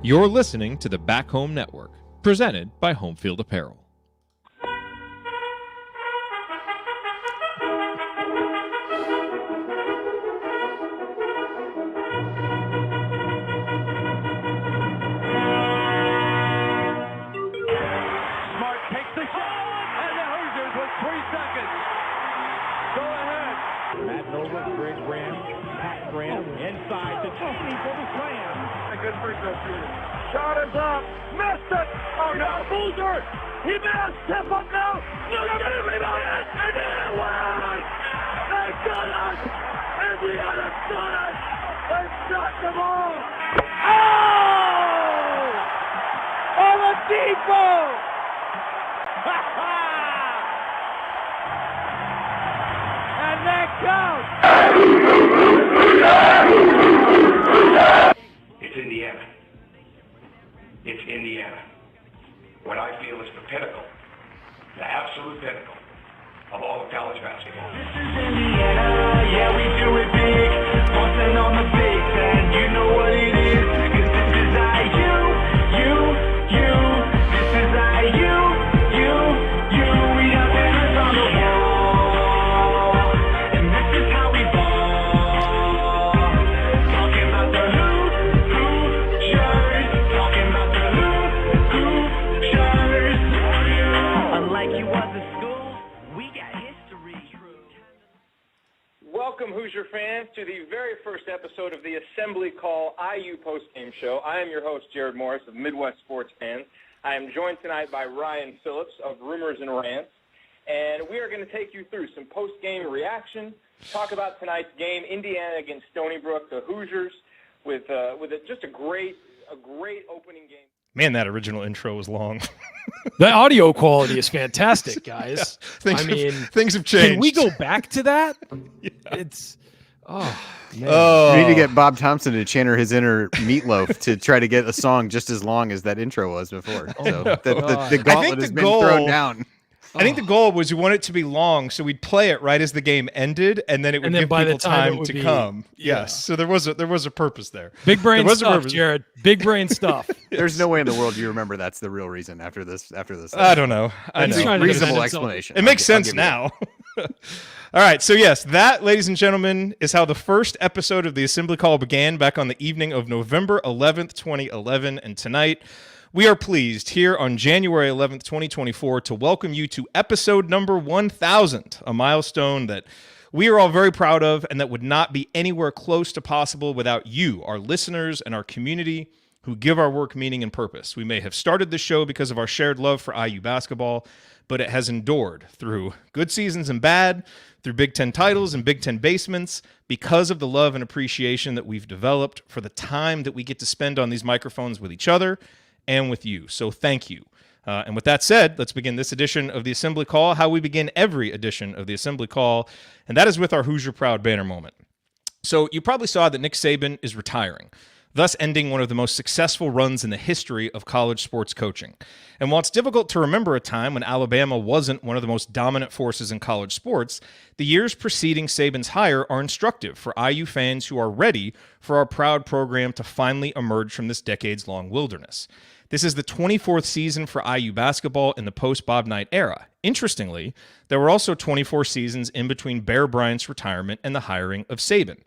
You're listening to the Back Home Network, presented by Homefield Apparel. Smart takes the shot, and the Hoosiers with 3 seconds. Go ahead. Matt Nova, Greg Graham, Pat Graham, inside to Tony for the slam. A good free throw shooter. Shot is up, missed it. Oh no, Boozer, he missed. Step up now. Look at him, rebound it, and then it went. They got us, and the other got us. They shot the ball. Oh! Oladipo! And that counts. It's Indiana. It's Indiana. What I feel is the pinnacle, the absolute pinnacle of all of college basketball. This is Indiana, yeah, we do it big. Bustin' on the big band, you know what it is. 'Cause this is IU, you. This is IU, you. We got banners on the wall, and this is how we ball. Talking about the Hoosiers, talking about the Hoosiers. Unlike you was in school, we got history. Welcome, Hoosier fans, to the very first episode of the Assembly Call IU postgame show. I am your host, Jared Morris of Midwest Sports Fans. I am joined tonight by Ryan Phillips of Rumors and Rants, and we are going to take you through some postgame reaction, talk about tonight's game, Indiana against Stony Brook, the Hoosiers, with just a great opening game. Man, that original intro was long. The audio quality is fantastic, guys. Things have changed. Can we go back to that? Yeah. It's man. We need to get Bob Thompson to channel his inner Meatloaf to try to get a song just as long as that intro was before. So the gauntlet has been thrown down. I think the goal was we want it to be long, so we'd play it right as the game ended, and then it would give people time to come. Yeah. Yes, so there was a purpose there. Big brain stuff, Jared. Big brain stuff. There's no way in the world you remember that's the real reason after this. I don't know. I know. Reasonable explanation. It makes sense now. All right, so yes, that, ladies and gentlemen, is how the first episode of the Assembly Call began back on the evening of November 11th, 2011, and tonight we are pleased here on January 11th, 2024 to welcome you to episode number 1000, a milestone that we are all very proud of and that would not be anywhere close to possible without you, our listeners and our community who give our work meaning and purpose. We may have started this show because of our shared love for IU basketball, but it has endured through good seasons and bad, through Big Ten titles and Big Ten basements, because of the love and appreciation that we've developed for the time that we get to spend on these microphones with each other and with you. So thank you. And with that said, let's begin this edition of the Assembly Call, how we begin every edition of the Assembly Call, and that is with our Hoosier Proud banner moment. So you probably saw that Nick Saban is retiring, thus ending one of the most successful runs in the history of college sports coaching. And while it's difficult to remember a time when Alabama wasn't one of the most dominant forces in college sports, the years preceding Saban's hire are instructive for IU fans who are ready for our proud program to finally emerge from this decades-long wilderness. This is the 24th season for IU basketball in the post-Bob Knight era. Interestingly, there were also 24 seasons in between Bear Bryant's retirement and the hiring of Saban.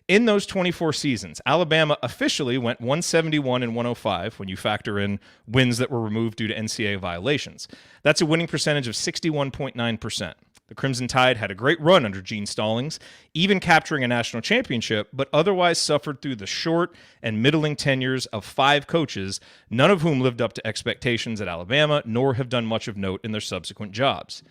In those 24 seasons, Alabama officially went 171 and 105 when you factor in wins that were removed due to NCAA violations. That's a winning percentage of 61.9%. The Crimson Tide had a great run under Gene Stallings, even capturing a national championship, but otherwise suffered through the short and middling tenures of 5 coaches, none of whom lived up to expectations at Alabama, nor have done much of note in their subsequent jobs.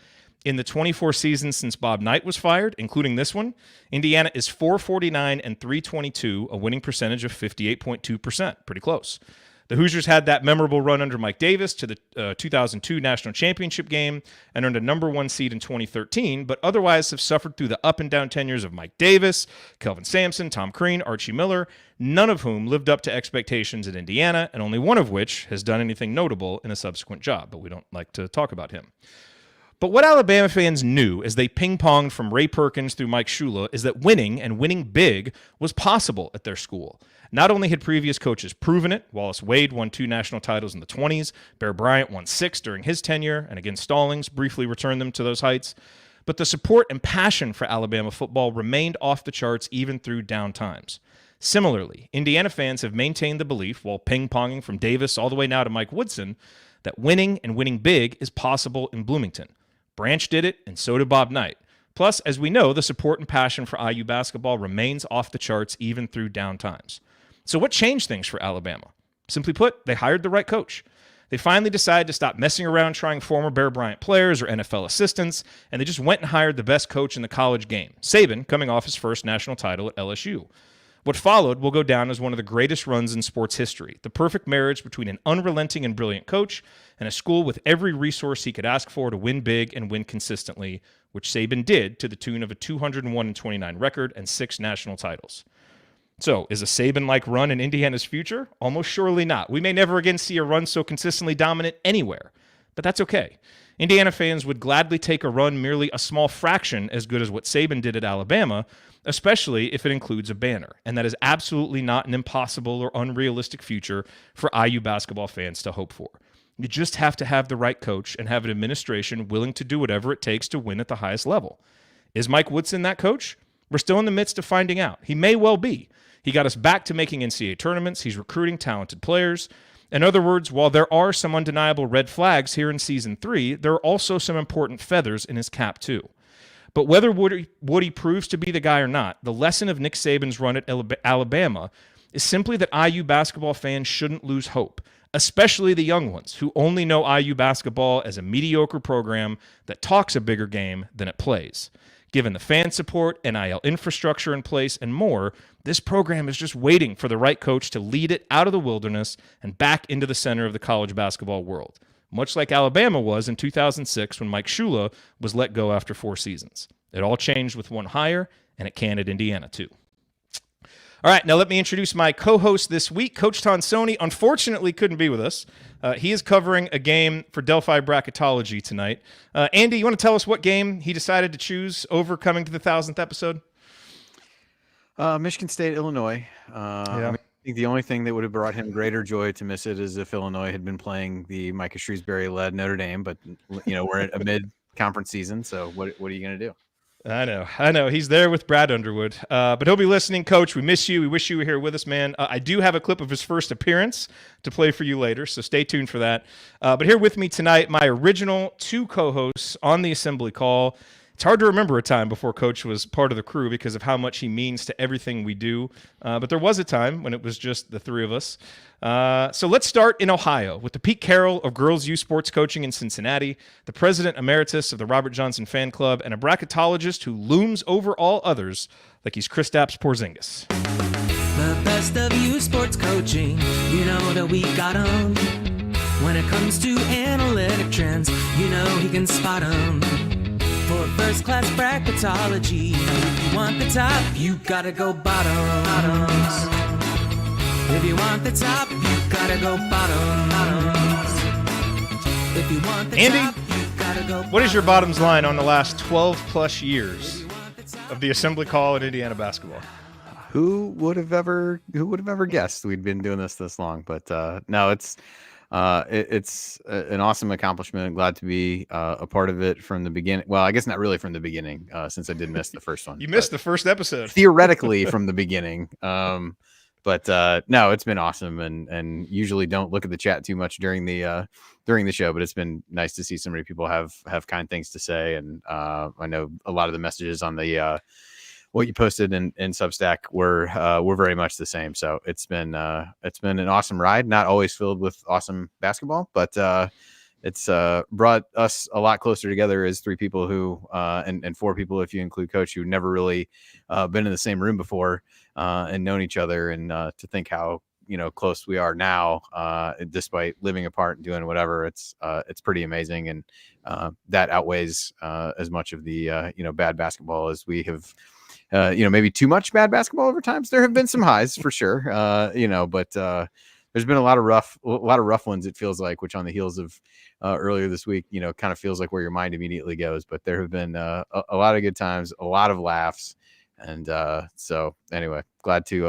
In the 24 seasons since Bob Knight was fired, including this one, Indiana is 449 and 322, a winning percentage of 58.2%. Pretty close. The Hoosiers had that memorable run under Mike Davis to the 2002 national championship game and earned a number 1 seed in 2013, but otherwise have suffered through the up and down tenures of Mike Davis, Kelvin Sampson, Tom Crean, Archie Miller, none of whom lived up to expectations at Indiana, and only one of which has done anything notable in a subsequent job, but we don't like to talk about him. But what Alabama fans knew as they ping-ponged from Ray Perkins through Mike Shula is that winning, and winning big, was possible at their school. Not only had previous coaches proven it, Wallace Wade won 2 national titles in the 20s, Bear Bryant won 6 during his tenure, and again Stallings briefly returned them to those heights, but the support and passion for Alabama football remained off the charts even through down times. Similarly, Indiana fans have maintained the belief, while ping-ponging from Davis all the way now to Mike Woodson, that winning, and winning big, is possible in Bloomington. Branch did it, and so did Bob Knight. Plus, as we know, the support and passion for IU basketball remains off the charts even through down times. So what changed things for Alabama? Simply put, they hired the right coach. They finally decided to stop messing around trying former Bear Bryant players or NFL assistants, and they just went and hired the best coach in the college game, Saban, coming off his first national title at LSU. What followed will go down as one of the greatest runs in sports history, the perfect marriage between an unrelenting and brilliant coach and a school with every resource he could ask for to win big and win consistently, which Saban did to the tune of a 201-29 record and 6 national titles. So, is a Saban-like run in Indiana's future? Almost surely not. We may never again see a run so consistently dominant anywhere, but that's okay. Indiana fans would gladly take a run merely a small fraction as good as what Saban did at Alabama, especially if it includes a banner, and that is absolutely not an impossible or unrealistic future for IU basketball fans to hope for. You just have to have the right coach and have an administration willing to do whatever it takes to win at the highest level. Is Mike Woodson that coach? We're still in the midst of finding out. He may well be. He got us back to making NCAA tournaments. He's recruiting talented players. In other words, while there are some undeniable red flags here in Season 3, there are also some important feathers in his cap too. But whether Woody proves to be the guy or not, the lesson of Nick Saban's run at Alabama is simply that IU basketball fans shouldn't lose hope, especially the young ones who only know IU basketball as a mediocre program that talks a bigger game than it plays. Given the fan support, NIL infrastructure in place, and more, this program is just waiting for the right coach to lead it out of the wilderness and back into the center of the college basketball world, much like Alabama was in 2006 when Mike Shula was let go after 4 seasons. It all changed with one hire, and it can at Indiana too. All right, now let me introduce my co-host this week. Coach Tonsoni unfortunately couldn't be with us. He is covering a game for Delphi Bracketology tonight. Andy, you want to tell us what game he decided to choose over coming to the 1,000th episode? Michigan State, Illinois. I think the only thing that would have brought him greater joy to miss it is if Illinois had been playing the Micah Shrewsbury-led Notre Dame. But, we're at a mid-conference season, so what are you going to do? I know. He's there with Brad Underwood, but he'll be listening. Coach, we miss you. We wish you were here with us, man. I do have a clip of his first appearance to play for you later, so stay tuned for that. But here with me tonight, my original 2 co-hosts on the Assembly Call. It's hard to remember a time before Coach was part of the crew because of how much he means to everything we do. But there was a time when it was just the 3 of us. So let's start in Ohio with the Pete Carroll of Girls U Sports Coaching in Cincinnati, the president emeritus of the Robert Johnson Fan Club, and a bracketologist who looms over all others like he's Kristaps Porzingis. The best of U Sports Coaching, you know that we got 'em. When it comes to analytic trends, you know he can spot 'em. For first-class bracketology, if you want the top, you gotta go bottoms. If you want the top, you gotta go bottoms. If you want the Andy, top, you gotta go bottoms. What is your bottoms line on the last 12-plus years of the Assembly Call at Indiana basketball? Who would have ever guessed we'd been doing this long? But no, it's an awesome accomplishment. I'm glad to be a part of it from the beginning. Well, I guess not really from the beginning, since I did miss the first one. You missed the first episode. Theoretically from the beginning. But no, it's been awesome, and usually don't look at the chat too much during the show, but it's been nice to see so many people have kind things to say. And I know a lot of the messages on the what you posted in Substack were very much the same. So it's been an awesome ride, not always filled with awesome basketball, but it's brought us a lot closer together as 3 people who and 4 people if you include Coach, who never really been in the same room before and known each other, and to think how close we are now, despite living apart and doing whatever. It's pretty amazing, and that outweighs as much of the bad basketball as we have. Maybe too much bad basketball over times. There have been some highs for sure, but there's been a lot of rough ones, it feels like, which on the heels of earlier this week, kind of feels like where your mind immediately goes. But there have been a lot of good times, a lot of laughs. And so anyway, glad to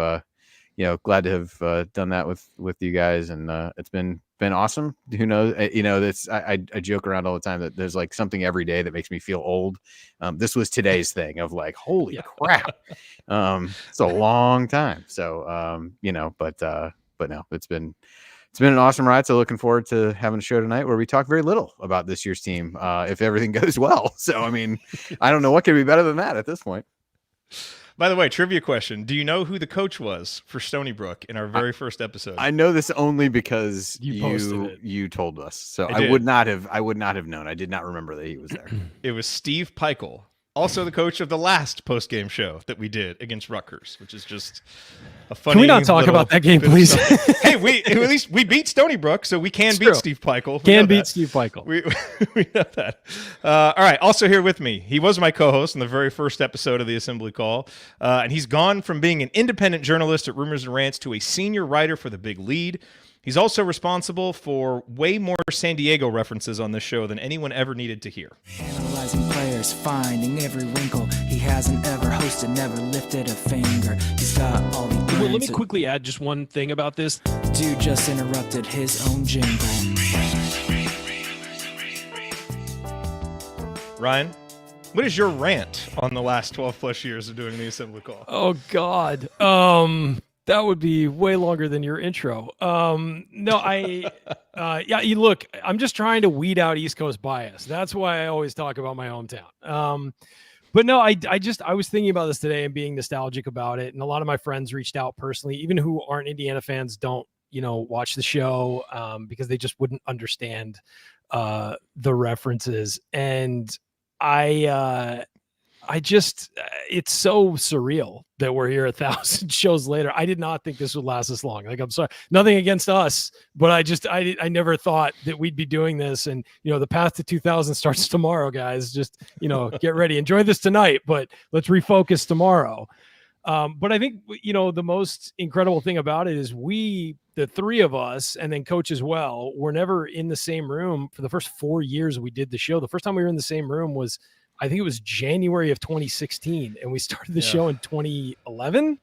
have done that with you guys. And it's been awesome. Who knows? That's I joke around all the time that there's like something every day that makes me feel old. This was today's thing of like, holy crap. It's a long time. So, but no, it's been an awesome ride. So looking forward to having a show tonight where we talk very little about this year's team, if everything goes well. So, I mean, I don't know what could be better than that at this point. By the way, trivia question. Do you know who the coach was for Stony Brook in our very first episode? I know this only because You you told us. So I I would not have known. I did not remember that he was there. It was Steve Peichel, also the coach of the last post-game show that we did against Rutgers, which is just a funny. Can we not talk about that game, bit of please? stuff. Hey, at least we beat Stony Brook, so we can It's beat true. Steve Peichel. Can beat Steve Peichel. We know that. All right. Also here with me, he was my co-host in the very first episode of the Assembly Call, and he's gone from being an independent journalist at Rumors and Rants to a senior writer for The Big Lead. He's also responsible for way more San Diego references on this show than anyone ever needed to hear. Analyzing players, finding every wrinkle. He hasn't ever hosted, never lifted a finger. He's got all the Well, let me answers. quickly add just one thing about this. Dude just interrupted his own jingle. Ryan, what is your rant on the last 12 plus years of doing the Assembly Call? Oh God. That would be way longer than your intro. Look, I'm just trying to weed out East Coast bias. That's why I always talk about my hometown. But no, I was thinking about this today and being nostalgic about it. And a lot of my friends reached out personally, even who aren't Indiana fans, don't, watch the show because they just wouldn't understand the references. And it's so surreal that we're here 1,000 shows later. I did not think this would last this long. Like, I'm sorry, nothing against us, but I never thought that we'd be doing this. And, the path to 2000 starts tomorrow, guys. Just, get ready, enjoy this tonight, but let's refocus tomorrow. But I think, the most incredible thing about it is the three of us, and then coach as well, were never in the same room for the first 4 years we did the show. The first time we were in the same room was, I think it was January of 2016, and we started the show in 2011.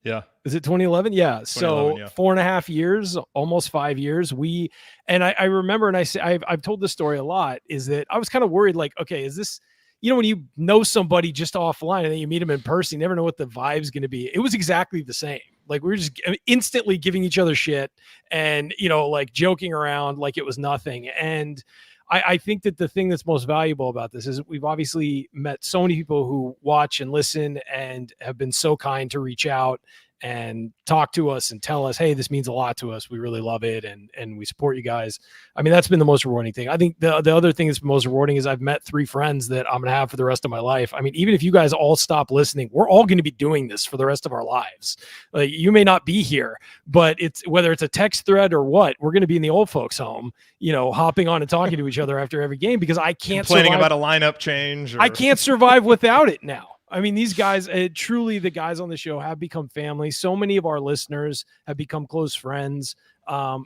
Yeah. Is it 2011? Yeah. So 4.5 years, almost 5 years. I remember, and I've told this story a lot, is that I was kind of worried, like, okay, is this, when you know somebody just offline and then you meet them in person, you never know what the vibe's going to be. It was exactly the same. Like, we were just instantly giving each other shit and, like joking around like it was nothing. And I think that the thing that's most valuable about this is we've obviously met so many people who watch and listen and have been so kind to reach out and talk to us and tell us, hey, this means a lot to us. We really love it. And we support you guys. I mean, that's been the most rewarding thing. I think the other thing that's most rewarding is I've met 3 friends that I'm going to have for the rest of my life. I mean, even if you guys all stop listening, we're all going to be doing this for the rest of our lives. Like, you may not be here, but whether it's a text thread or what, we're going to be in the old folks home, hopping on and talking to each other after every game, because I can't complaining about a lineup change. I can't survive without it now. I mean, these guys, truly, the guys on the show have become family. So many of our listeners have become close friends. So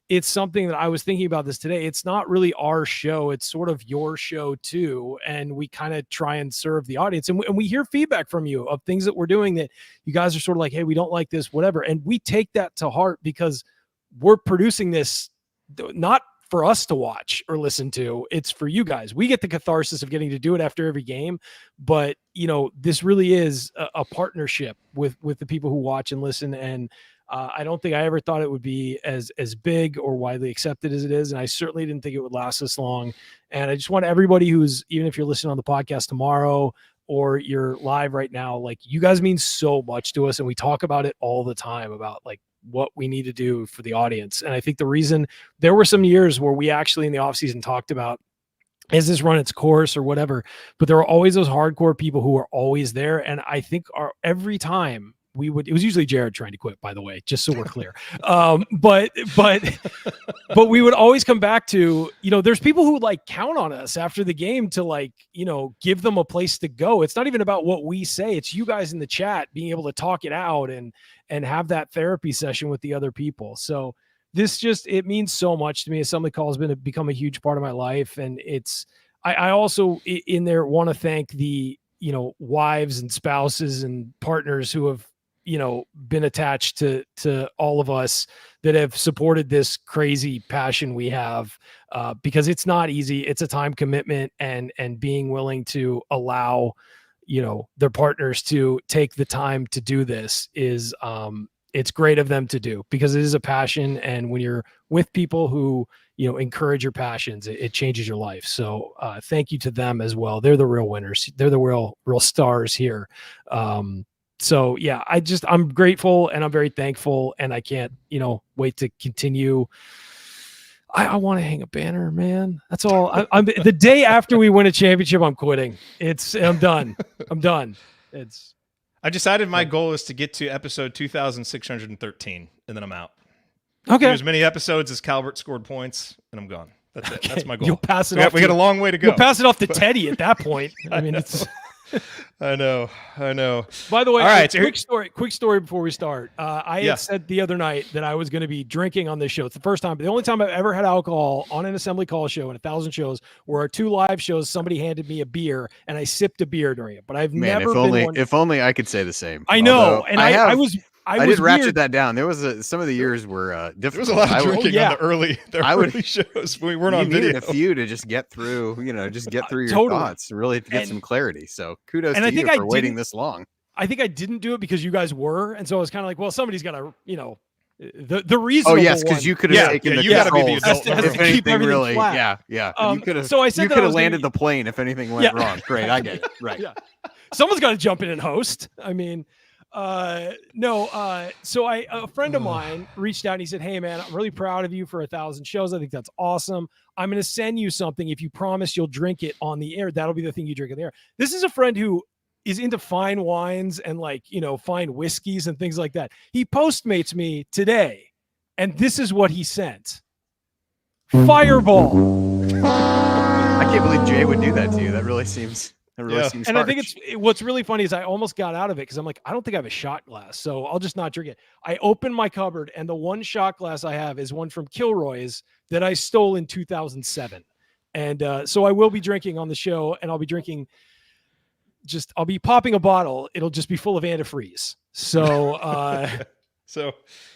it's something that I was thinking about this today. It's not really our show. It's sort of your show too. And we kind of try and serve the audience. And we hear feedback from you of things that we're doing that you guys are sort of like, hey, we don't like this, whatever. And we take that to heart because we're producing this not for us to watch or listen to. It's for you guys. We get the catharsis of getting to do it after every game, but this really is a partnership with the people who watch and listen. And I don't think I ever thought it would be as big or widely accepted as it is. And I certainly didn't think it would last this long. And I just want everybody who's, even if you're listening on the podcast tomorrow or you're live right now, like, you guys mean so much to us. And we talk about it all the time about like what we need to do for the audience. And I think the reason there were some years where we actually in the off season talked about, has this run its course or whatever, but there are always those hardcore people who are always there. And I think every time we would, it was usually Jared trying to quit, by the way, just so we're clear. But we would always come back to, there's people who like count on us after the game to like, give them a place to go. It's not even about what we say. It's you guys in the chat being able to talk it out and have that therapy session with the other people. So this it means so much to me. Assembly Call has become a huge part of my life. And I also in there want to thank the, wives and spouses and partners who have, been attached to all of us that have supported this crazy passion we have, because it's not easy. It's a time commitment, and being willing to allow, their partners to take the time to do this is, it's great of them to do, because it is a passion. And when you're with people who, encourage your passions, it changes your life. So thank you to them as well. They're the real winners. They're the real stars here. So yeah, I'm grateful and I'm very thankful, and I can't, wait to continue. I want to hang a banner, man. That's all. I'm the day after we win a championship, I'm quitting. I'm done. I'm done. I decided my goal is to get to episode 2,613, and then I'm out. Okay. Do as many episodes as Calvert scored points, and I'm gone. That's it. Okay. That's my goal. You'll pass it off. We got a long way to go. You'll pass it off to Teddy at that point. I mean, it's. I know. By the way, all right, quick story before we start. I had said the other night that I was going to be drinking on this show. It's the only time I've ever had alcohol on an Assembly Call show in 1,000 shows, where our 2 live shows, somebody handed me a beer and I sipped a beer during it. But I've never been if only I could say the same. I know. And I did ratchet weird. that down. There was some of the years were difficult. There was a lot of drinking on the early shows when we weren't on video. A few to just get through, your thoughts, really to get some clarity. So kudos to you for waiting this long. I think I didn't do it because you guys were, and so I was kind of like, well, somebody's got to, the reason. Oh yes, because you could have taken the controls. If anything really, flat. yeah. You could have. So I said you could have landed the plane if anything went wrong. Great, I get it. Right. Yeah. Someone's got to jump in and host. I mean. So a friend of mine reached out and he said, "Hey man, I'm really proud of you for 1,000 shows. I think that's awesome. I'm going to send you something. If you promise you'll drink it on the air, that'll be the thing you drink on the air." This is a friend who is into fine wines and fine whiskeys and things like that. He Postmates me today, and this is what he sent. Fireball. I can't believe Jay would do that to you. That really seems seems and harsh. I think what's really funny is I almost got out of it because I'm like, I don't think I have a shot glass, so I'll just not drink it. I opened my cupboard, and the one shot glass I have is one from Kilroy's that I stole in 2007. And so I will be drinking on the show, and I'll be drinking I'll be popping a bottle. It'll just be full of antifreeze. So, so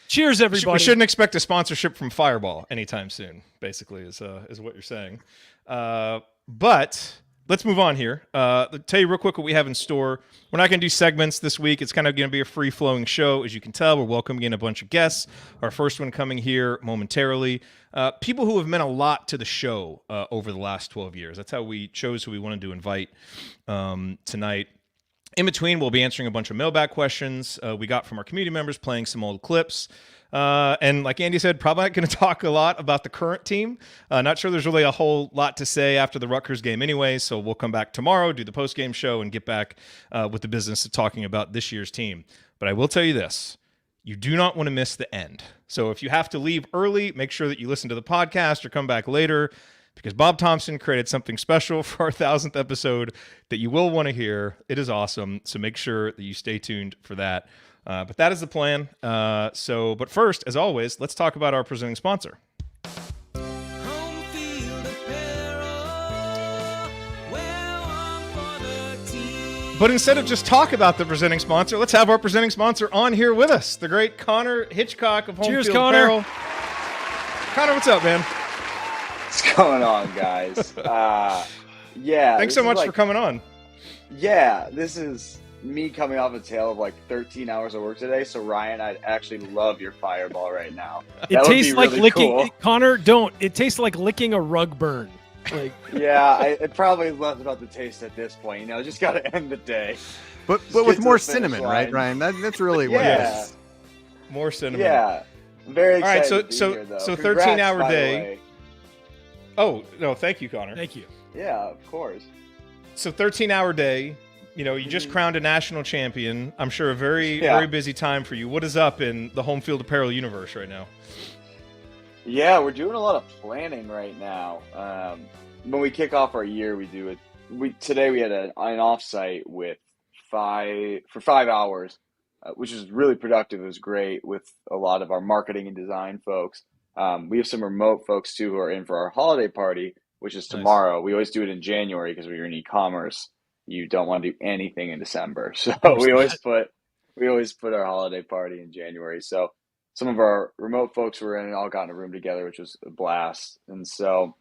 cheers, everybody. We shouldn't expect a sponsorship from Fireball anytime soon, basically, is what you're saying. But let's move on here. I'll tell you real quick what we have in store. We're not going to do segments this week. It's kind of going to be a free-flowing show. As you can tell, we're welcoming in a bunch of guests. Our first one coming here momentarily. People who have meant a lot to the show over the last 12 years. That's how we chose who we wanted to invite tonight. In between, we'll be answering a bunch of mailbag questions we got from our community members, playing some old clips. And like Andy said, probably not going to talk a lot about the current team. Not sure there's really a whole lot to say after the Rutgers game anyway, so we'll come back tomorrow, do the post-game show, and get back with the business of talking about this year's team. But I will tell you this. You do not want to miss the end. So if you have to leave early, make sure that you listen to the podcast or come back later, because Bob Thompson created something special for our 1,000th episode that you will want to hear. It is awesome, so make sure that you stay tuned for that. But that is the plan. But first, as always, let's talk about our presenting sponsor. Home field apparel, wear one for the team. But instead of just talk about the presenting sponsor, let's have our presenting sponsor on here with us, the great Connor Hitchcock of Home Cheers, Field Connor. Apparel. Connor, what's up, man? What's going on, guys? Thanks so much for coming on. Yeah, this is me coming off a tale of 13 hours of work today. So Ryan, I'd actually love your Fireball right now. It tastes like really licking. cool. Connor, don't. It tastes like licking a rug burn. Yeah, it probably is less about the taste at this point. Just got to end the day. But with more cinnamon, right, Ryan? That's really what it is. More cinnamon. Yeah, very excited. All right, to be here, though. so Congrats, 13-hour by the day. way. Oh no, thank you, Connor. Thank you. Yeah, of course. So 13-hour day, you just crowned a national champion. I'm sure a very Yeah. very busy time for you. What is up in the home field apparel universe right now? Yeah, we're doing a lot of planning right now. When we kick off our year, we do it. Today we had an offsite with 5 hours, which is really productive. It was great with a lot of our marketing and design folks. We have some remote folks too who are in for our holiday party, which is tomorrow. We always do it in January because we're in e-commerce. You don't want to do anything in December, so we always put our holiday party in January. So some of our remote folks were in and all got in a room together, which was a blast. And so,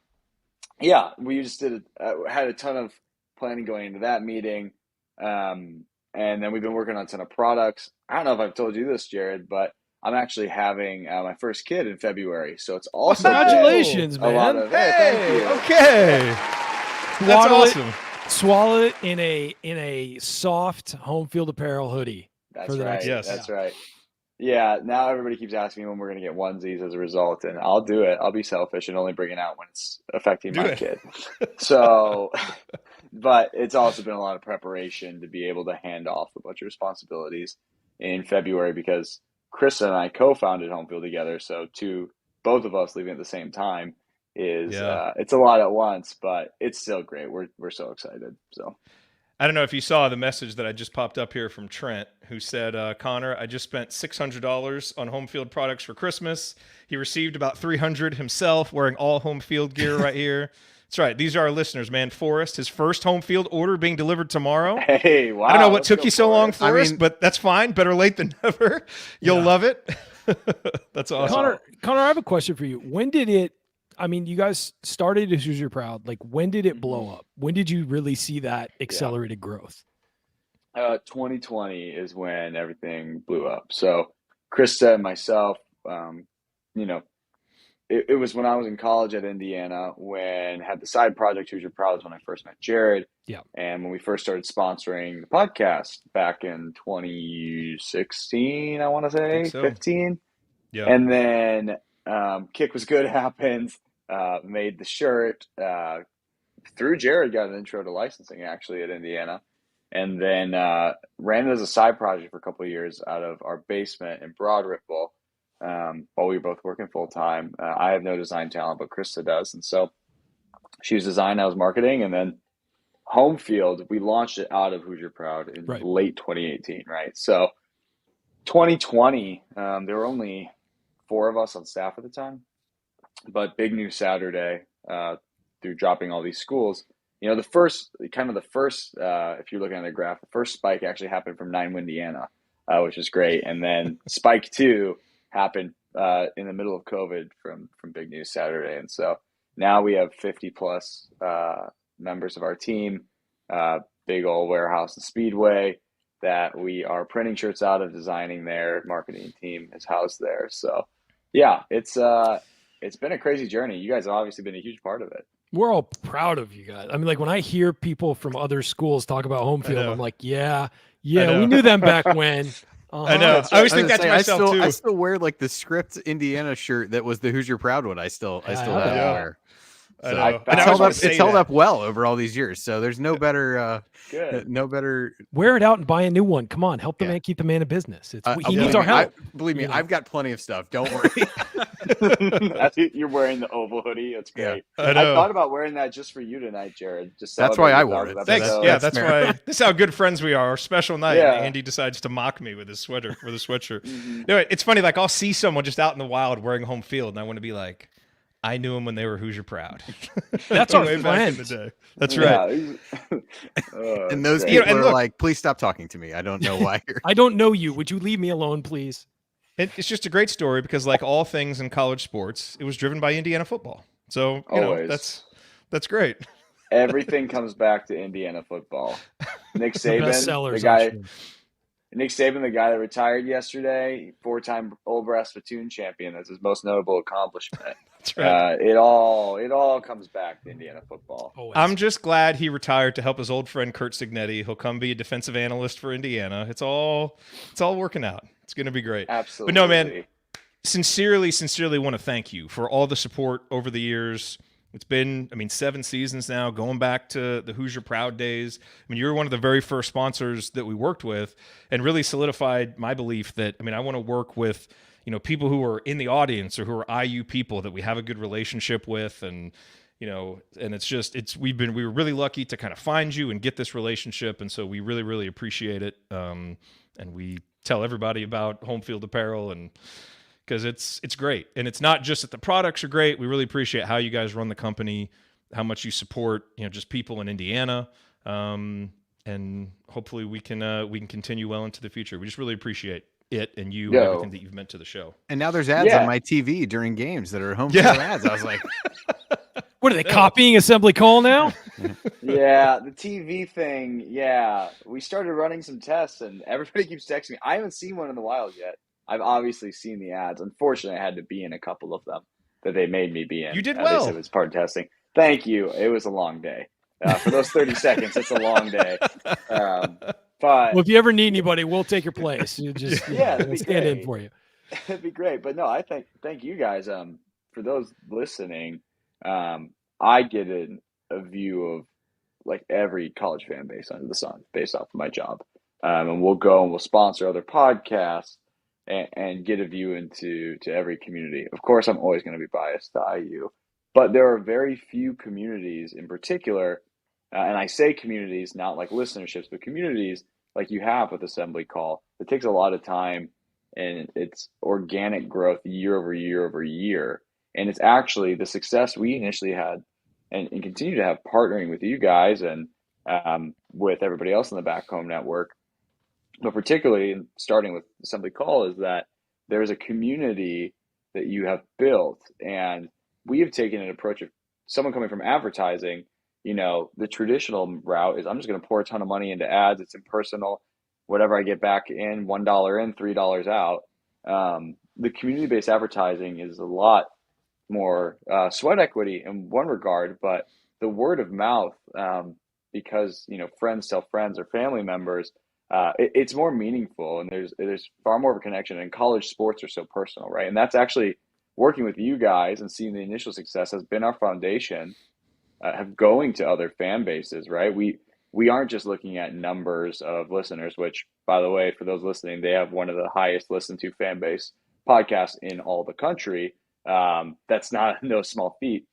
yeah, we just had a ton of planning going into that meeting. And then we've been working on a ton of products. I don't know if I've told you this, Jared, but I'm actually having my first kid in February. So it's also Congratulations, a lot man. of, thank you. Okay. That's Swaddle awesome. Swallow it in a soft home field apparel hoodie. That's for the right. next- Yes. That's right. Yeah, now everybody keeps asking me when we're going to get onesies as a result, and I'll do it. I'll be selfish and only bring it out when it's affecting Do my it. kid. So, but it's also been a lot of preparation to be able to hand off a bunch of responsibilities in February because Krista and I co-founded Home Field together. So both of us leaving at the same time is it's a lot at once, but it's still great. We're so excited. So. I don't know if you saw the message that I just popped up here from Trent, who said, Connor, I just spent $600 on home field products for Christmas. He received about $300 himself, wearing all home field gear right here. That's right. These are our listeners, man. Forrest, his first home field order being delivered tomorrow. Hey, wow. I don't know what let's took go you so long, Forrest. Forrest, but that's fine. Better late than never. You'll love it. That's awesome. Connor, I have a question for you. When did it? I mean, you guys started as You're Proud. Like, when did it blow up? When did you really see that accelerated growth? 2020 is when everything blew up. So Krista and myself, it was when I was in college at Indiana when I had the side project Who's Your Proud is when I first met Jared. Yeah. And when we first started sponsoring the podcast back in 2016, I want to say, so. 15. Yeah. And then Kick Was Good happened, made the shirt, through Jared, got an intro to licensing actually at Indiana. And then ran it as a side project for a couple of years out of our basement in Broad Ripple while we were both working full time. I have no design talent, but Krista does. And so she was design, I was marketing. And then Home Field, we launched it out of Who's Your Proud in late 2018, right? So 2020, there were only 4 of us on staff at the time. But big news Saturday, through dropping all these schools, the first, if you're looking at the graph, the first spike actually happened from 9 Indiana, which is great. And then spike 2 happened in the middle of COVID from Big News Saturday. And so now we have 50 plus members of our team, big old warehouse and Speedway that we are printing shirts out of, designing there. Marketing team is housed there. So yeah, it's been a crazy journey. You guys have obviously been a huge part of it. We're all proud of you guys. I mean, like when I hear people from other schools talk about Home Field, I'm like, yeah, we knew them back when. I know. I always think that to I myself too. I still wear like the Script Indiana shirt that was the Who's Your Proud one. I still have to wear. I So know. it's held up well over all these years. So there's no better, Wear it out and buy a new one. Come on, help the man keep the man in business. He needs our help. Believe me, I've got plenty of stuff. Don't worry. You're wearing the oval hoodie. That's great. I I know. thought about wearing that just for you tonight, Jared. That's why I wore it. Thanks. That's why. This is how good friends we are. Our special night. Yeah. Andy decides to mock me with his sweater for the sweatshirt. It's funny. Like I'll see someone just out in the wild wearing Home Field, and I want to be like, I knew him when they were Who's Your Proud. That's our way back in the friend. day. That's right. And those great. people are like, please stop talking to me. I don't know why you're. I don't know you. Would you leave me alone, please? It's just a great story because, like all things in college sports, it was driven by Indiana football. So Always. that's great. Everything comes back to Indiana football. Nick Best Saban, sellers, the guy. I'm sure. Nick Saban, the guy that retired yesterday, 4-time Old Brass Spittoon champion. That's his most notable accomplishment. That's right. It all comes back to Indiana football. Always. I'm just glad he retired to help his old friend Kurt Signetti. He'll come be a defensive analyst for Indiana. It's all working out. It's going to be great. Absolutely. But no, man, sincerely want to thank you for all the support over the years. It's been, 7 seasons now, going back to the Hoosier Proud days. You were one of the very first sponsors that we worked with, and really solidified my belief that, I want to work with, people who are in the audience or who are IU people that we have a good relationship with. And, and we were really lucky to kind of find you and get this relationship. And so we really, really appreciate it. And we tell everybody about Home Field Apparel, and because it's great. And it's not just that the products are great. We really appreciate how you guys run the company, how much you support, just people in Indiana. And hopefully we can continue well into the future. We just really appreciate it and you and everything that you've meant to the show. And now there's ads on my TV during games that are home field ads. I was like, what are they copying Assembly Call now? Yeah, the TV thing. Yeah, we started running some tests, and everybody keeps texting me. I haven't seen one in the wild yet. I've obviously seen the ads. Unfortunately, I had to be in a couple of them that they made me be in. You did well. They said it was part of testing. Thank you. It was a long day. For those 30 seconds, it's a long day. But well, if you ever need anybody, we'll take your place. You just we'll stand in for you. It'd be great. But no, I thank you guys. For those listening, I get a view of like every college fan base under the sun based off of my job. And we'll go and we'll sponsor other podcasts and get a view into every community. Of course, I'm always going to be biased to IU, but there are very few communities in particular, and I say communities, not like listenerships, but communities like you have with Assembly Call. It takes a lot of time, and it's organic growth year over year over year. And it's actually the success we initially had and continue to have partnering with you guys and with everybody else in the Back Home Network. But particularly starting with Assembly Call is that there's a community that you have built. And we have taken an approach of someone coming from advertising, the traditional route is I'm just going to pour a ton of money into ads. It's impersonal. Whatever I get back in, $1 in, $3 out. The community-based advertising is a lot more sweat equity in one regard, but the word of mouth, because, friends tell friends or family members, it's more meaningful, and there's far more of a connection. And college sports are so personal, right? And that's actually working with you guys and seeing the initial success has been our foundation, have going to other fan bases, right? We aren't just looking at numbers of listeners, which, by the way, for those listening, they have one of the highest listened to fan base podcasts in all the country. That's no small feat,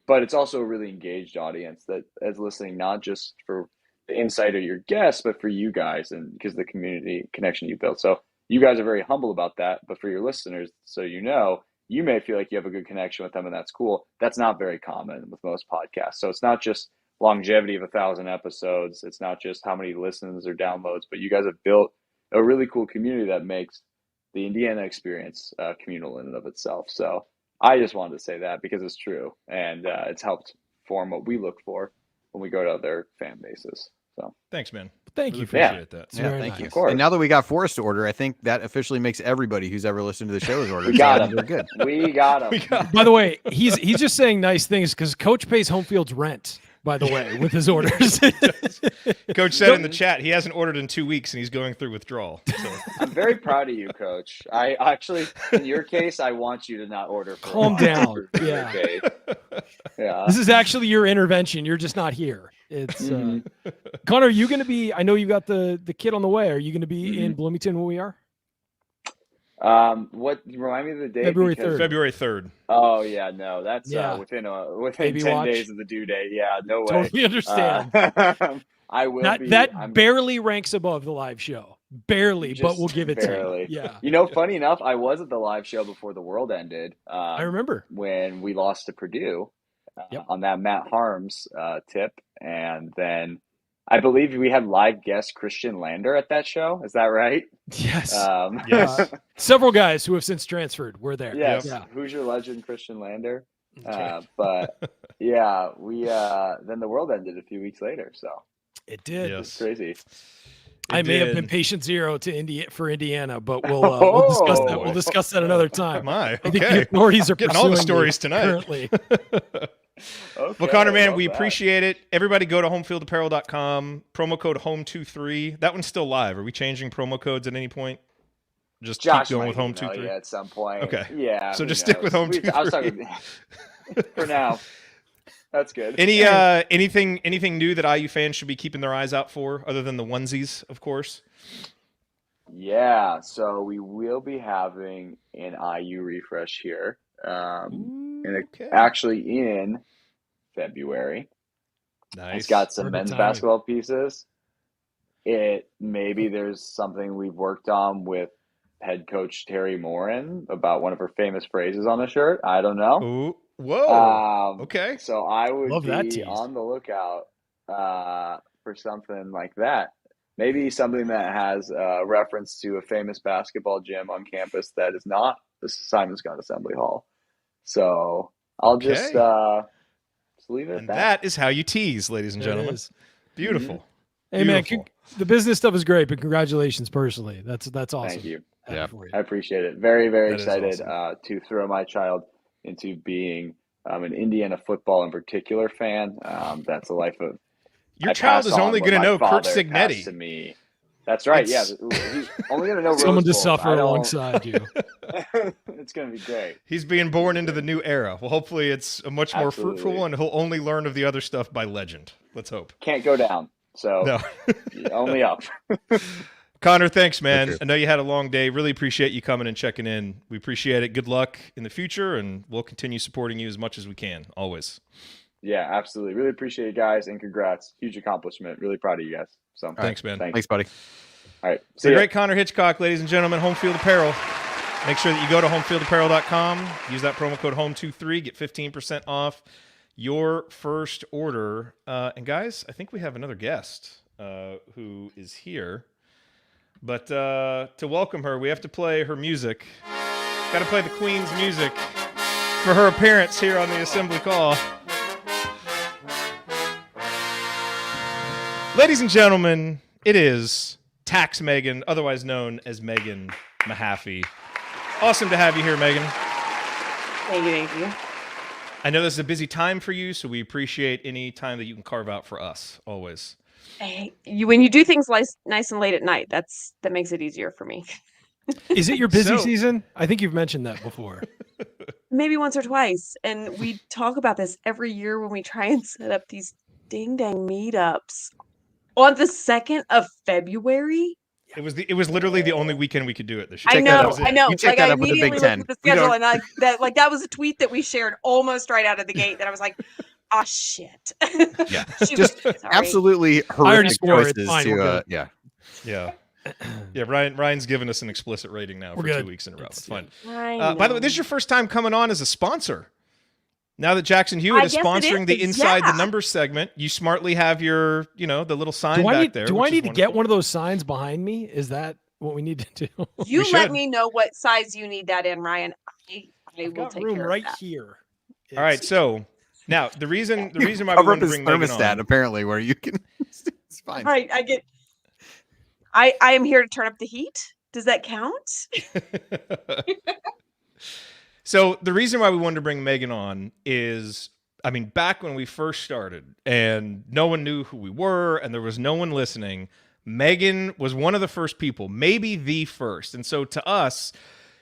but it's also a really engaged audience that is listening, not just for the insight of your guests, but for you guys, and because of the community connection you built. So you guys are very humble about that, but for your listeners, so you may feel like you have a good connection with them, and that's cool. That's not very common with most podcasts. So it's not just longevity of 1,000 episodes. It's not just how many listens or downloads, but you guys have built a really cool community that makes the Indiana experience communal in and of itself. So I just wanted to say that because it's true, and it's helped form what we look for when we go to other fan bases. So thanks, man. Thank you. Appreciate that. Yeah, thank you. Of course. And now that we got Forrest to order, I think that officially makes everybody who's ever listened to the show is ordered. We got him. We're good. We got him. By the way, he's just saying nice things because Coach pays Home Field's rent, by the way, with his orders. Coach said in the chat he hasn't ordered in 2 weeks and he's going through withdrawal. So. I'm very proud of you, Coach. I actually, in your case, I want you to not order. For Calm down. Yeah. Okay. Yeah. This is actually your intervention. You're just not here. It's Connor, are you going to be? I know you got the kid on the way. Are you going to be in Bloomington when we are? What remind me of the date? February 3rd. February 3rd. Oh yeah, no, that's within Baby 10 watch. days of the due date. Yeah, no way. Totally understand. I will That, be. that barely ranks above the live show. Barely, but Just we'll give it barely. to you. Yeah. You know, funny enough, I was at the live show before the world ended. I remember when we lost to Purdue on that Matt Harms tip, and then I believe we had live guest Christian Lander at that show. Is that right? Yes. Yes. Several guys who have since transferred were there. Yes. Yeah. Hoosier legend Christian Lander. Okay. But yeah, we then the world ended a few weeks later. So It did. Yes. it's crazy. I may have been patient zero to for Indiana, but we'll discuss that. We'll discuss that another time. My, I think the okay. authorities are Getting all the pursuing stories you tonight. currently. Okay, Well, Connor, man, love we that. appreciate it. Everybody go to homefieldapparel.com, promo code HOME23. That one's still live. Are we changing promo codes at any point? Just Josh keep going with might email HOME23? you at some point. Okay. Yeah. So who just stick knows? with Home I was 23. talking for now. That's good. Anything new that IU fans should be keeping their eyes out for, other than the onesies, of course? Yeah, so we will be having an IU refresh here, actually in February. Nice. It's got some Perfect men's timing. basketball pieces. Maybe there's something we've worked on with head coach Terry Morin about one of her famous phrases on the shirt. I don't know. Ooh, whoa. Okay. So I would Love that be tease. on the lookout for something like that. Maybe something that has a reference to a famous basketball gym on campus that is not the Simon Scott Assembly Hall. So I'll just leave it at And that. that is how you tease, ladies and There it gentlemen. is. Beautiful. Hey man, Beautiful. the business stuff is great, but congratulations personally. That's awesome. Thank you. Happy Yeah. for you. I appreciate it. Very, very That is excited awesome. to throw my child into being an Indiana football in particular fan. That's a life of Your I child pass is on only what going to my know Kurt father passed Signetti. to me. That's right. It's- Yeah, he's only going to know Someone to Rose Bowls. suffer I don't- alongside you. It's going to be great. He's being born into the new era. Well, hopefully it's a much more Absolutely. fruitful, and he'll only learn of the other stuff by legend. Let's hope. Can't go down. So No. only up. Connor, thanks, man. sure. I know you had a long day. Really appreciate you coming and checking in. We appreciate it. Good luck in the future, and we'll continue supporting you as much as we can, always. Yeah, absolutely. Really appreciate it, guys, and congrats. Huge accomplishment. Really proud of you guys. So Thanks, man. Thanks. Thanks, buddy. All right. The See ya. great Connor Hitchcock, ladies and gentlemen, Home Field Apparel. Make sure that you go to homefieldapparel.com, use that promo code HOME23, get 15% off your first order. And guys, I think we have another guest who is here. But to welcome her, we have to play her music. Got to play the Queen's music for her appearance here on the Assembly Call. Ladies and gentlemen, it is Tax Megan, otherwise known as Megan Mahaffey. Awesome to have you here, Megan. Thank you. I know this is a busy time for you, so we appreciate any time that you can carve out for us, always. Hey, when you do things nice and late at night, that makes it easier for me. Is it your busy So- season? I think you've mentioned that before. Maybe once or twice, and we talk about this every year when we try and set up these ding dang meetups on the 2nd of February. It was literally the only weekend we could do it this year. I Check that know, out. I know. You check Like that I out with the immediately Big looked Ten. at the We don't- schedule, and that was a tweet that we shared almost right out of the gate. That I was like, "Ah, shit." Yeah. She Just was- sorry. absolutely already horrific swore it. choices Fine, to we're good. yeah. Yeah. Yeah, Ryan's given us an explicit rating now We're for 2 good. weeks in a row. It's- It's fine. I By the way, know. this is your first time coming on as a sponsor. Now that Jackson Hewitt I is guess it sponsoring the is, Inside the yeah. Numbers segment, you smartly have your, the little sign Do I back need, there. do I which is need to get wonderful. one of those signs behind me? Is that what we need to do? You We let should. me know what size you need that in, Ryan. I I've will got take room care right of that. here. All right, It's- so now the reason why we Cover wanted up to his bring Megan thermostat on. apparently where you can it's fine. All right, I am here to turn up the heat. Does that count? So the reason why we wanted to bring Megan on is, back when we first started and no one knew who we were and there was no one listening, Megan was one of the first people, maybe the first. And so to us,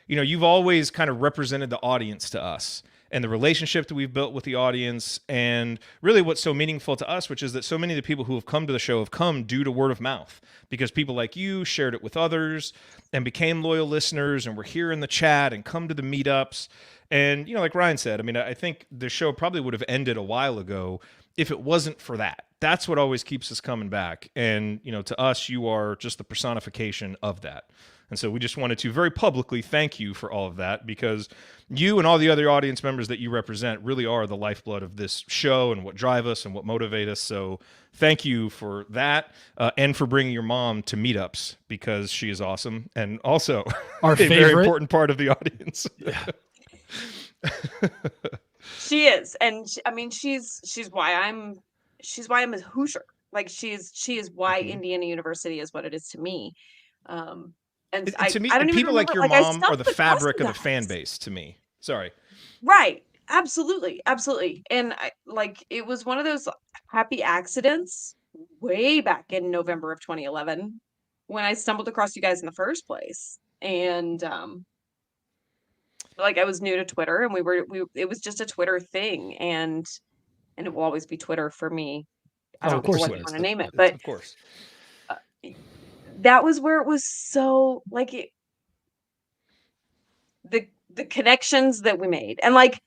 you've always kind of represented the audience to us and the relationship that we've built with the audience, and really what's so meaningful to us, which is that so many of the people who have come to the show have come due to word of mouth, because people like you shared it with others and became loyal listeners and were here in the chat and come to the meetups. And, like Ryan said, I think the show probably would have ended a while ago if it wasn't for that. That's what always keeps us coming back. And, to us, you are just the personification of that. And so we just wanted to very publicly thank you for all of that, because you and all the other audience members that you represent really are the lifeblood of this show and what drive us and what motivate us. So thank you for that, and for bringing your mom to meetups, because she is awesome and also Our a very favorite. important part of the audience. She is, and she's why I'm a Hoosier. Like she is why Mhm. Indiana University is what it is to me. And To me, I don't even people like remember, your I mom stuffed are the the fabric of the custom fan dice. base to me. Sorry. Right. Absolutely. And it was one of those happy accidents way back in November of 2011 when I stumbled across you guys in the first place. And I was new to Twitter, and it was just a Twitter thing. And and it will always be Twitter for me. I Oh, don't of know course what it you is. want to name it, It's- but of course. that was where it was so like the connections that we made. And like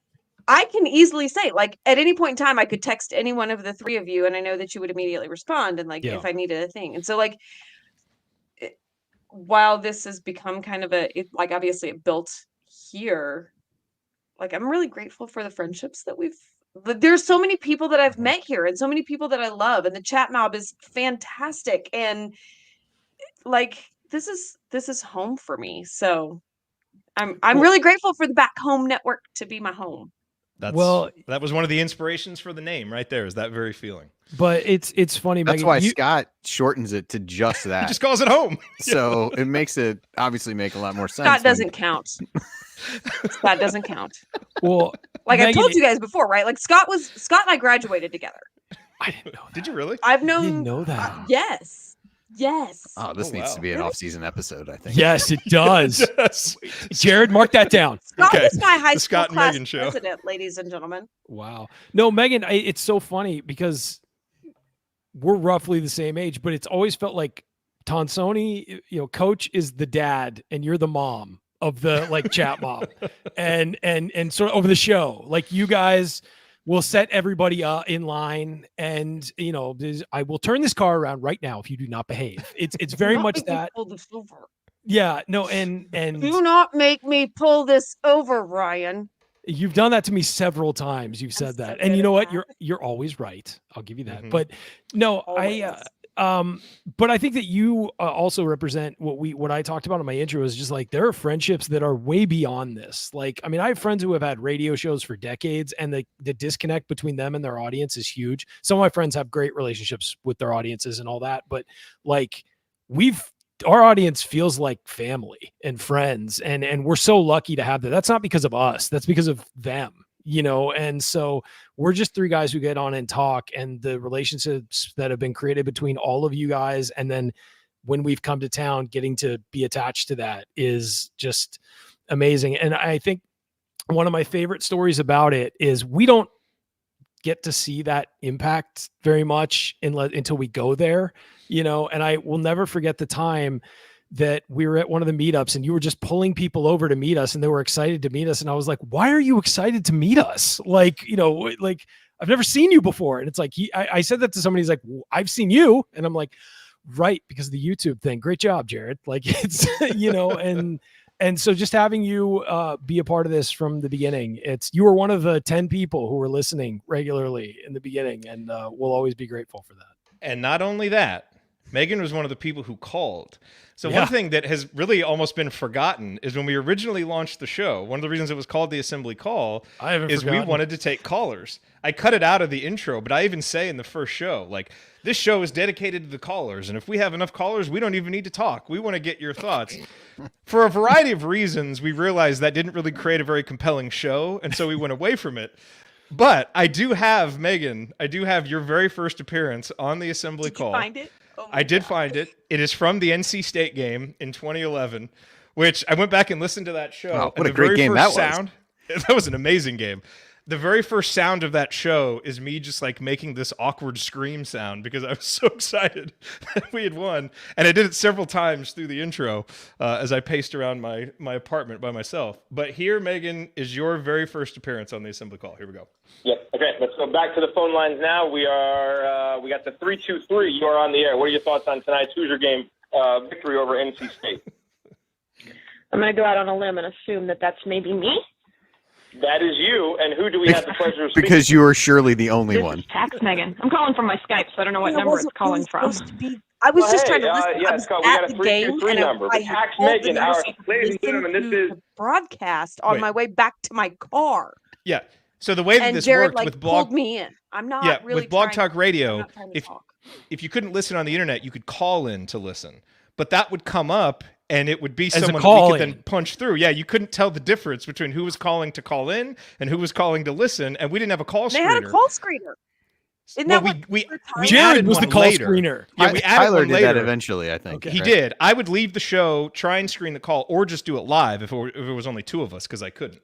I can easily say, like, at any point in time I could text any one of the three of you and I know that you would immediately respond and like Yeah. if I needed a thing. And so like while this has become kind of like obviously it built here, like I'm really grateful for the friendships that there's so many people that I've met here and so many people that I love, and the chat mob is fantastic, and like this is home for me. So I'm really grateful for the Back Home Network to be my home. That was one of the inspirations for the name right there, is that very feeling. But it's funny. That's Megan, why Scott shortens it to just that. He just calls it home. So it makes it obviously make a lot more sense. Scott doesn't count. Scott doesn't count. Well, like Megan, I told you guys before, right? Like Scott and I graduated together. I didn't know that. Did you really? I've known. I didn't know that. Yes. Yes. Oh, this needs to be an off-season episode, I think. Yes, it does. Yes. Jared, mark that down. Scott Okay. was my high The school Scott and class Megan show. president, ladies and gentlemen. Wow. No, Megan, it's so funny because we're roughly the same age, but it's always felt like Tonsoni, Coach is the dad and you're the mom of the like chat mob and sort of over the show. Like you guys will set everybody in line and, I will turn this car around right now if you do not behave. It's very much that. Pull this over. Yeah, no. And Do not make me pull this over, Ryan. you've done that to me several times. You've said that. And you know what? You're always right. I'll give you that. Mhm. But no, Always. but I think that you also represent what I talked about in my intro is just like there are friendships that are way beyond this. Like, I mean, I have friends who have had radio shows for decades and the disconnect between them and their audience is huge. Some of my friends have great relationships with their audiences and all that, but like our audience feels like family and friends and we're so lucky to have that. That's not because of us. That's because of them. And so we're just three guys who get on and talk, and the relationships that have been created between all of you guys. And then when we've come to town, getting to be attached to that is just amazing. And I think one of my favorite stories about it is we don't get to see that impact very much until we go there, and I will never forget the time that we were at one of the meetups and you were just pulling people over to meet us and they were excited to meet us. And I was like, why are you excited to meet us? Like, like I've never seen you before. And it's like, I said that to somebody, he's like, I've seen you. And I'm like, right. Because of the YouTube thing. Great job, Jared. Like it's, and so just having you be a part of this from the beginning, you were one of the 10 people who were listening regularly in the beginning. And we'll always be grateful for that. And not only that, Megan was one of the people who called. So Yeah. one thing that has really almost been forgotten is when we originally launched the show, one of the reasons it was called the Assembly Call is we wanted to take callers. I cut it out of the intro, but I even say in the first show, like, this show is dedicated to the callers. And if we have enough callers, we don't even need to talk. We want to get your thoughts. For a variety of reasons, we realized that didn't really create a very compelling show. And so we went away from it. But I do have, Megan, your very first appearance on the Assembly Did Call. you find it? Oh my I did God. find it. It is from the NC State game in 2011, which I went back and listened to that show. Wow, what and a the great very game first that was. sound, that was an amazing game. The very first sound of that show is me just like making this awkward scream sound because I was so excited that we had won. And I did it several times through the intro as I paced around my apartment by myself. But here, Megan, is your very first appearance on the Assembly Call. Here we go. Yep. Okay, let's go back to the phone lines now. We got the 323. You are on the air. What are your thoughts on tonight's Hoosier game victory over NC State? I'm going to go out on a limb and assume that that's maybe me. That is you. And who do we have the pleasure of speaking Because you are surely the only This one. is Tax Megan. I'm calling from my Skype, so I don't know what number it's calling from. I was Well, just hey, trying to listen. yeah, I was Scott, we got at a the game 323 and number. I But had Tax pulled the Megan, number our so I could ladies and listen gentlemen, this to is the broadcast on Wait. my way back to my car. Yeah. So the way that And this Jared worked like with Blog, pulled me in. I'm not really with Blog trying- Talk Radio, I'm not trying to if talk. if you couldn't listen on the internet, you could call in to listen. But that would come up and it would be As a someone that we call could in. then punch through. Yeah, you couldn't tell the difference between who was calling to call in and who was calling to listen, and we didn't have a call They screener. had a call screener. Isn't Well, that we we Jared added was the one call later. screener. Yeah, we added Tyler one did later. that eventually, I think. Okay. He right? did. I would leave the show, try and screen the call, or just do it live if it was only two of us because I couldn't.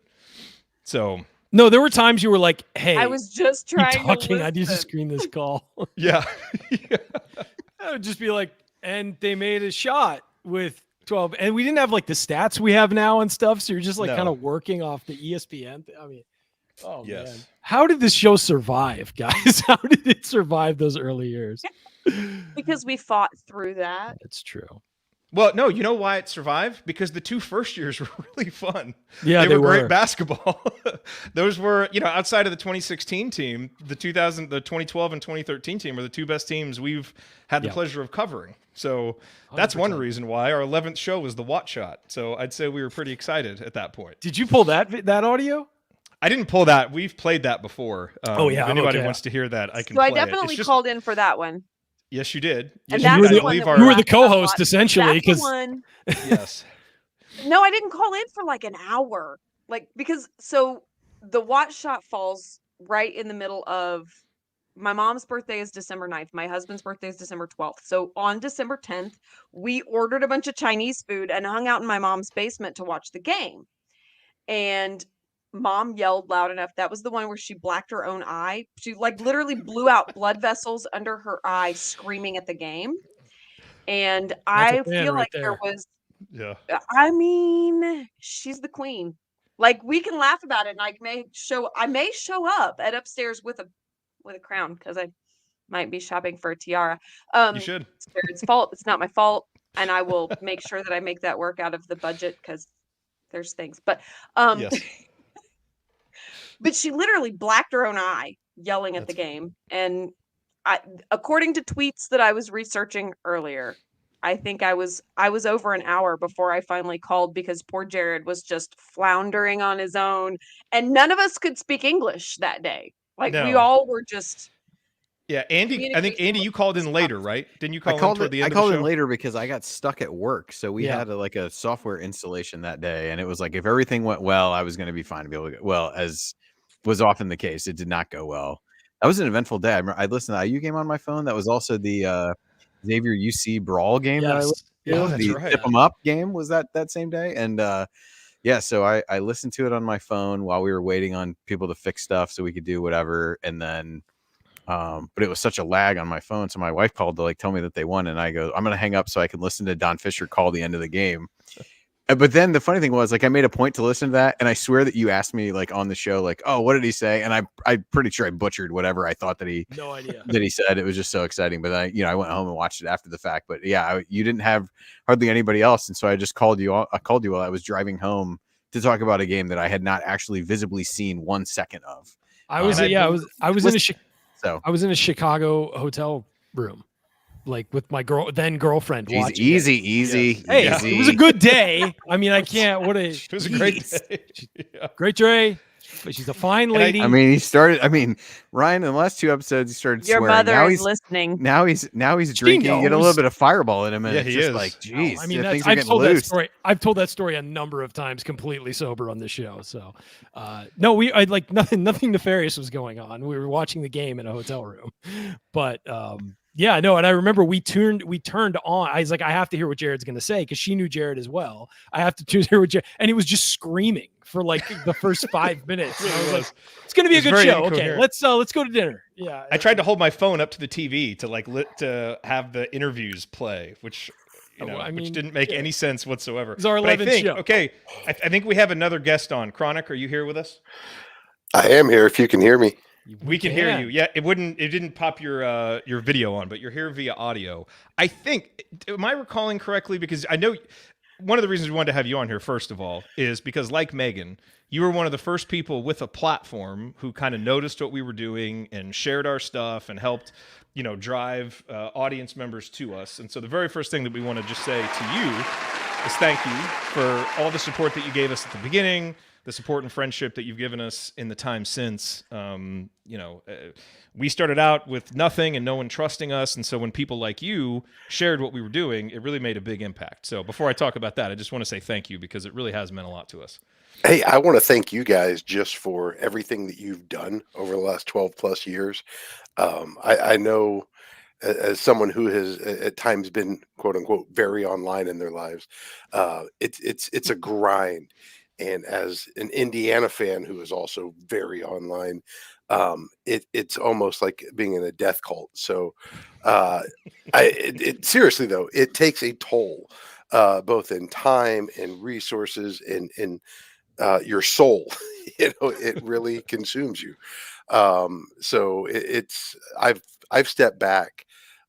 So No, there were times you were like, "Hey, I was just keep trying talking. to I need to listen. screen this call." Yeah. I would just be like, and they made a shot with 12, and we didn't have like the stats we have now and stuff. So you're just like No. kind of working off the ESPN. I mean, oh man, Yes. how did this show survive, guys? How did it survive those early years? Because we fought through that. That's true. Well, no, you know why it survived? Because the 2 first years were really fun. Yeah, they were were. great basketball. Those were, outside of the 2016 team, the 2012 and 2013 team were the 2 best teams we've had the Yeah. pleasure of covering. So that's one 100%. reason why our 11th show was the Watt Shot. So I'd say we were pretty excited at that point. Did you pull that audio? I didn't pull that. We've played that before. Oh, yeah, If anybody okay. wants to hear that, I can So play I it. It's definitely just- called in for that one. Yes, you did. And Yes, that's you did. the I one believe that our You were the laughed about a co-host lot. essentially, That's the because one. yes. No, I didn't call in for like an hour. Because the Watt Shot falls right in the middle of my mom's birthday is December 9th. My husband's birthday is December 12th. So on December 10th, we ordered a bunch of Chinese food and hung out in my mom's basement to watch the game. And Mom yelled loud enough. That was the one where she blacked her own eye. She literally blew out blood vessels under her eye screaming at the game. And I fan feel right like there there. was Yeah. I mean, she's the queen. We can laugh about it, and I may show up at upstairs with a crown because I might be shopping for a tiara. You should. It's Jared's fault. It's not my fault, and I will make sure that I make that work out of the budget because there's things. But Yes. but she literally blacked her own eye yelling at the game, and according to tweets that I was researching earlier, I think I was over an hour before I finally called because poor Jared was just floundering on his own, and none of us could speak English that day. We No. all were just. Yeah, Andy. I think Andy, you called in later, right? Didn't you call in toward the end I of called the in show? later because I got stuck at work. So we Yeah. had a software installation that day, and it was like if everything went well, I was going to be fine to be able to go. Well, as was often the case, it did not go well. That was an eventful day. I listened to the IU game on my phone. That was also the Xavier UC Brawl game that I Yes. listened to. Oh, that's the right. Tip 'em Up game was that same day, and yeah, so I listened to it on my phone while we were waiting on people to fix stuff so we could do whatever, and then. But it was such a lag on my phone, so my wife called to tell me that they won, and I go, I'm gonna hang up so I can listen to Don Fisher call the end of the game. But then the funny thing was, I made a point to listen to that, and I swear that you asked me on the show, oh, what did he say? And I'm pretty sure I butchered whatever I thought that he No idea. that he said. It was just so exciting. But I went home and watched it after the fact. But yeah, you didn't have hardly anybody else, and so I just called you. I called you while I was driving home to talk about a game that I had not actually visibly seen 1 second of. I was And I was in a So I was in a Chicago hotel room, with my then girlfriend. watching it. easy. Hey, easy. it was a good day. I mean, I can't. What a It was a great day. Yeah. great Dre. But she's a fine lady. I mean, he started. Ryan, in the last 2 episodes, he started Your swearing. mother Now is he's listening. now he's drinking. You get a knows. little bit of fireball in him, and Yeah, it's he just is. geez, I mean, things are I've getting told that loose. story. I've told that story a number of times, completely sober on this show. So, no, I nothing nefarious was going on. We were watching the game in a hotel room, but yeah, no. And I remember we turned on. I was like, I have to hear what Jared's going to say because she knew Jared as well. I have to hear what Jared, and he was just screaming for the first 5 minutes. And I was like, it's going to be a It was good very show. Okay, incoherent. let's go to dinner. Yeah, I tried to hold my phone up to the TV to have the interviews play, which which didn't make any sense whatsoever. It's our But I 11th think show. okay, I think we have another guest on. Chronic, are you here with us? I am here. If you can hear me. We can hear you. Yeah, it didn't pop your video on, but you're here via audio. I think, am I recalling correctly? Because I know one of the reasons we wanted to have you on here, first of all, is because like Megan, you were one of the first people with a platform who kind of noticed what we were doing and shared our stuff and helped, drive audience members to us. And so the very first thing that we want to just say to you is thank you for all the support that you gave us at the beginning, the support and friendship that you've given us in the time since. We started out with nothing and no one trusting us. And so when people like you shared what we were doing, it really made a big impact. So before I talk about that, I just want to say thank you because it really has meant a lot to us. Hey, I want to thank you guys just for everything that you've done over the last 12 plus years. I know as someone who has at times been quote unquote very online in their lives, it's a grind. And as an Indiana fan who is also very online, it's almost like being in a death cult. So seriously though, it takes a toll, both in time and resources and in your soul. It really consumes you. So I've stepped back.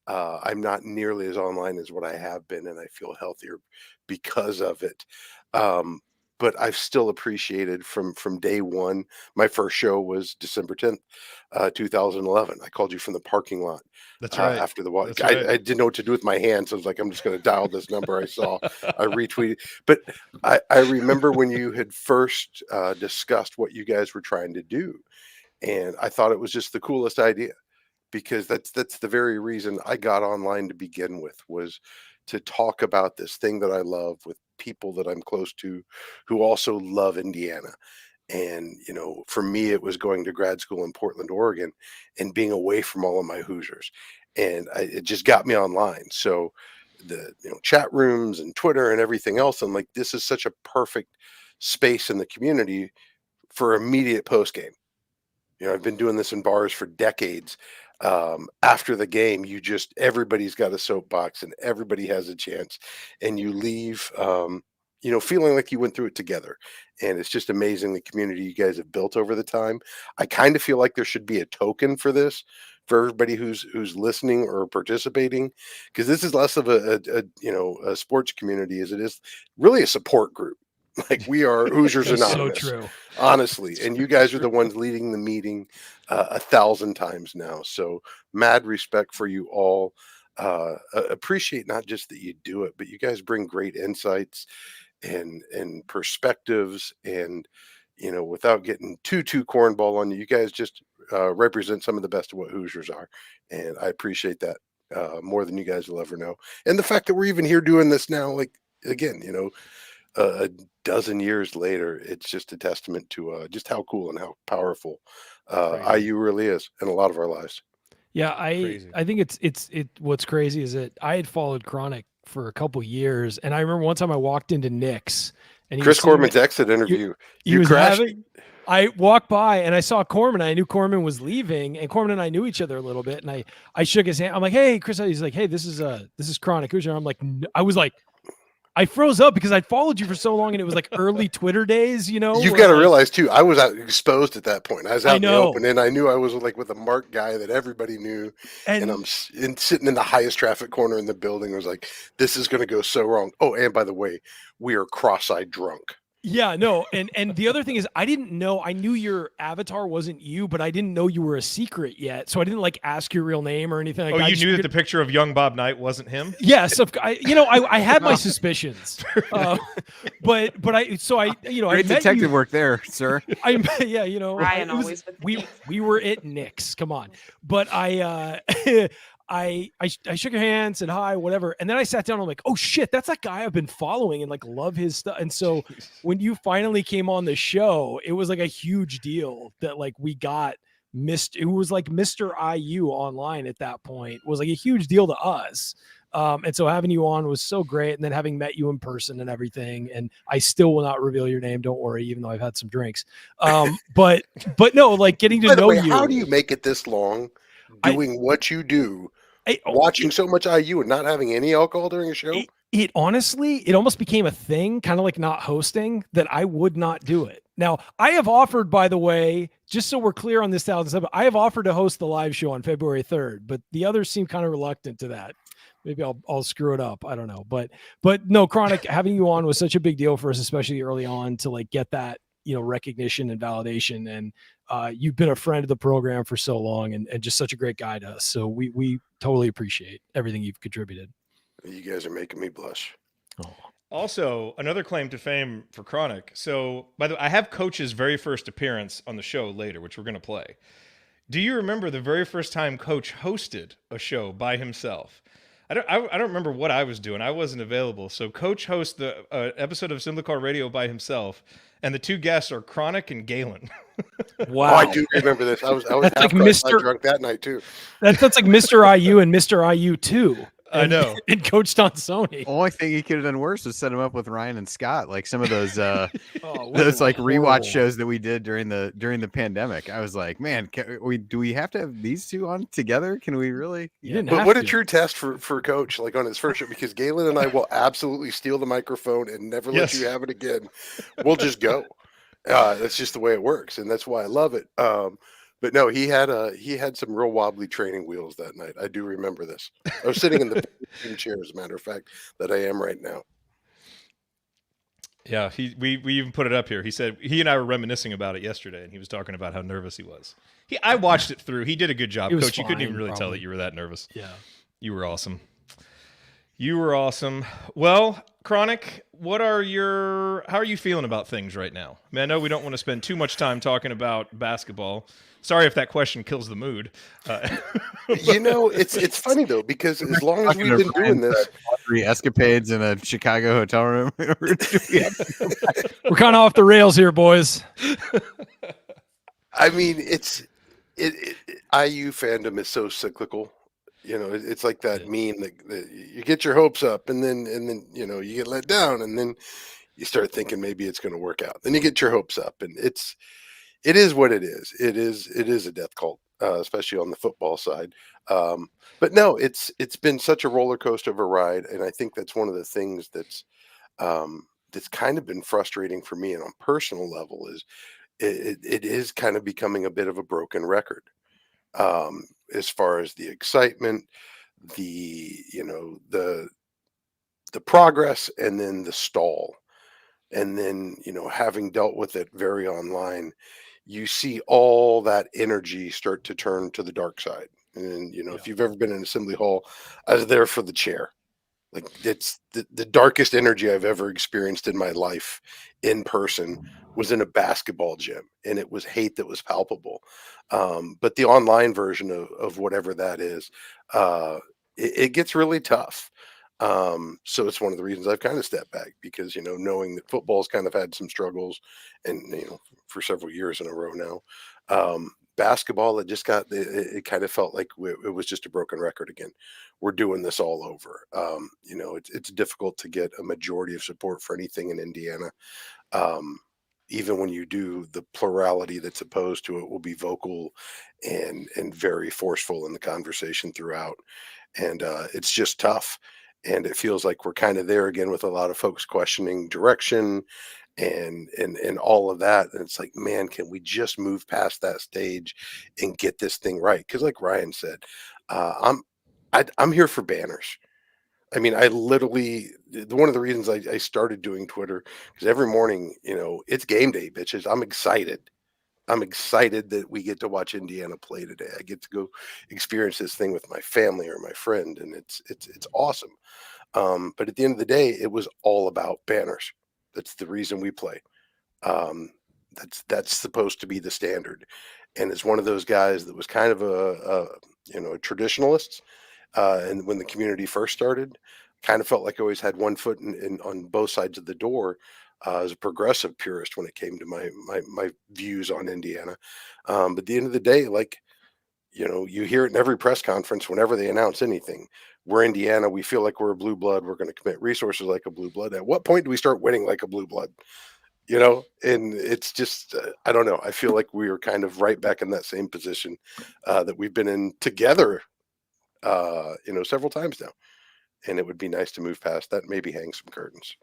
I'm not nearly as online as what I have been, and I feel healthier because of it. But I've still appreciated from day one. My first show was December 10th, 2011. I called you from the parking lot. That's right. After the walk, I didn't know what to do with my hands. So I was like, I'm just going to dial this number I saw. I retweeted. But I remember when you had first discussed what you guys were trying to do, and I thought it was just the coolest idea, because that's the very reason I got online to begin with, was to talk about this thing that I love with people that I'm close to who also love Indiana. And, for me, it was going to grad school in Portland, Oregon, and being away from all of my Hoosiers. And it just got me online. So the chat rooms and Twitter and everything else, I'm like, this is such a perfect space in the community for immediate post game. I've been doing this in bars for decades. After the game, everybody's got a soapbox and everybody has a chance, and you leave, feeling like you went through it together. And it's just amazing the community you guys have built over the time. I kind of feel like there should be a token for this, for everybody who's listening or participating, because this is less of a sports community as it is really a support group. Like, we are Hoosiers Anonymous. So true. Honestly. And you guys are the ones leading the meeting 1,000 times now. So mad respect for you all. Appreciate not just that you do it, but you guys bring great insights and perspectives, and without getting too cornball on you, you guys just represent some of the best of what Hoosiers are. And I appreciate that more than you guys will ever know. And the fact that we're even here doing this now, like, again, a dozen years later, it's just a testament to just how cool and how powerful IU really is in a lot of our lives. Yeah, I think it's what's crazy is that I had followed Chronic for a couple years, and I remember one time I walked into Nick's and Chris Corman's exit interview. You crashed. I walked by and I saw Corman. I knew Corman was leaving, and Corman and I knew each other a little bit. And I shook his hand. I'm like, "Hey, Chris." He's like, "Hey, this is Chronic Hoosier." I'm like, I was like, I froze up because I followed you for so long, and it was like early Twitter days, You've got to realize too, I was out exposed at that point. I was out in the open, and I knew I was like with a Mark guy that everybody knew, and I'm sitting in the highest traffic corner in the building. I was like, this is going to go so wrong. Oh, and by the way, we are cross-eyed drunk. Yeah, no, and the other thing is, I didn't know. I knew your avatar wasn't you, but I didn't know you were a secret yet, so I didn't ask your real name or anything. You knew that the picture of young Bob Knight wasn't him? Yes, I had my suspicions, but I great detective work there, sir. Ryan always we were at Nick's. Come on, but I shook your hand, said hi, whatever. And then I sat down. I'm like, oh shit, that's that guy I've been following and love his stuff. And so when you finally came on the show, it was a huge deal that we got it was like Mr. IU online at that point was a huge deal to us. And so having you on was so great. And then having met you in person and everything, and I still will not reveal your name. Don't worry, even though I've had some drinks. But no, getting to know you. How do you make it this long doing what you do? Watching so much IU and not having any alcohol during a show? It honestly, it almost became a thing, kind of like not hosting, that I would not do it. Now, I have offered, by the way, just so we're clear on this 1,000, I have offered to host the live show on February 3rd, but the others seem kind of reluctant to that. Maybe I'll screw it up. I don't know. But no, Chronic, having you on was such a big deal for us, especially early on, to get that, recognition and validation. And you've been a friend of the program for so long, and just such a great guy to us. So we totally appreciate everything you've contributed. You guys are making me blush. Oh. Also, another claim to fame for Chronic. So, by the way, I have Coach's very first appearance on the show later, which we're going to play. Do you remember the very first time Coach hosted a show by himself? I don't remember what I was doing. I wasn't available. So Coach hosts the episode of Simply Call Radio by himself, and the two guests are Chronic and Galen. Wow. Oh, I do remember this. I was half drunk that night too. That's like Mr. IU and Mr. IU 2. I know. And coached on Sony. Only thing he could have done worse was set him up with Ryan and Scott, like some of those what those a like rewatch horrible- shows that we did during the pandemic. I was like, man, do we have to have these two on together? Can we really? You didn't But have what a to. true test for Coach, like on his first show, because Galen and I will absolutely steal the microphone and never let Yes. you have it again. We'll just go. That's just the way it works, and that's why I love it. But no, he had some real wobbly training wheels that night. I do remember this. I was sitting in the same chair, as a matter of fact, that I am right now. Yeah, we even put it up here. He said he and I were reminiscing about it yesterday, and he was talking about how nervous he was. I watched it through. He did a good job, He was Coach. You couldn't even fine, really tell probably. that you were that nervous. Yeah. You were awesome. You were awesome. Well, Chronic, how are you feeling about things right now? I mean, I know we don't want to spend too much time talking about basketball. Sorry if that question kills the mood. It's funny though, because as long as we've been doing this, 3 escapades in a Chicago hotel room. We're kind of off the rails here, boys. I mean, IU fandom is so cyclical. It's like that meme that you get your hopes up and then you get let down, and then you start thinking maybe it's going to work out. Then you get your hopes up, and it is what it is. It is a death cult, especially on the football side. But no, it's been such a roller coaster of a ride, and I think that's one of the things that's kind of been frustrating for me, and on a personal level is it is kind of becoming a bit of a broken record. As far as the excitement, the progress, and then the stall, and then having dealt with it very online, you see all that energy start to turn to the dark side. And if you've ever been in Assembly Hall, I was there for the chair. Like, it's the darkest energy I've ever experienced in my life in person was in a basketball gym, and it was hate that was palpable. But the online version of whatever that is, it gets really tough. So it's one of the reasons I've kind of stepped back, because knowing that football's kind of had some struggles, and for several years in a row now. Basketball, it kind of felt like it was just a broken record again. We're doing this all over. It's difficult to get a majority of support for anything in Indiana. Even when you do, the plurality that's opposed to it will be vocal and very forceful in the conversation throughout. And it's just tough. And it feels like we're kind of there again with a lot of folks questioning direction and all of that. And it's like, man, can we just move past that stage and get this thing right? Because like Ryan said, I'm here for banners. I mean, I literally, one of the reasons I started doing Twitter, because every morning, it's game day, bitches. I'm excited. I'm excited that we get to watch Indiana play today. I get to go experience this thing with my family or my friend, and it's awesome. But at the end of the day, it was all about banners. That's the reason we play. That's supposed to be the standard. And it's one of those guys that was kind of a traditionalist. And when the community first started, kind of felt like I always had one foot in on both sides of the door. As a progressive purist when it came to my views on Indiana. But at the end of the day, you hear it in every press conference whenever they announce anything. We're Indiana. We feel like we're a blue blood. We're going to commit resources like a blue blood. At what point do we start winning like a blue blood? And it's just, I don't know. I feel like we are kind of right back in that same position that we've been in together, several times now. And it would be nice to move past that, maybe hang some curtains.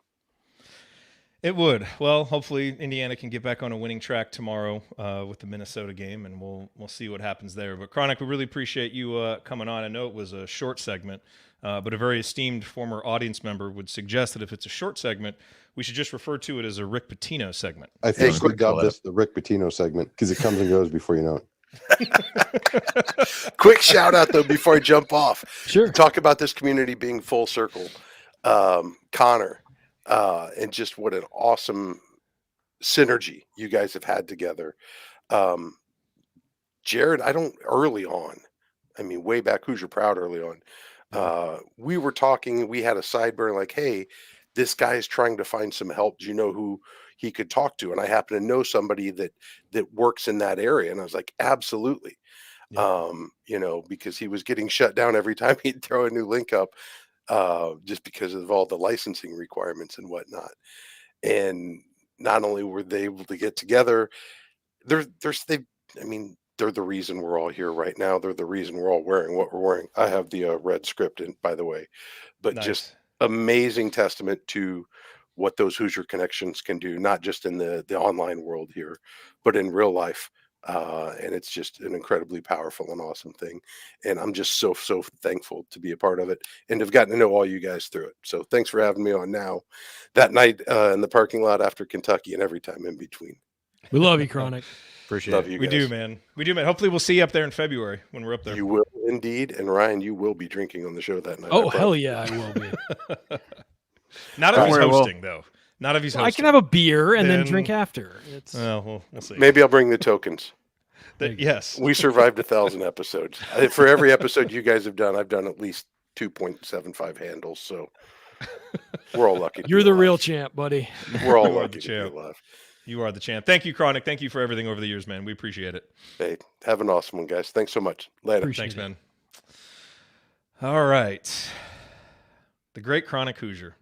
It would. Well, hopefully Indiana can get back on a winning track tomorrow with the Minnesota game, and we'll see what happens there. But Chronic, we really appreciate you coming on. I know it was a short segment, but a very esteemed former audience member would suggest that if it's a short segment, we should just refer to it as a Rick Pitino segment. I think we dubbed this the Rick Pitino segment because it comes and goes before you know it. Quick shout out though before I jump off. Sure. Talk about this community being full circle. Connor. And just what an awesome synergy you guys have had together. Jared, early on, I mean, way back, Hoosier Proud early on, we were talking, we had a sideburn like, hey, this guy is trying to find some help. Do you know who he could talk to? And I happen to know somebody that works in that area. And I was like, absolutely. You know, because he was getting shut down every time he'd throw a new link up, just because of all the licensing requirements and whatnot. And not only were they able to get together, they're the reason we're all here right now. They're the reason we're all wearing what we're wearing. I have the red script in, by the way, but Nice. just amazing testament to what those Hoosier connections can do, not just in the online world here, but in real life. And it's just an incredibly powerful and awesome thing. And I'm just so thankful to be a part of it and have gotten to know all you guys through it. So thanks for having me on now, that night in the parking lot after Kentucky and every time in between. We love you, Chronic. Appreciate Love it. you We guys. do, man. We do, man. Hopefully we'll see you up there in February when we're up there. You will indeed. And Ryan, you will be drinking on the show that night. Oh, I hell promise. yeah, I will be. Not if Don't he's worry, we'll- hosting, though. Not if he's I hosting. can have a beer and then Then- drink after. It's We'll see. Maybe I'll bring the tokens. Yes. We survived 1,000 episodes. For every episode you guys have done, I've done at least 2.75 handles. So we're all lucky. to You're be the alive. real champ, buddy. We're all You are lucky the to be champ. alive. You are the champ. Thank you, Chronic. Thank you for everything over the years, man. We appreciate it. Hey, have an awesome one, guys. Thanks so much. Later. Appreciate Thanks, it. man. All right. The great Chronic Hoosier.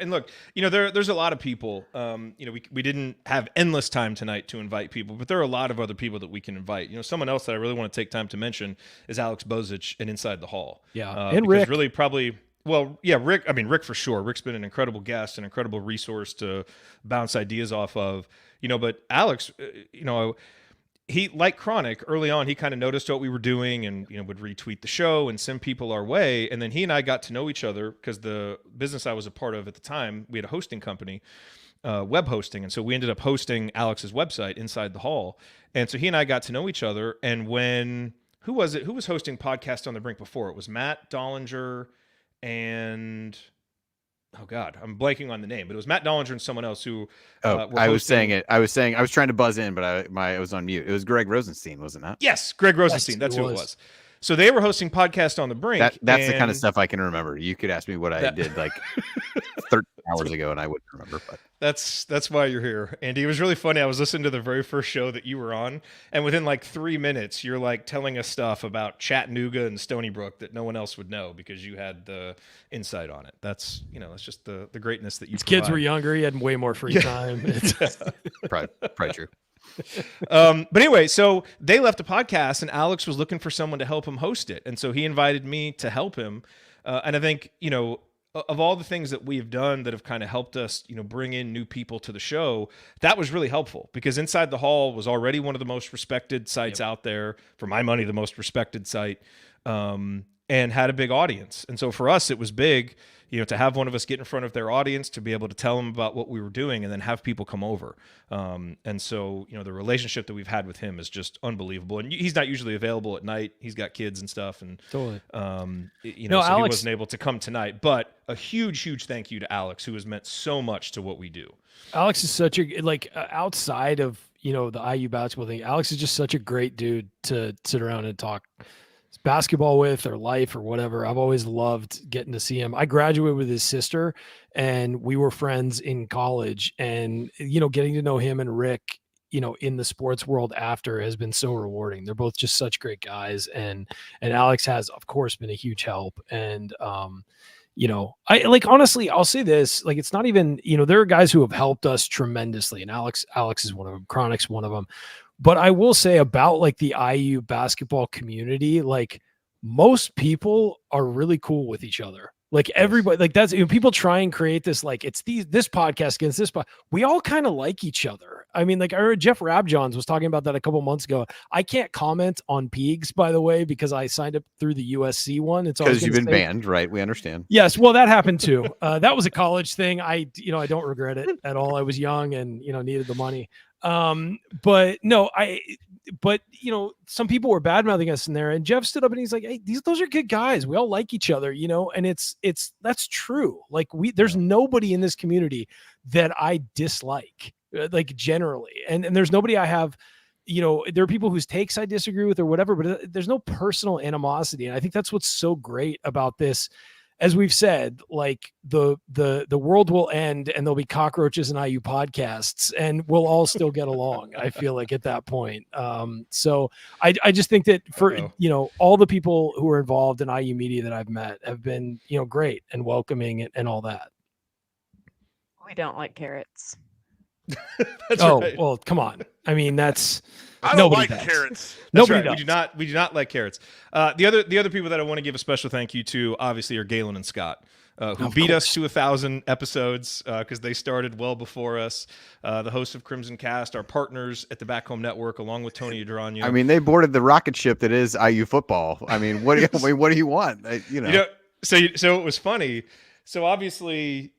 And look, there's a lot of people. We didn't have endless time tonight to invite people, but there are a lot of other people that we can invite. Someone else that I really want to take time to mention is Alex Bozich and Inside the Hall. Yeah, and because Rick. really probably. Well, yeah, Rick. I mean, Rick for sure. Rick's been an incredible guest, an incredible resource to bounce ideas off of. But Alex, he, like Chronic, early on, he kind of noticed what we were doing and, would retweet the show and send people our way. And then he and I got to know each other because the business I was a part of at the time, we had a hosting company, web hosting. And so we ended up hosting Alex's website, Inside the Hall. And so he and I got to know each other. And who was hosting Podcast on the Brink before? It was Matt Dollinger and... Oh God, I'm blanking on the name, but it was Matt Dollinger and someone else who. were I was hosting- saying it. I was trying to buzz in, but I was on mute. It was Greg Rosenstein, wasn't that? Yes, Greg Rosenstein. That's who it was. So they were hosting Podcast on the Brink. That's the kind of and stuff I can remember. You could ask me what I did like 13 hours ago, and I wouldn't remember. But That's why you're here, Andy. It was really funny. I was listening to the very first show that you were on, and within like 3 minutes, you're like telling us stuff about Chattanooga and Stony Brook that no one else would know because you had the insight on it. That's it's just the greatness that you. His kids were provide. younger. He had way more free time. probably true. But anyway, so they left a podcast and Alex was looking for someone to help him host it. And so he invited me to help him. And I think, of all the things that we've done that have kind of helped us, bring in new people to the show, that was really helpful because Inside the Hall was already one of the most respected sites out there, for my money, the most respected site, and had a big audience. And so for us, it was big, to have one of us get in front of their audience, to be able to tell them about what we were doing and then have people come over. And so, the relationship that we've had with him is just unbelievable. And he's not usually available at night. He's got kids and stuff. And, Totally. so he Alex, wasn't able to come tonight. But a huge thank you to Alex, who has meant so much to what we do. Alex is such outside of, the IU basketball thing, Alex is just such a great dude to sit around and talk basketball with or life or whatever. I've always loved getting to see him. I graduated with his sister and we were friends in college, and, getting to know him and Rick, in the sports world after has been so rewarding. They're both just such great guys. And Alex has, of course, been a huge help. And, I honestly, I'll say this, it's not even, there are guys who have helped us tremendously, and Alex is one of them. Chronic's one of them. But I will say about the IU basketball community, most people are really cool with each other. Everybody, that's, people try and create this, it's this podcast against this, but we all kind of like each other. I mean, I heard Jeff Rabjohns was talking about that a couple months ago. I can't comment on Peegs, by the way, because I signed up through the USC one. It's because you've been banned, right? We understand. Yes, well, that happened too. That was a college thing. I don't regret it at all. I was young and needed the money. But some people were bad mouthing us in there, and Jeff stood up and he's like, "Hey, those are good guys. We all like each other, and that's true. There's nobody in this community that I dislike, generally, and there's nobody I have." There are people whose takes I disagree with or whatever, but there's no personal animosity. And I think that's what's so great about this. as we've said, like the world will end and there'll be cockroaches and IU podcasts and we'll all still get along. I feel like at that point. So I just think that for, all the people who are involved in IU media that I've met have been, great and welcoming and all that. We don't like carrots. Right. Well, come on. I mean, that's I don't like carrots. Nobody does. We do not like carrots. The other people that I want to give a special thank you to, obviously, are Galen and Scott, who beat us to 1,000 episodes because they started well before us. The hosts of Crimson Cast, our partners at the Back Home Network, along with Tony Adrano. I mean, they boarded the rocket ship that is IU football. I mean, what do you want? So it was funny. So obviously,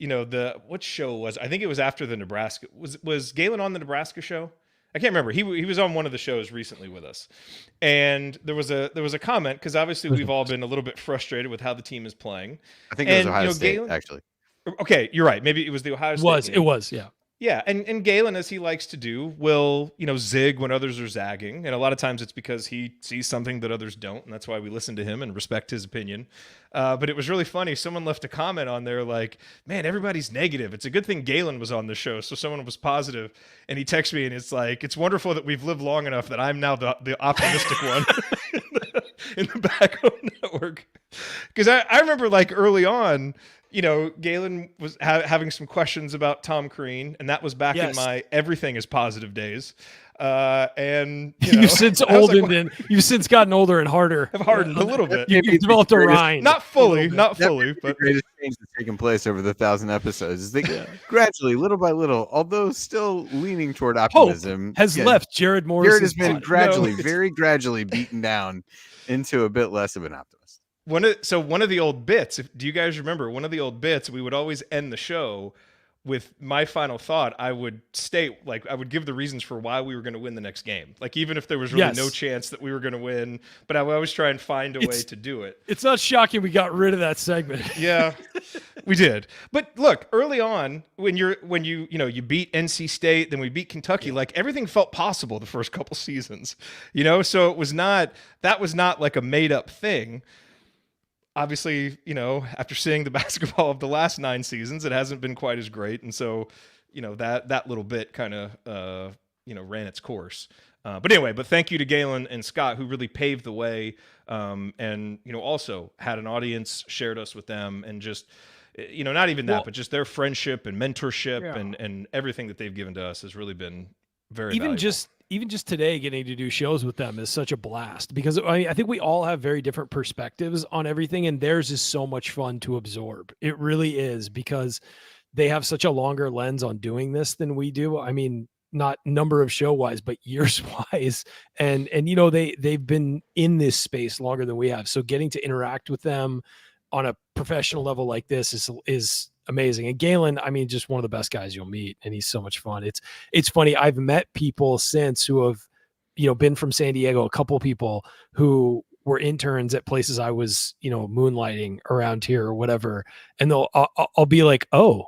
what show was? I think it was after the Nebraska. Was Galen on the Nebraska show? I can't remember. He was on one of the shows recently with us, and there was a comment because obviously we've all been a little bit frustrated with how the team is playing. I think it was Ohio State, actually. Okay, you're right. Maybe it was the Ohio State. It was, yeah. Yeah, and Galen, as he likes to do, will zig when others are zagging, and a lot of times it's because he sees something that others don't, and that's why we listen to him and respect his opinion. But it was really funny. Someone left a comment on there like, "Man, everybody's negative. It's a good thing Galen was on the show." So someone was positive, and he texts me, and it's like, "It's wonderful that we've lived long enough that I'm now the optimistic one in the Back Home Network." Because I remember like early on. Galen was having some questions about Tom Crean, and that was back in my everything is positive days. And you've since you've since gotten older and harder. I've hardened a little bit. You've developed a rind. Not fully, but the greatest change that's taken place over the 1,000 episodes is that gradually, little by little, although still leaning toward optimism, has left Jared Morris. Jared has been very gradually beaten down into a bit less of an optimist. One of the old bits, do you guys remember one of the old bits? We would always end the show with my final thought. I would state, I would give the reasons for why we were going to win the next game. Like, even if there was really no chance that we were going to win, but I would always try and find a way to do it. It's not shocking we got rid of that segment. Yeah, we did. But look, early on, when you beat NC State, then we beat Kentucky, like everything felt possible the first couple seasons, so it was not like a made up thing. Obviously, after seeing the basketball of the last 9 seasons, it hasn't been quite as great. And so, that little bit kind of, ran its course. But anyway, thank you to Galen and Scott, who really paved the way and, also had an audience, shared us with them, and just, not even that, but just their friendship and mentorship and everything that they've given to us has really been very valuable. Even just today, getting to do shows with them is such a blast because I think we all have very different perspectives on everything, and theirs is so much fun to absorb. It really is, because they have such a longer lens on doing this than we do. I mean, not number of show wise, but years wise. And they've been in this space longer than we have. So getting to interact with them on a professional level like this is amazing. And Galen, I mean, just one of the best guys you'll meet, and he's so much fun. It's funny. I've met people since who have, been from San Diego, a couple of people who were interns at places I was, moonlighting around here or whatever. And I'll be like, "Oh,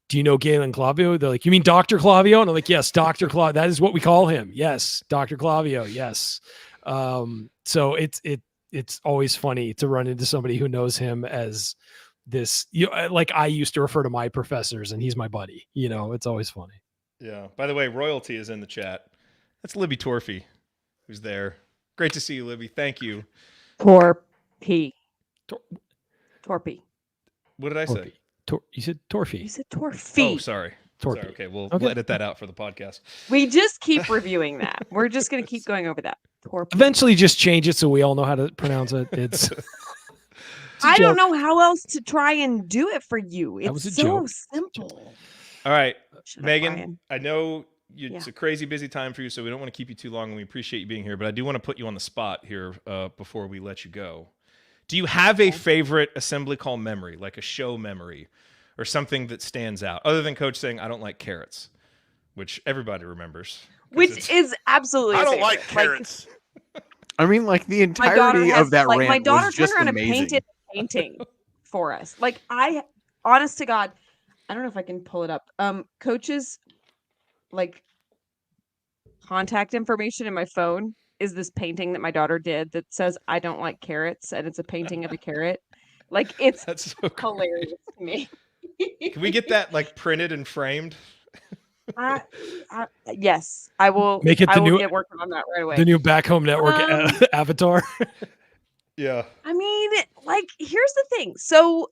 do you know Galen Clavio?" They're like, "You mean Dr. Clavio?" And I'm like, "Yes, Dr. Clavio. That is what we call him. Yes, Dr. Clavio. Yes." So it's always funny to run into somebody who knows him as this, like I used to refer to my professors, and he's my buddy. It's always funny. Yeah. By the way, Royalty is in the chat. That's Libby Torfy, who's there. Great to see you, Libby. Thank you. Torpy. Torpy. What did I say? You said Torfy. You said Torfy. Oh, sorry. Torpy. Sorry. Okay, we'll Okay. edit that out for the podcast. We just keep reviewing that. We're just going to keep going over that. Torpy. Eventually just change it so we all know how to pronounce it. It's I don't know how else to try and do it for you. That was It's a so joke. simple. All right, Shut up, Megan, Brian. I know it's Yeah. a crazy busy time for you, so we don't want to keep you too long, and we appreciate you being here, but I do want to put you on the spot here before we let you go. Do you have a favorite assembly call memory, like a show memory, or something that stands out, other than Coach saying, "I don't like carrots," which everybody remembers? Which is absolutely. I don't favorite. like carrots. I mean, like the My daughter entirety has, of that like, rant my daughter was turned just around amazing. and painted a painting for us. Like, honest to God, I don't know if I can pull it up. Coach's like contact information in my phone is this painting that my daughter did that says "I don't like carrots," and it's a painting of a carrot. Like it's That's so hilarious to me. Can we get that like printed and framed? Yes, I will. Make it I the will new get working on that right away. the new Back Home Network avatar. Yeah. I mean, like, here's the thing. So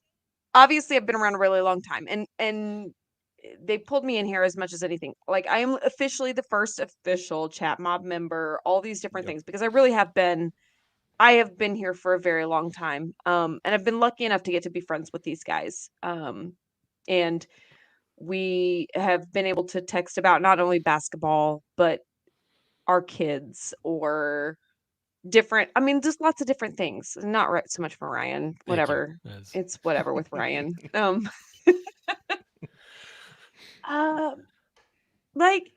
obviously I've been around a really long time and they pulled me in here as much as anything. Like I am officially the first official Chat Mob member, all these different things, because I have been here for a very long time. And I've been lucky enough to get to be friends with these guys. And we have been able to text about not only basketball, but our kids or different, I mean, just lots of different things. Not right so much for Ryan, whatever. It's whatever with Ryan. Like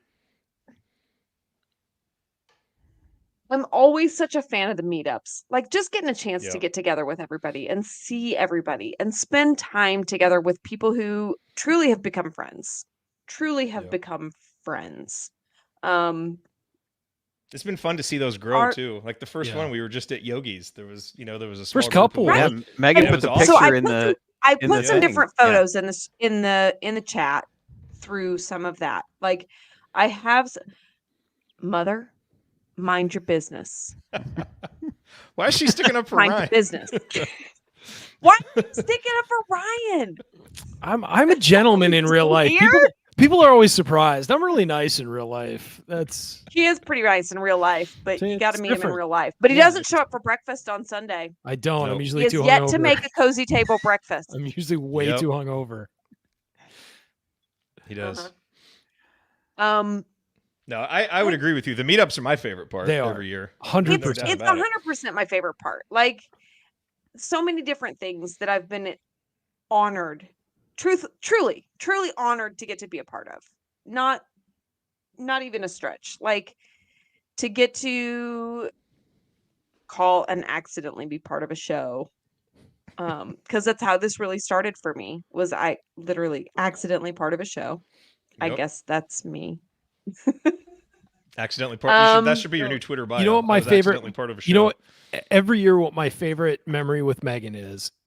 I'm always such a fan of the meetups. Like just getting a chance to get together with everybody and see everybody and spend time together with people who truly have become friends. Become friends. It's been fun to see those grow too. Like the first one, we were just at Yogi's. There was a small First couple. group of Yeah, Megan put the picture So I in put the some thing. different photos in this in the chat through some of that. Like I have Mother, mind your business. Why is she sticking up for Mind Ryan? your business. Why are you sticking up for Ryan? I'm a gentleman in real life. People are always surprised. I'm really nice in real life. He is pretty nice in real life, but you got to it's meet him in different. real life. But he doesn't show up for breakfast on Sunday. I don't. I'm usually He has too yet hungover. to make a cozy table breakfast. I'm usually way too hungover. He does. No, I would agree with you. The meetups are my favorite part They are. every year. 100%. It's 100% my favorite part. Like so many different things that I've been honored, truly honored to get to be a part of. Not even a stretch. Like to get to call and accidentally be part of a show. Because that's how this really started for me. Was I literally accidentally part of a show? I Yep. guess that's me. Accidentally part. That should be your new Twitter bio. You know what I my was favorite? accidentally part of a show. You know what? Every year, what my favorite memory with Megan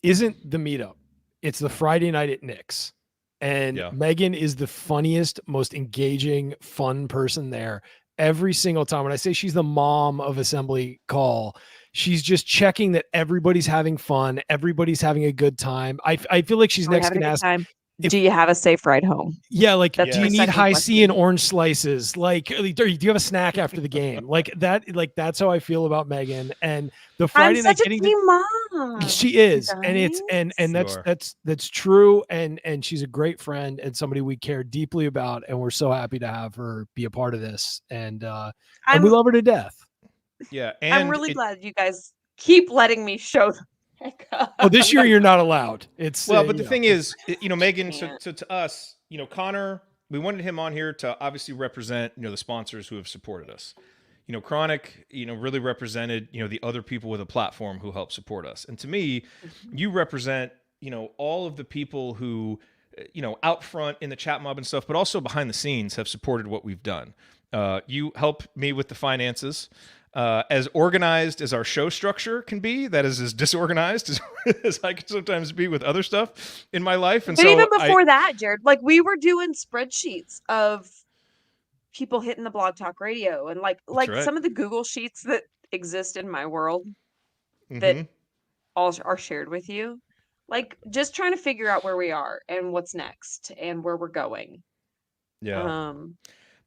isn't the meetup. It's the Friday night at Nick's, and Megan is the funniest, most engaging, fun person there every single time. When I say she's the mom of Assembly Call, she's just checking that everybody's having fun, everybody's having a good time. I feel like she's next Having to a good ask. time. Do you have a safe ride home? Yeah, like That's do my you need second high question. C and orange slices? Like, do you have a snack after the game? Like that. Like that's how I feel about Megan. And the Friday I'm night such a getting team mom. she is, you and it's and You are. that's true. And she's a great friend and somebody we care deeply about, and we're so happy to have her be a part of this. And we love her to death. Yeah, and I'm really glad you guys keep letting me show them. Oh, this year you're not allowed. It's Well, but the you know. thing is, Megan. So to us, Connor, we wanted him on here to obviously represent, the sponsors who have supported us. Chronic, really represented, the other people with a platform who help support us. And to me, you represent, all of the people who, out front in the chat mob and stuff, but also behind the scenes have supported what we've done. You help me with the finances. As organized as our show structure can be, that is as disorganized as I can sometimes be with other stuff in my life. And But so even before that, Jared, like we were doing spreadsheets of people hitting the Blog Talk Radio and like right. some of the Google sheets that exist in my world that all are shared with you. Like just trying to figure out where we are and what's next and where we're going. Yeah.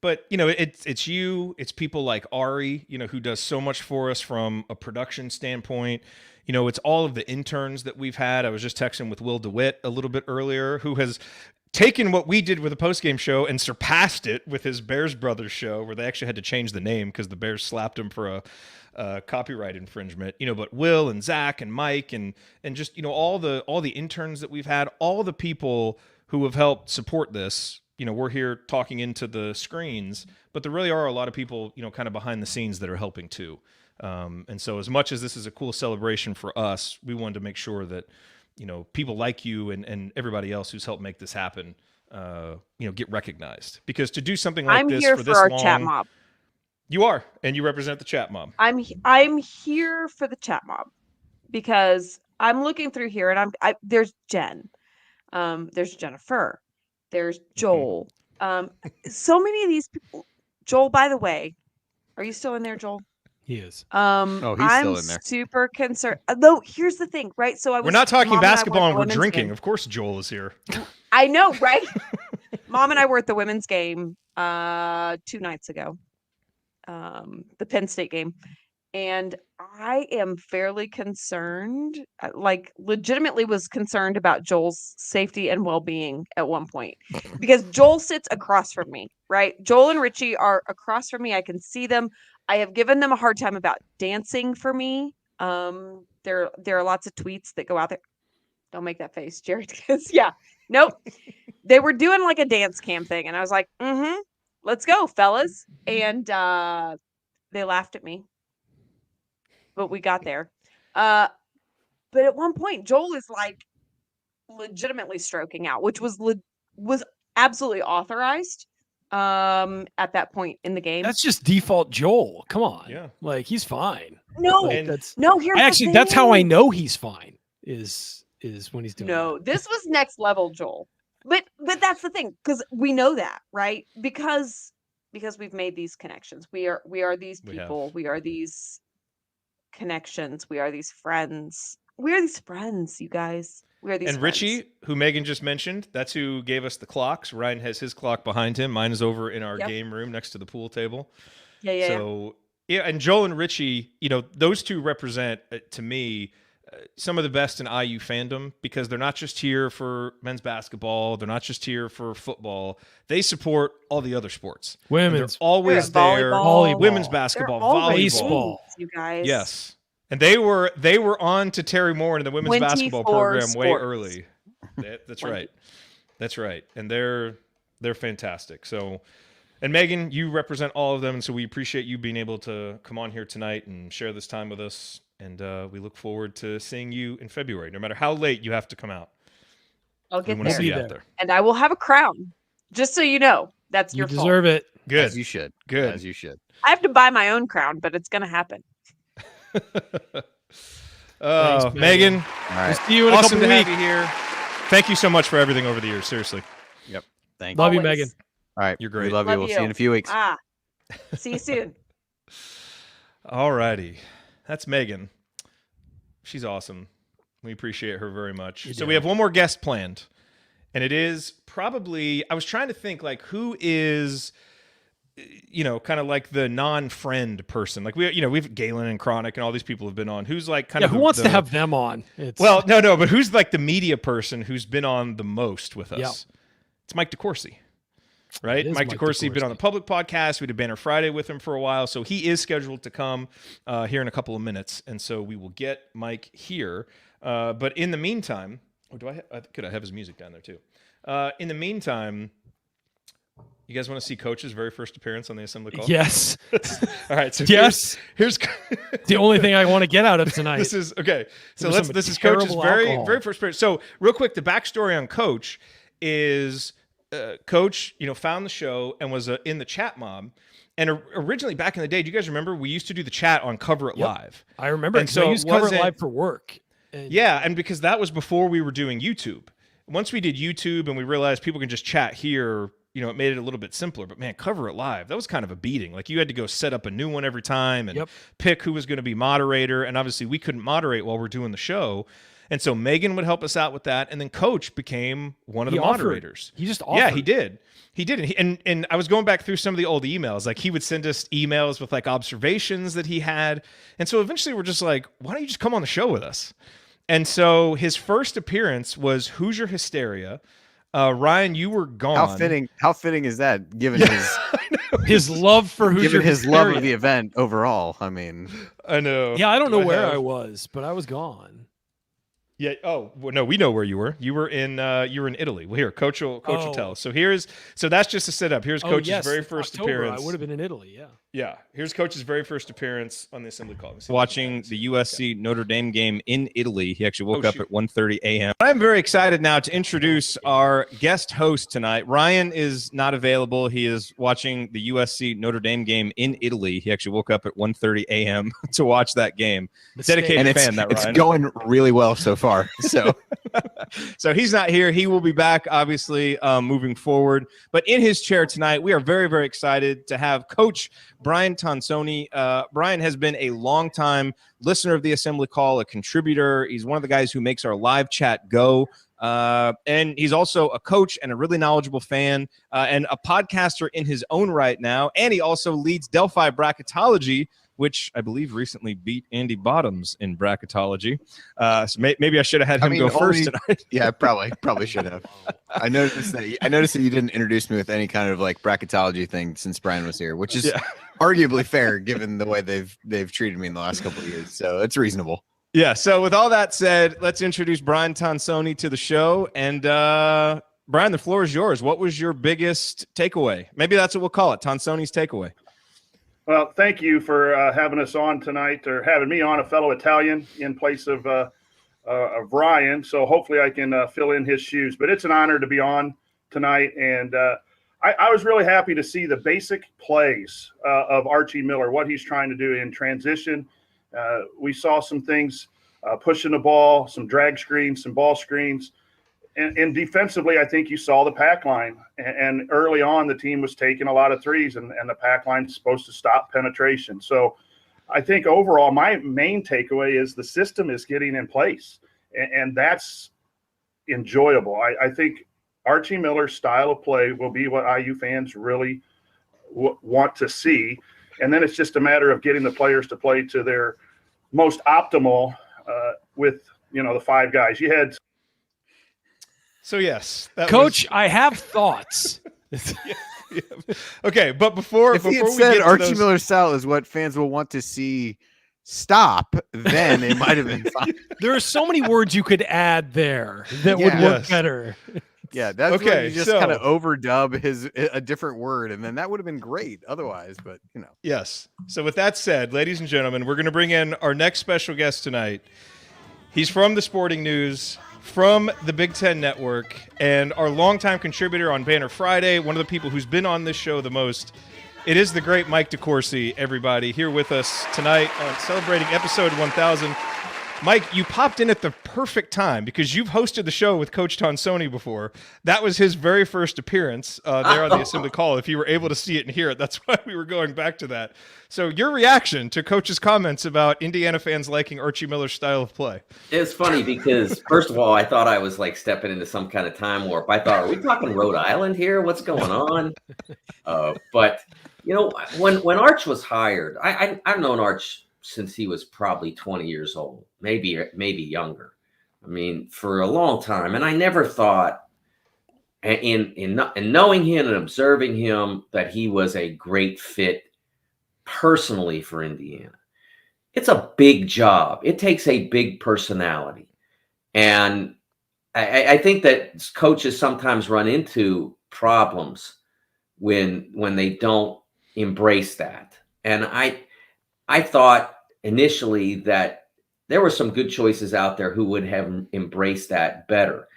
But it's you, it's people like Ari, who does so much for us from a production standpoint. It's all of the interns that we've had. I was just texting with Will DeWitt a little bit earlier, who has taken what we did with a postgame show and surpassed it with his Bears Brothers show, where they actually had to change the name because the Bears slapped him for a copyright infringement. But Will and Zach and Mike and just all the interns that we've had, all the people who have helped support this. We're here talking into the screens, but there really are a lot of people, kind of behind the scenes that are helping too. And so as much as this is a cool celebration for us, we wanted to make sure that, people like you and everybody else who's helped make this happen, get recognized. Because to do something like this here for for this our long, chat mob. You are, and you represent the chat mob. I'm here for the chat mob because I'm looking through here, and there's Jen, there's Jennifer, there's Joel. So many of these people. Joel, by the way, are you still in there, Joel? He is. He's I'm still in there. super concerned. Though here's the thing, right? So We're not talking Mom and I were at basketball the and we're women's drinking. game. Of course, Joel is here. I know, right? Mom and I were at the women's game 2 nights ago, the Penn State game, and I am fairly concerned, like legitimately was concerned about Joel's safety and well-being at one point, because Joel sits across from me, right? Joel and Richie are across from me. I can see them. I have given them a hard time about dancing for me. There are lots of tweets that go out there. Don't make that face, Jared, because nope. They were doing like a dance cam thing, and I was like, let's go, fellas. And they laughed at me. But we got there. But at one point, Joel is like legitimately stroking out, which was absolutely authorized at that point in the game. That's just default Joel. Come on. Yeah. Like he's fine. No, Like, here's that's how I know he's fine is when he's doing No, this was next level Joel. But that's the thing, because we know that, right? Because we've made these connections. We are these people. We are these connections. We are these friends. We are these friends, you guys. We are these And friends. Richie, who Megan just mentioned, that's who gave us the clocks. Ryan has his clock behind him. Mine is over in our game room next to the pool table. Yeah. So, and Joel and Richie, those two represent, to me, some of the best in IU fandom, because they're not just here for men's basketball. They're not just here for football. They support all the other sports. Women's. They're always there. Volleyball. Women's basketball, volleyball. Baseball. You guys. Yes. And they were on to Terry Moore and the women's basketball 24 program way sports. early. That's right. That's right. And they're fantastic. So, and Megan, you represent all of them, and so we appreciate you being able to come on here tonight and share this time with us. And we look forward to seeing you in February, no matter how late you have to come out. I'll get We wanna see you there. out there. And I will have a crown. Just so you know, that's You your deserve it. Good. As you should. Good. As you should. I have to buy my own crown, but it's going to happen. Oh, Thanks, Megan. All right. We'll see you in a Awesome couple to weeks. have you here. Thank you so much for everything over the years. Seriously. Yep. Thank Love you. you, Always. Megan. All right. You're great. We love you. We'll see you in a few weeks. See you soon. All righty. That's Megan. She's awesome. We appreciate her very much. We So do. we have one more guest planned. And it is probably, I was trying to think, like, who is, kind of like the non-friend person. Like, we've Galen and Chronic and all these people have been on. Who's like kind of who wants to have them on? It's, Well, no, but who's like the media person who's been on the most with us? Yeah. It's Mike DeCourcy, right? It is Mike Mike DeCourcy been on DeCourcy. the public podcast. We did Banner Friday with him for a while, so he is scheduled to come here in a couple of minutes, and so we will get Mike here. But in the meantime, could I have his music down there too? In the meantime, you guys want to see Coach's very first appearance on the Assembly Call? Yes. All right. So Yes. here's the only thing I want to get out of tonight. This is okay. So There's some this is Coach's terrible very alcohol. very first appearance. So real quick, the backstory on Coach is Coach, found the show and was in the chat mob. And originally back in the day, do you guys remember we used to do the chat on Cover It Yep. Live? I remember. And So so I it used to cover it wasn't- live for work. And Yeah, and because that was before we were doing YouTube. Once we did YouTube and we realized people can just chat here, it made it a little bit simpler. But man, Cover It Live, that was kind of a beating. Like you had to go set up a new one every time and Yep. pick who was going to be moderator. And obviously we couldn't moderate while we're doing the show. And so Megan would help us out with that. And then Coach became one of He the offered. moderators. He just Yeah, offered. he did. He did. And I was going back through some of the old emails. Like he would send us emails with like observations that he had. And so eventually we're just like, why don't you just come on the show with us? And so his first appearance was Hoosier Hysteria. Ryan, you were gone. How fitting is that given his love for Hoosier given his love of Hysteria. the event overall? I mean, I know. Yeah, I don't know Do where have- I was, but I was gone. Yeah. Oh, well, no, we know where you were. You were in Italy. Well, here, Coach will tell us. So that's just a setup. Here's Coach's very first appearance. I would have been in Italy. Yeah. Yeah. Here's Coach's very first appearance on the Assembly Call. Watching the USC Notre Dame game in Italy. He actually woke up at 1:30 a.m. I'm very excited now to introduce our guest host tonight. Ryan is not available. He is watching the USC Notre Dame game in Italy. He actually woke up at 1:30 a.m. to watch that game. Dedicated fan, that Ryan. It's going really well so far. So so he's not here. He will be back, obviously, moving forward. But in his chair tonight, we are very, very excited to have Coach Brian Tonsoni. Brian has been a longtime listener of the Assembly Call, a contributor. He's one of the guys who makes our live chat go. And he's also a coach and a really knowledgeable fan and a podcaster in his own right now. And he also leads Delphi Bracketology, which I believe recently beat Andy Bottoms in bracketology. So maybe I should have had him go first tonight. Yeah, probably should have. I noticed that you didn't introduce me with any kind of like bracketology thing since Brian was here, which is arguably fair given the way they've treated me in the last couple of years. So it's reasonable. Yeah. So with all that said, let's introduce Brian Tonsoni to the show. And Brian, the floor is yours. What was your biggest takeaway? Maybe that's what we'll call it, Tonsoni's takeaway. Well, thank you for having us on tonight, or having me on, a fellow Italian in place of Ryan. So hopefully I can fill in his shoes. But it's an honor to be on tonight. And I was really happy to see the basic plays of Archie Miller, what he's trying to do in transition. We saw some things pushing the ball, some drag screens, some ball screens. And defensively, I think you saw the pack line. And early on, the team was taking a lot of threes, and the pack line is supposed to stop penetration. So I think overall, my main takeaway is the system is getting in place, and that's enjoyable. I think Archie Miller's style of play will be what IU fans really want to see. And then it's just a matter of getting the players to play to their most optimal with, the five guys. You had. So yes, Coach, I have thoughts. Okay, but before he had we said get Archie Miller's style is what fans will want to see stop, then it might have been fine. There are so many words you could add there that would work better. Yeah, that's okay. You just kind of overdub a different word, and then that would have been great otherwise. But Yes. So with that said, ladies and gentlemen, we're going to bring in our next special guest tonight. He's from the Sporting News, from the Big Ten Network, and our longtime contributor on Banner Friday, one of the people who's been on this show the most. It is the great Mike DeCourcy, everybody, here with us tonight on celebrating episode 1000. Mike, you popped in at the perfect time because you've hosted the show with Coach Tonsoni before. That was his very first appearance there on the Assembly Call. If you were able to see it and hear it, that's why we were going back to that. So your reaction to Coach's comments about Indiana fans liking Archie Miller's style of play? It's funny because, first of all, I thought I was like stepping into some kind of time warp. I thought, are we talking Rhode Island here? What's going on? But, when Arch was hired, I've known Arch since he was probably 20 years old, maybe younger. I mean, for a long time. And I never thought in knowing him and observing him that he was a great fit personally for Indiana. It's a big job. It takes a big personality. And I think that coaches sometimes run into problems when they don't embrace that. And I thought initially that there were some good choices out there who would have embraced that better.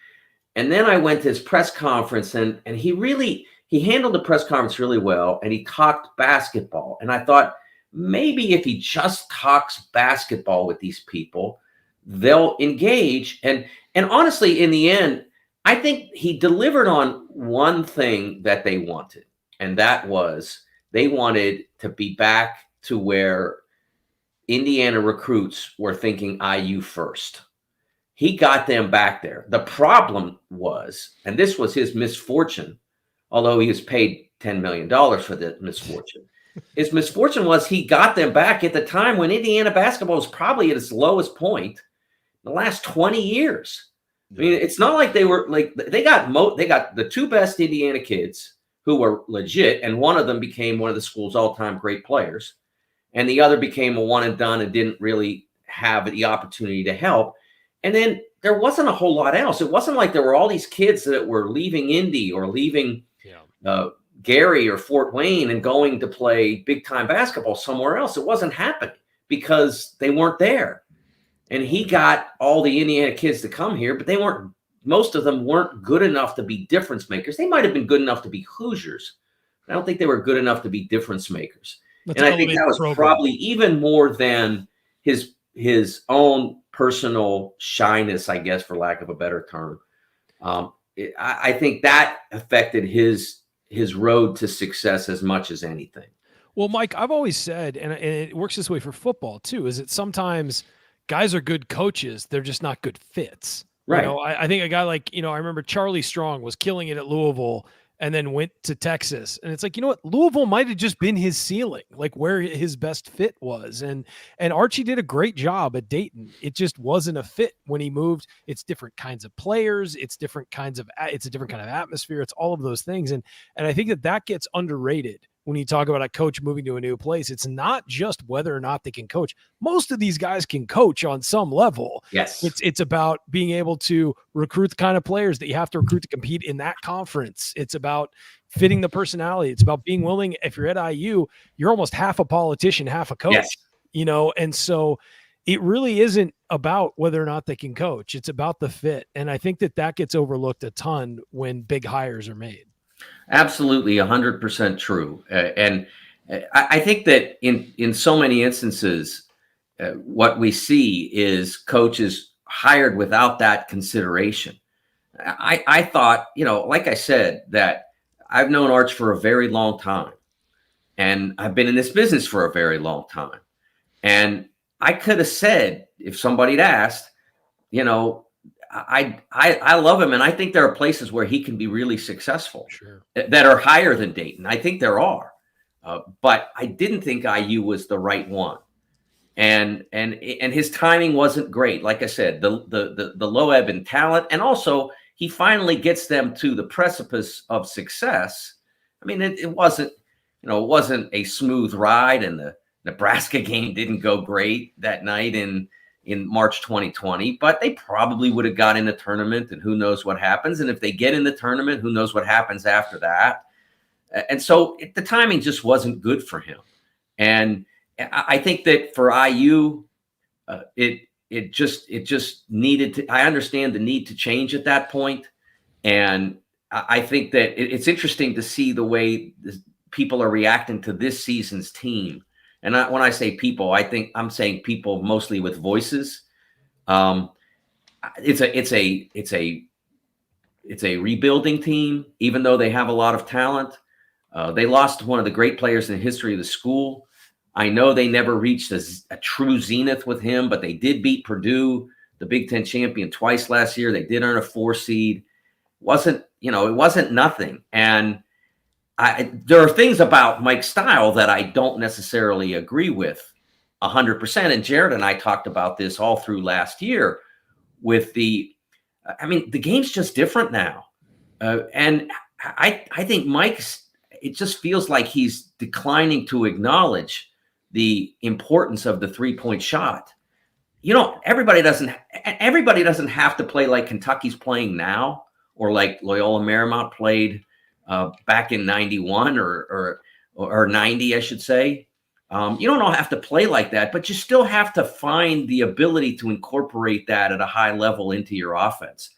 And then I went to his press conference and he handled the press conference really well, and he talked basketball. And I thought maybe if he just talks basketball with these people, they'll engage. And honestly, in the end, I think he delivered on one thing that they wanted. And that was they wanted to be back to where Indiana recruits were thinking IU first. He got them back there. The problem was, and this was his misfortune, although he was paid $10 million for the misfortune. His misfortune was he got them back at the time when Indiana basketball was probably at its lowest point in the last 20 years. I mean, it's not like they were like they got the two best Indiana kids who were legit, and one of them became one of the school's all-time great players, and the other became a one and done and didn't really have the opportunity to help. And then there wasn't a whole lot else. It wasn't like there were all these kids that were leaving Indy or leaving Gary or Fort Wayne and going to play big time basketball somewhere else. It wasn't happening because they weren't there. And he got all the Indiana kids to come here, but most of them weren't good enough to be difference makers. They might have been good enough to be Hoosiers. I don't think they were good enough to be difference makers. And I think that was probably even more than his own personal shyness, I guess, for lack of a better term. I think that affected his road to success as much as anything. Well, Mike, I've always said, and it works this way for football too, is that sometimes guys are good coaches, they're just not good fits. Right. You know, I think a guy like, I remember Charlie Strong was killing it at Louisville and then went to Texas. And it's like, you know what? Louisville might have just been his ceiling, like where his best fit was. And Archie did a great job at Dayton. It just wasn't a fit when he moved. It's different kinds of players. It's a different kind of atmosphere. It's all of those things. And I think that gets underrated when you talk about a coach moving to a new place. It's not just whether or not they can coach. Most of these guys can coach on some level. Yes. It's about being able to recruit the kind of players that you have to recruit to compete in that conference. It's about fitting the personality. It's about being willing. If you're at IU, you're almost half a politician, half a coach, yes. And so it really isn't about whether or not they can coach. It's about the fit. And I think that gets overlooked a ton when big hires are made. Absolutely, 100% true. And I think that in so many instances, what we see is coaches hired without that consideration. I thought, like I said, that I've known Arch for a very long time, and I've been in this business for a very long time. And I could have said, if somebody had asked, I love him, and I think there are places where he can be really successful that are higher than Dayton. I think there are, but I didn't think IU was the right one, and his timing wasn't great. Like I said, the low ebb in talent, and also he finally gets them to the precipice of success. I mean, it wasn't a smooth ride, and the Nebraska game didn't go great that night in March 2020, but they probably would have got in the tournament, and who knows what happens. And if they get in the tournament, who knows what happens after that. And so the timing just wasn't good for him. And I think that for IU, it just needed to, I understand the need to change at that point. And I think that it's interesting to see the way people are reacting to this season's team. And when I say people, I think I'm saying people mostly with voices. It's a rebuilding team, even though they have a lot of talent. They lost one of the great players in the history of the school. I know they never reached a true zenith with him, but they did beat Purdue, the Big Ten champion, twice last year. They did earn a 4 seed. It wasn't nothing. And there are things about Mike's style that I don't necessarily agree with 100%. And Jared and I talked about this all through last year with the game's just different now. And I think it just feels like he's declining to acknowledge the importance of the 3-point shot. Everybody doesn't have to play like Kentucky's playing now, or like Loyola Marymount played back in 91 or 90, I should say. You don't all have to play like that, but you still have to find the ability to incorporate that at a high level into your offense.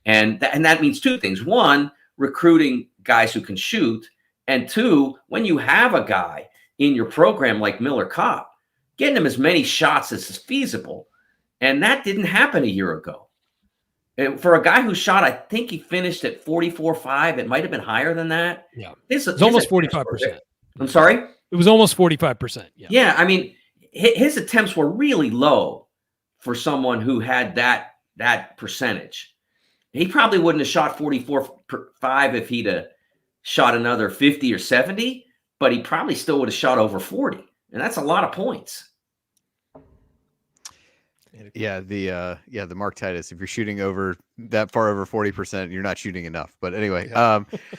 And that means two things. One, recruiting guys who can shoot. And two, when you have a guy in your program like Miller Kopp, getting him as many shots as is feasible. And that didn't happen a year ago. And for a guy who shot, I think he finished at 44.5. It might have been higher than that. Yeah. It's almost 45%. I'm sorry? It was almost 45%. Yeah. Yeah. I mean, his attempts were really low for someone who had that percentage. He probably wouldn't have shot 44.5 if he'd shot another 50 or 70, but he probably still would have shot over 40. And that's a lot of points. Yeah, the Mark Titus, if you're shooting over that far over 40%, you're not shooting enough. But anyway,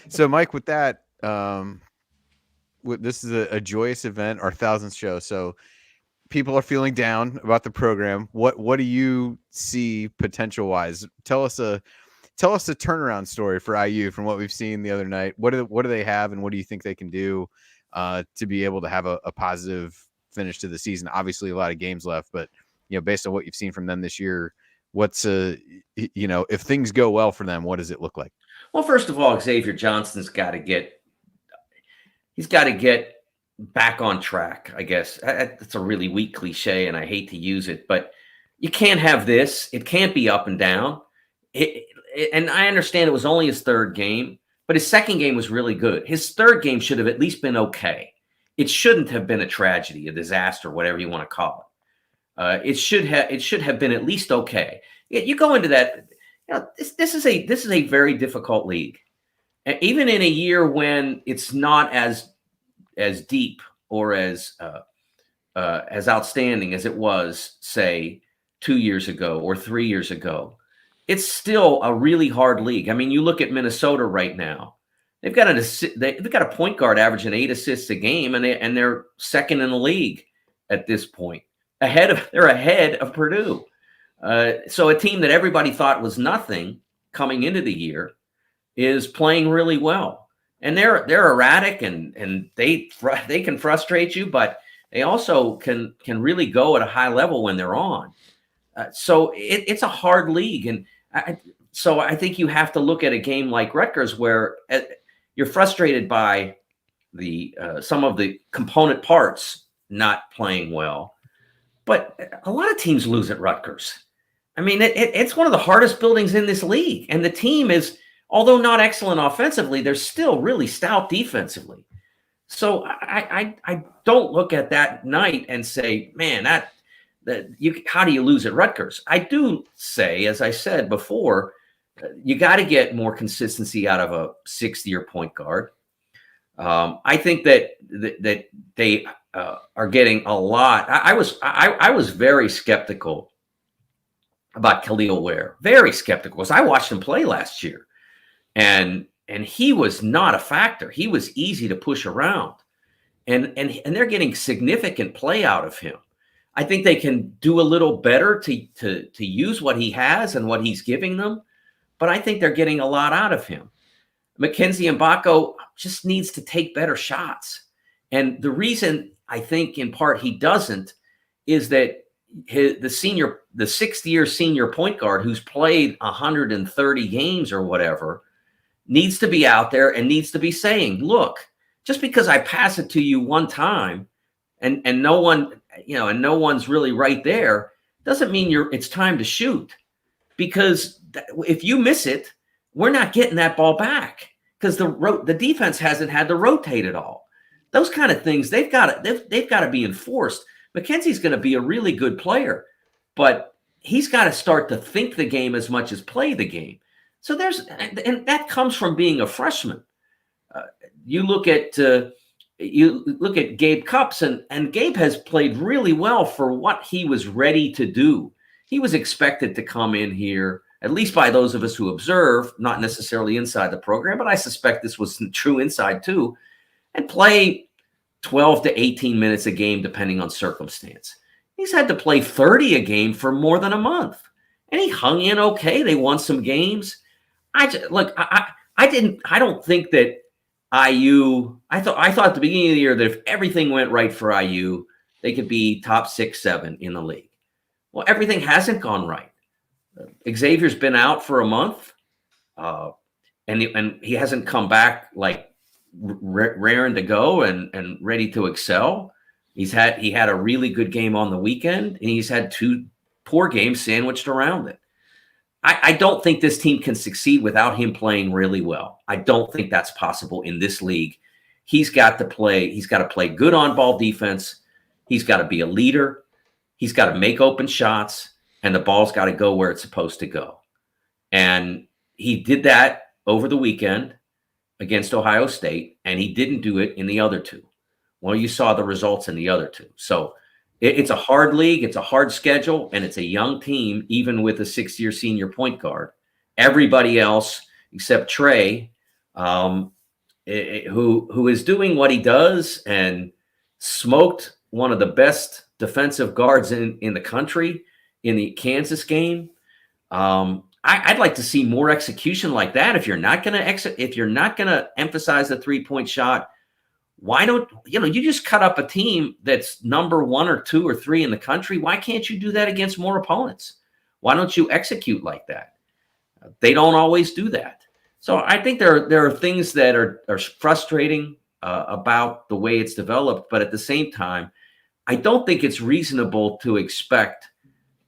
so Mike, with that, this is a joyous event, our 1000th show. So people are feeling down about the program. What do you see potential wise? Tell us a turnaround story for IU from what we've seen the other night. What do they have, and what do you think they can do to be able to have a positive finish to the season? Obviously, a lot of games left, but based on what you've seen from them this year, what's if things go well for them, what does it look like? Well, first of all, Xavier Johnson's got to get back on track, I guess. It's a really weak cliche, and I hate to use it, but you can't have this. It can't be up and down. And I understand it was only his third game, but his second game was really good. His third game should have at least been okay. It shouldn't have been a tragedy, a disaster, whatever you want to call it. It should have been at least okay. You go into that. This is a very difficult league, and even in a year when it's not as deep or as outstanding as it was, say, 2 years ago or 3 years ago, it's still a really hard league. I mean, you look at Minnesota right now; they've got a point guard averaging 8 assists a game, and they're second in the league at this point. They're ahead of Purdue. So a team that everybody thought was nothing coming into the year is playing really well, and they're erratic and they can frustrate you, but they also can really go at a high level when they're on. So it's a hard league, and so I think you have to look at a game like Rutgers where you're frustrated by the some of the component parts not playing well, but a lot of teams lose at Rutgers. I mean, it's one of the hardest buildings in this league. And the team is, although not excellent offensively, they're still really stout defensively. So I don't look at that night and say, man, how do you lose at Rutgers? I do say, as I said before, you got to get more consistency out of a sixth-year point guard. I think that they are getting a lot. I was very skeptical about Khalil Ware. Very skeptical, because I watched him play last year, and he was not a factor. He was easy to push around, and they're getting significant play out of him. I think they can do a little better to use what he has and what he's giving them, but I think they're getting a lot out of him. Mackenzie Mbako just needs to take better shots, and the reason I think in part he doesn't is that the sixth-year senior point guard who's played 130 games or whatever needs to be out there and needs to be saying, look, just because I pass it to you one time and no one, and no one's really right there, doesn't mean it's time to shoot. Because if you miss it, we're not getting that ball back, because the defense hasn't had to rotate at all. Those kind of things, they've got to be enforced. Mackenzie's going to be a really good player, but he's got to start to think the game as much as play the game. So and that comes from being a freshman. You look at Gabe Cupps, and Gabe has played really well for what he was ready to do. He was expected to come in here, at least by those of us who observe, not necessarily inside the program, but I suspect this was true inside too, and play 12 to 18 minutes a game, depending on circumstance. He's had to play 30 a game for more than a month, and he hung in okay. They won some games. I don't think that IU. I thought at the beginning of the year that if everything went right for IU, they could be top 6, 7 in the league. Well, everything hasn't gone right. Xavier's been out for a month, and he hasn't come back like raring to go and ready to excel. He had a really good game on the weekend, and he's had 2 poor games sandwiched around it. I don't think this team can succeed without him playing really well. I don't think that's possible in this league. He's got to play good on-ball defense. He's got to be a leader. He's got to make open shots, and the ball's got to go where it's supposed to go. And he did that over the weekend against Ohio State, and he didn't do it in the other 2. Well, you saw the results in the other 2. So it's a hard league, it's a hard schedule, and it's a young team, even with a 6-year senior point guard. Everybody else, except Trey, who is doing what he does and smoked one of the best defensive guards in the country in the Kansas game. I'd like to see more execution like that. If you're not going to emphasize the 3-point shot, why don't you just cut up a team that's number 1 or 2 or 3 in the country? Why can't you do that against more opponents? Why don't you execute like that? They don't always do that. So I think there are things that are frustrating about the way it's developed, but at the same time, I don't think it's reasonable to expect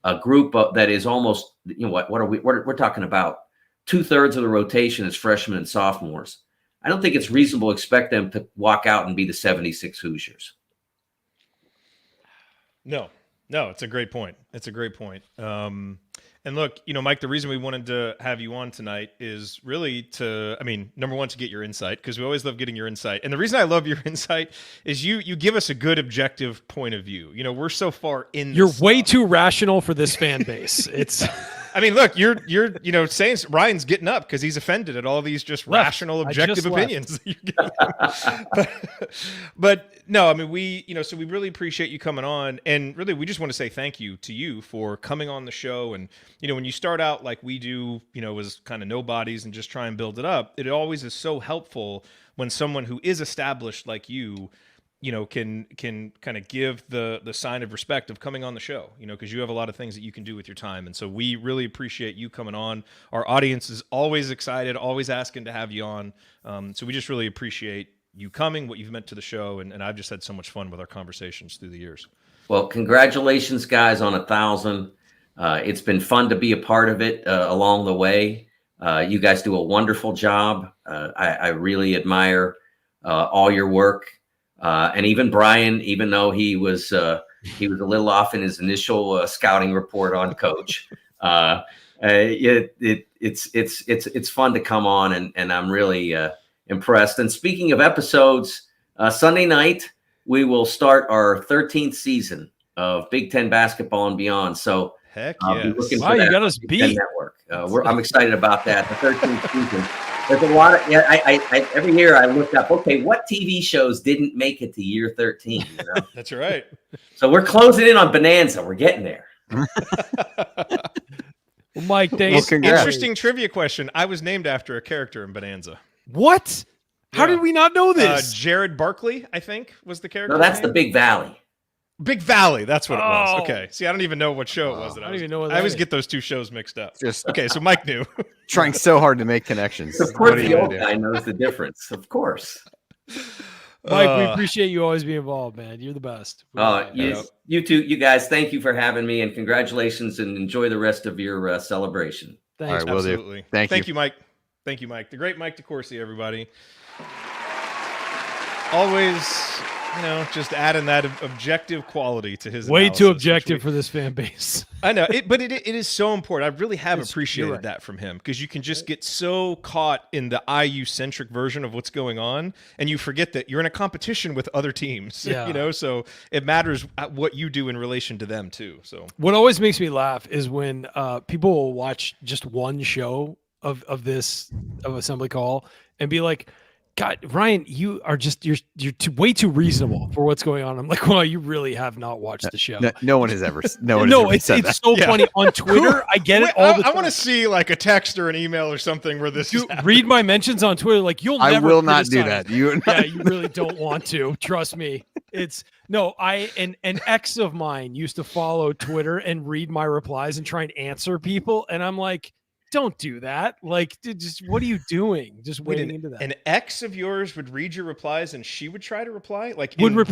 a group that is almost, we're talking about 2/3 of the rotation is freshmen and sophomores. I don't think it's reasonable to expect them to walk out and be the 76 Hoosiers. No, it's a great point. And look, Mike, the reason we wanted to have you on tonight is really number one, to get your insight, because we always love getting your insight. And the reason I love your insight is you give us a good objective point of view. We're so far in this You're stuff. way too rational for this fan base. It's look, you're saying Ryan's getting up because he's offended at all these just rational, objective opinions. but no, so we really appreciate you coming on, and really we just want to say thank you to you for coming on the show. And when you start out like we do, as kind of nobodies and just try and build it up, it always is so helpful when someone who is established like you can kind of give the sign of respect of coming on the show, because you have a lot of things that you can do with your time. And so we really appreciate you coming on. Our audience is always excited, always asking to have you on. So we just really appreciate you coming, what you've meant to the show. And I've just had so much fun with our conversations through the years. Well, congratulations, guys, on 1,000. It's been fun to be a part of it along the way. You guys do a wonderful job. I really admire all your work. And even Brian, even though he was a little off in his initial scouting report on Coach, it's fun to come on, and I'm really impressed. And speaking of episodes, Sunday night we will start our 13th season of Big Ten basketball and beyond. So heck yes. yes. Looking Wow, for that you got us Big Ten beat. Network. I'm excited about that. The 13th season. There's a lot of I every year I look up, okay, what TV shows didn't make it to year 13? That's right. So we're closing in on Bonanza. We're getting there. Well, Mike, thanks. Interesting trivia question. I was named after a character in Bonanza. What? How did we not know this? Jared Barkley, I think, was the character. No, that's name. the Big Valley. Big Valley, that's what it was. Oh. Okay. See, I don't even know what show it was. I don't even know what I that always is. get those two shows mixed up. Just okay, so Mike knew. trying so hard to make connections. Of What course, are you the gonna old do? guy knows the difference. Of course. Mike, we appreciate you always being involved, man. You're the best. You two, you guys, thank you for having me, and congratulations, and enjoy the rest of your celebration. Thanks. All right, will do. Absolutely. Thank you. Mike. Thank you, Mike. The great Mike DeCourcy, everybody. Always, just adding that objective quality to his Way analysis, too which objective for this fan base. I know, but it is so important. I really have You're appreciated right. that from him, because you can just get so caught in the IU-centric version of what's going on, and you forget that you're in a competition with other teams, Yeah. so it matters what you do in relation to them too. So What always makes me laugh is when people will watch just one show of Assembly Call and be like, God, Ryan, you're way too reasonable for what's going on. I'm like, well, you really have not watched the show. No one has ever. No, It's said that. so funny on Twitter. I get it all the I time. want to see like a text or an email or something where this is happening. Read my mentions on Twitter. Like you'll I never. will not do criticize- that. You yeah, you really don't want to. Trust me. It's no. An ex of mine used to follow Twitter and read my replies and try and answer people, and I'm like, don't do that. Like, just what are you doing? Just wading into that. An ex of yours would read your replies and she would try to reply, like would read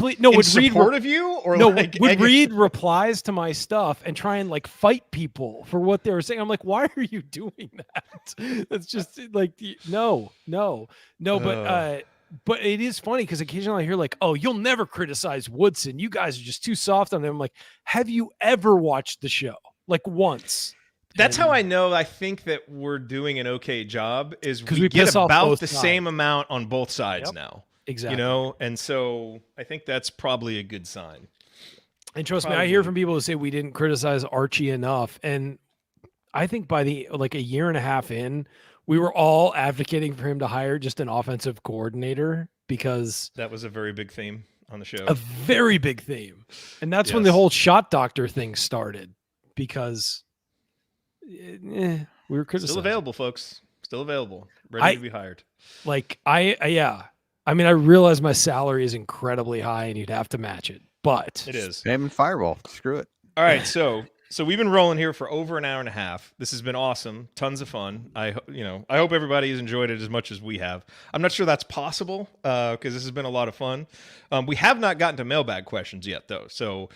support of you, or no like would read replies to my stuff and try and like fight people for what they were saying. I'm like, why are you doing that? That's just like no. But it is funny because occasionally I hear like, oh, you'll never criticize Woodson. You guys are just too soft on him. I'm like, have you ever watched the show? Like once. That's how I know. I think that we're doing an okay job is we we get piss off about both the sides. same amount on both sides now. Exactly. And so I think that's probably a good sign. And trust me, I hear from people who say we didn't criticize Archie enough. And I think by a year and a half in, we were all advocating for him to hire just an offensive coordinator because that was a very big theme. on the show. A very big theme. And that's when the whole shot doctor thing started, because we were criticized. Still available, folks. Still available. Ready to be hired. Like yeah. I mean, I realize my salary is incredibly high and you'd have to match it, but it is. Name and Fireball. Screw it. All right, so we've been rolling here for over an hour and a half. This has been awesome, tons of fun. I hope everybody has enjoyed it as much as we have. I'm not sure that's possible because this has been a lot of fun. We have not gotten to mailbag questions yet, though, so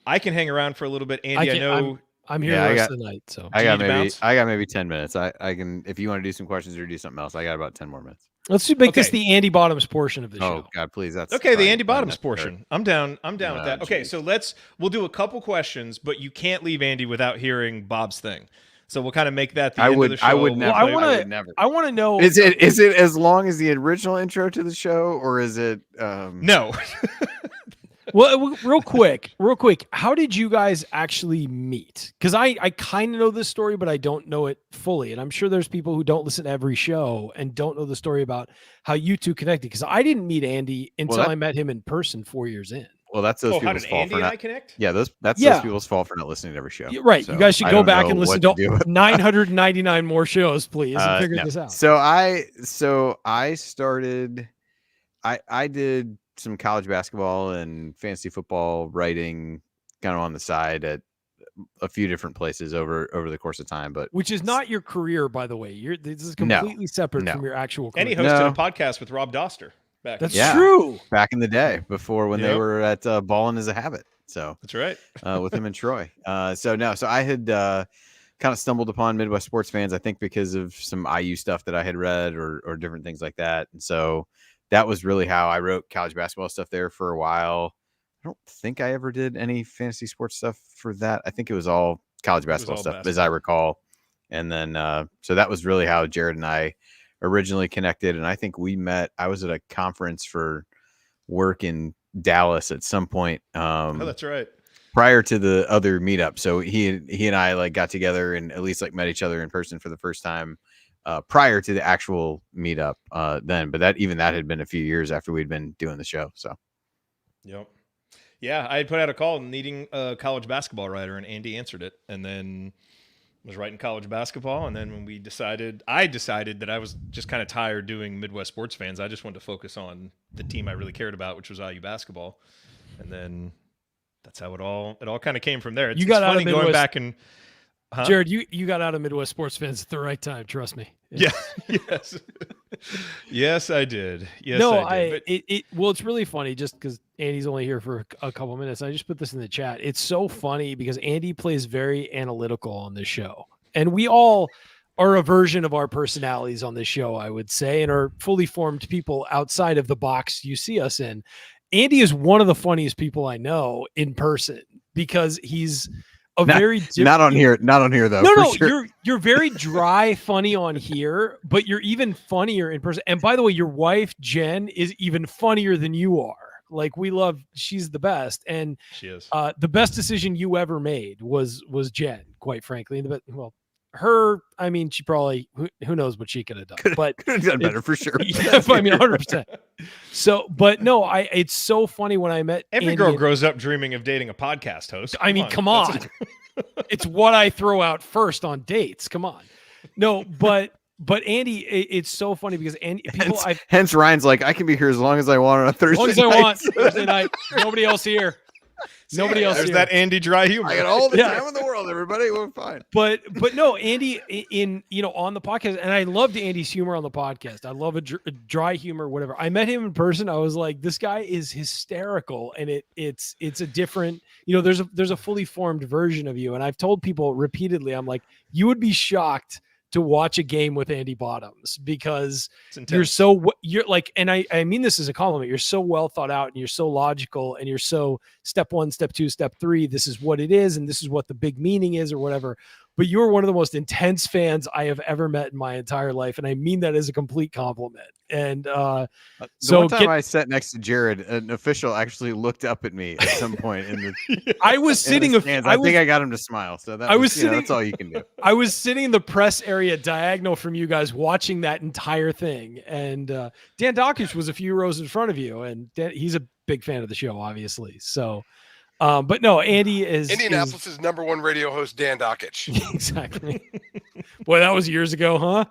I can hang around for a little bit. Andy, I know I'm here the rest of the night, so I got maybe 10 minutes. I can, if you want to do some questions or do something else, I got about 10 more minutes. Let's make this the Andy Bottoms portion of the show. Oh God, please. That's okay. The Andy Bottoms portion. I'm down with that. Okay, so we'll do a couple questions, but you can't leave Andy without hearing Bob's thing. So we'll kind of make that the end of the show. I would never. I want to know. Is it as long as the original intro to the show, or is it? No. Well, real quick, how did you guys actually meet? Because I kind of know this story, but I don't know it fully. And I'm sure there's people who don't listen to every show and don't know the story about how you two connected. Because I didn't meet Andy until I met him in person 4 years in. Well, that's those people's fault Andy for not. I connect? Yeah, those people's fault for not listening to every show. Right. So you guys should go back and listen to 999 more shows, please, and figure this out. So I started. I did some college basketball and fantasy football writing kind of on the side at a few different places over the course of time, but which is not your career, by the way. This is completely separate from your actual career. And he hosted a podcast with Rob Doster. That's true. Back in the day, before when they were at Ballin' is a Habit. So that's right. With him and Troy. So I had kind of stumbled upon Midwest Sports Fans, I think because of some IU stuff that I had read or different things like that. And so that was really how I wrote college basketball stuff there for a while. I don't think I ever did any fantasy sports stuff for that. I think it was all college basketball stuff, as I recall. And then, so that was really how Jared and I originally connected. And I think we met, I was at a conference for work in Dallas at some point. That's right. Prior to the other meetup. So he and I like got together and at least like met each other in person for the first time. Prior to the actual meetup then, but that had been a few years after we'd been doing the show. So, yep. Yeah, I had put out a call needing a college basketball writer, and Andy answered it, and then was writing college basketball. And then when I decided that I was just kind of tired doing Midwest Sports Fans. I just wanted to focus on the team I really cared about, which was IU basketball. And then that's how it all kind of came from there. It's funny going back and. Huh? Jared, you got out of Midwest Sports Fans at the right time. Trust me. Yeah. Yes. Yes, I did. Yes, no, I did. Well, it's really funny just because Andy's only here for a couple minutes. I just put this in the chat. It's so funny because Andy plays very analytical on this show, and we all are a version of our personalities on this show, I would say, and are fully formed people outside of the box you see us in. Andy is one of the funniest people I know in person because he's not on here though. No, sure. you're very dry, funny on here, but you're even funnier in person. And by the way, your wife Jen is even funnier than you are. Like she's the best, and she is. The best decision you ever made was Jen, quite frankly. I mean, she probably who knows what she could have done, but could have done better for sure. Yeah, I mean, 100%. So, but no, it's so funny when I met every Andy girl grows up dreaming of dating a podcast host. Come on. It's what I throw out first on dates. Come on. No, but Andy, it's so funny because Andy, hence Ryan's like, I can be here as long as I want on a Thursday. As long as I want Thursday night. Nobody else here. Nobody else. There's that Andy dry humor. I got all the time in the world, everybody. We're fine. But no, Andy on the podcast, and I loved Andy's humor on the podcast. I love a dry humor, whatever. I met him in person. I was like, this guy is hysterical, and it's a different. There's a fully formed version of you, and I've told people repeatedly, I'm like, you would be shocked to watch a game with Andy Bottoms because you're like, and I mean this as a compliment, you're so well thought out and you're so logical and you're so step 1, step 2, step 3, this is what it is and this is what the big meaning is or whatever. but you're one of the most intense fans I have ever met in my entire life. And I mean that as a complete compliment. And the so one time I sat next to Jared, an official actually looked up at me at some point in the. I was sitting. I think I got him to smile. So that was sitting. That's all you can do. I was sitting in the press area diagonal from you guys, watching that entire thing. And Dan Dockich was a few rows in front of you, and he's a big fan of the show, obviously. So, but no, Andy is Indianapolis's number one radio host, Dan Dockich. Exactly. Boy, that was years ago, huh?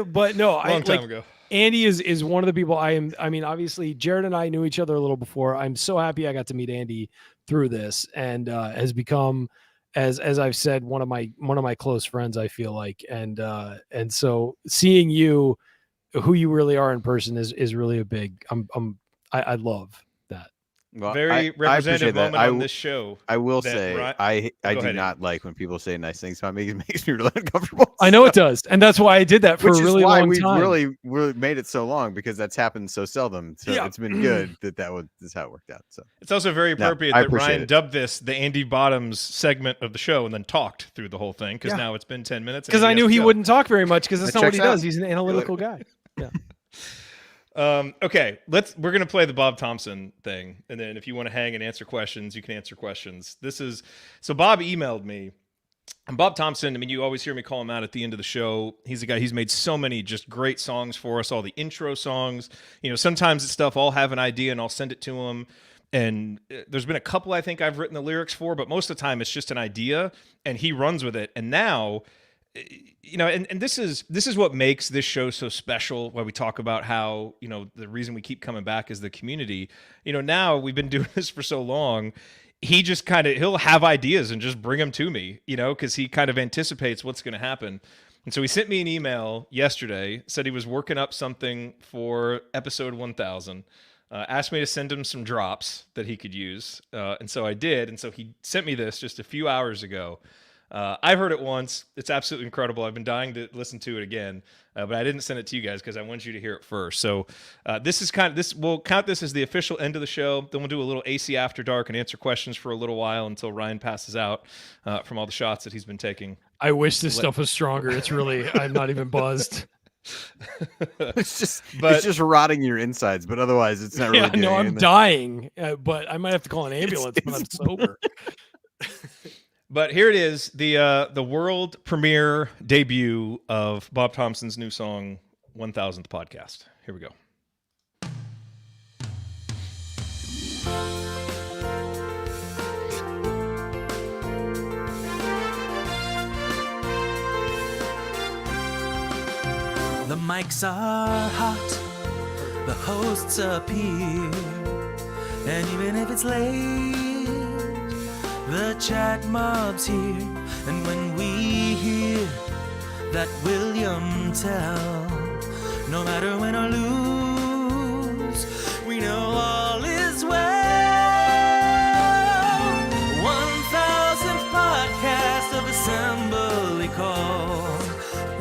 But no, Long time ago. Andy is one of the people I mean, obviously Jared and I knew each other a little before. I'm so happy I got to meet Andy through this, and has become, as I've said, one of my close friends, I feel like. And so seeing you, who you really are in person is really a big, I love that. Well, Very representative moment on this show. I will that say, Ryan- I Go do ahead, not like when people say nice things about me. It makes me really uncomfortable. I know it does, and that's why I did that for Which a really is why long we time. really made it so long, because that's happened so seldom. So Yeah. it's been good that is how it worked out. So It's also very No, appropriate I that appreciate Ryan it. dubbed this the Andy Bottoms segment of the show and then talked through the whole thing, because Yeah. now it's been 10 minutes. and Because I has knew to he go. wouldn't talk very much, because that's That not what he checks out. does. He's an analytical guy. Yeah. Okay, we're gonna play the Bob Thompson thing, and then if you want to hang and answer questions, you can answer questions. So Bob emailed me, and Bob Thompson, I mean, you always hear me call him out at the end of the show. He's a guy, he's made so many just great songs for us, all the intro songs. Sometimes it's stuff I'll have an idea and I'll send it to him. And there's been a couple I think I've written the lyrics for, but most of the time it's just an idea and he runs with it. And now, and this is what makes this show so special, why we talk about how, the reason we keep coming back is the community. Now we've been doing this for so long. He just he'll have ideas and just bring them to me, because he kind of anticipates what's going to happen. And so he sent me an email yesterday, said he was working up something for episode 1000, asked me to send him some drops that he could use. And so I did. And so he sent me this just a few hours ago. I've heard it once. It's absolutely incredible. I've been dying to listen to it again, but I didn't send it to you guys because I want you to hear it first. So we'll count this as the official end of the show. Then we'll do a little AC After Dark and answer questions for a little while until Ryan passes out from all the shots that he's been taking. I wish this stuff was stronger. It's really, I'm not even buzzed. it's just rotting your insides, but otherwise it's not really doing I'm anything. dying, but I might have to call an ambulance when I'm sober. But here it is, the world premiere debut of Bob Thompson's new song, 1000th Podcast. Here we go. The mics are hot, the hosts appear, and even if it's late, the chat mob's here. And when we hear that William Tell, no matter win or lose, we know all is well. 1000th podcast of Assembly Call.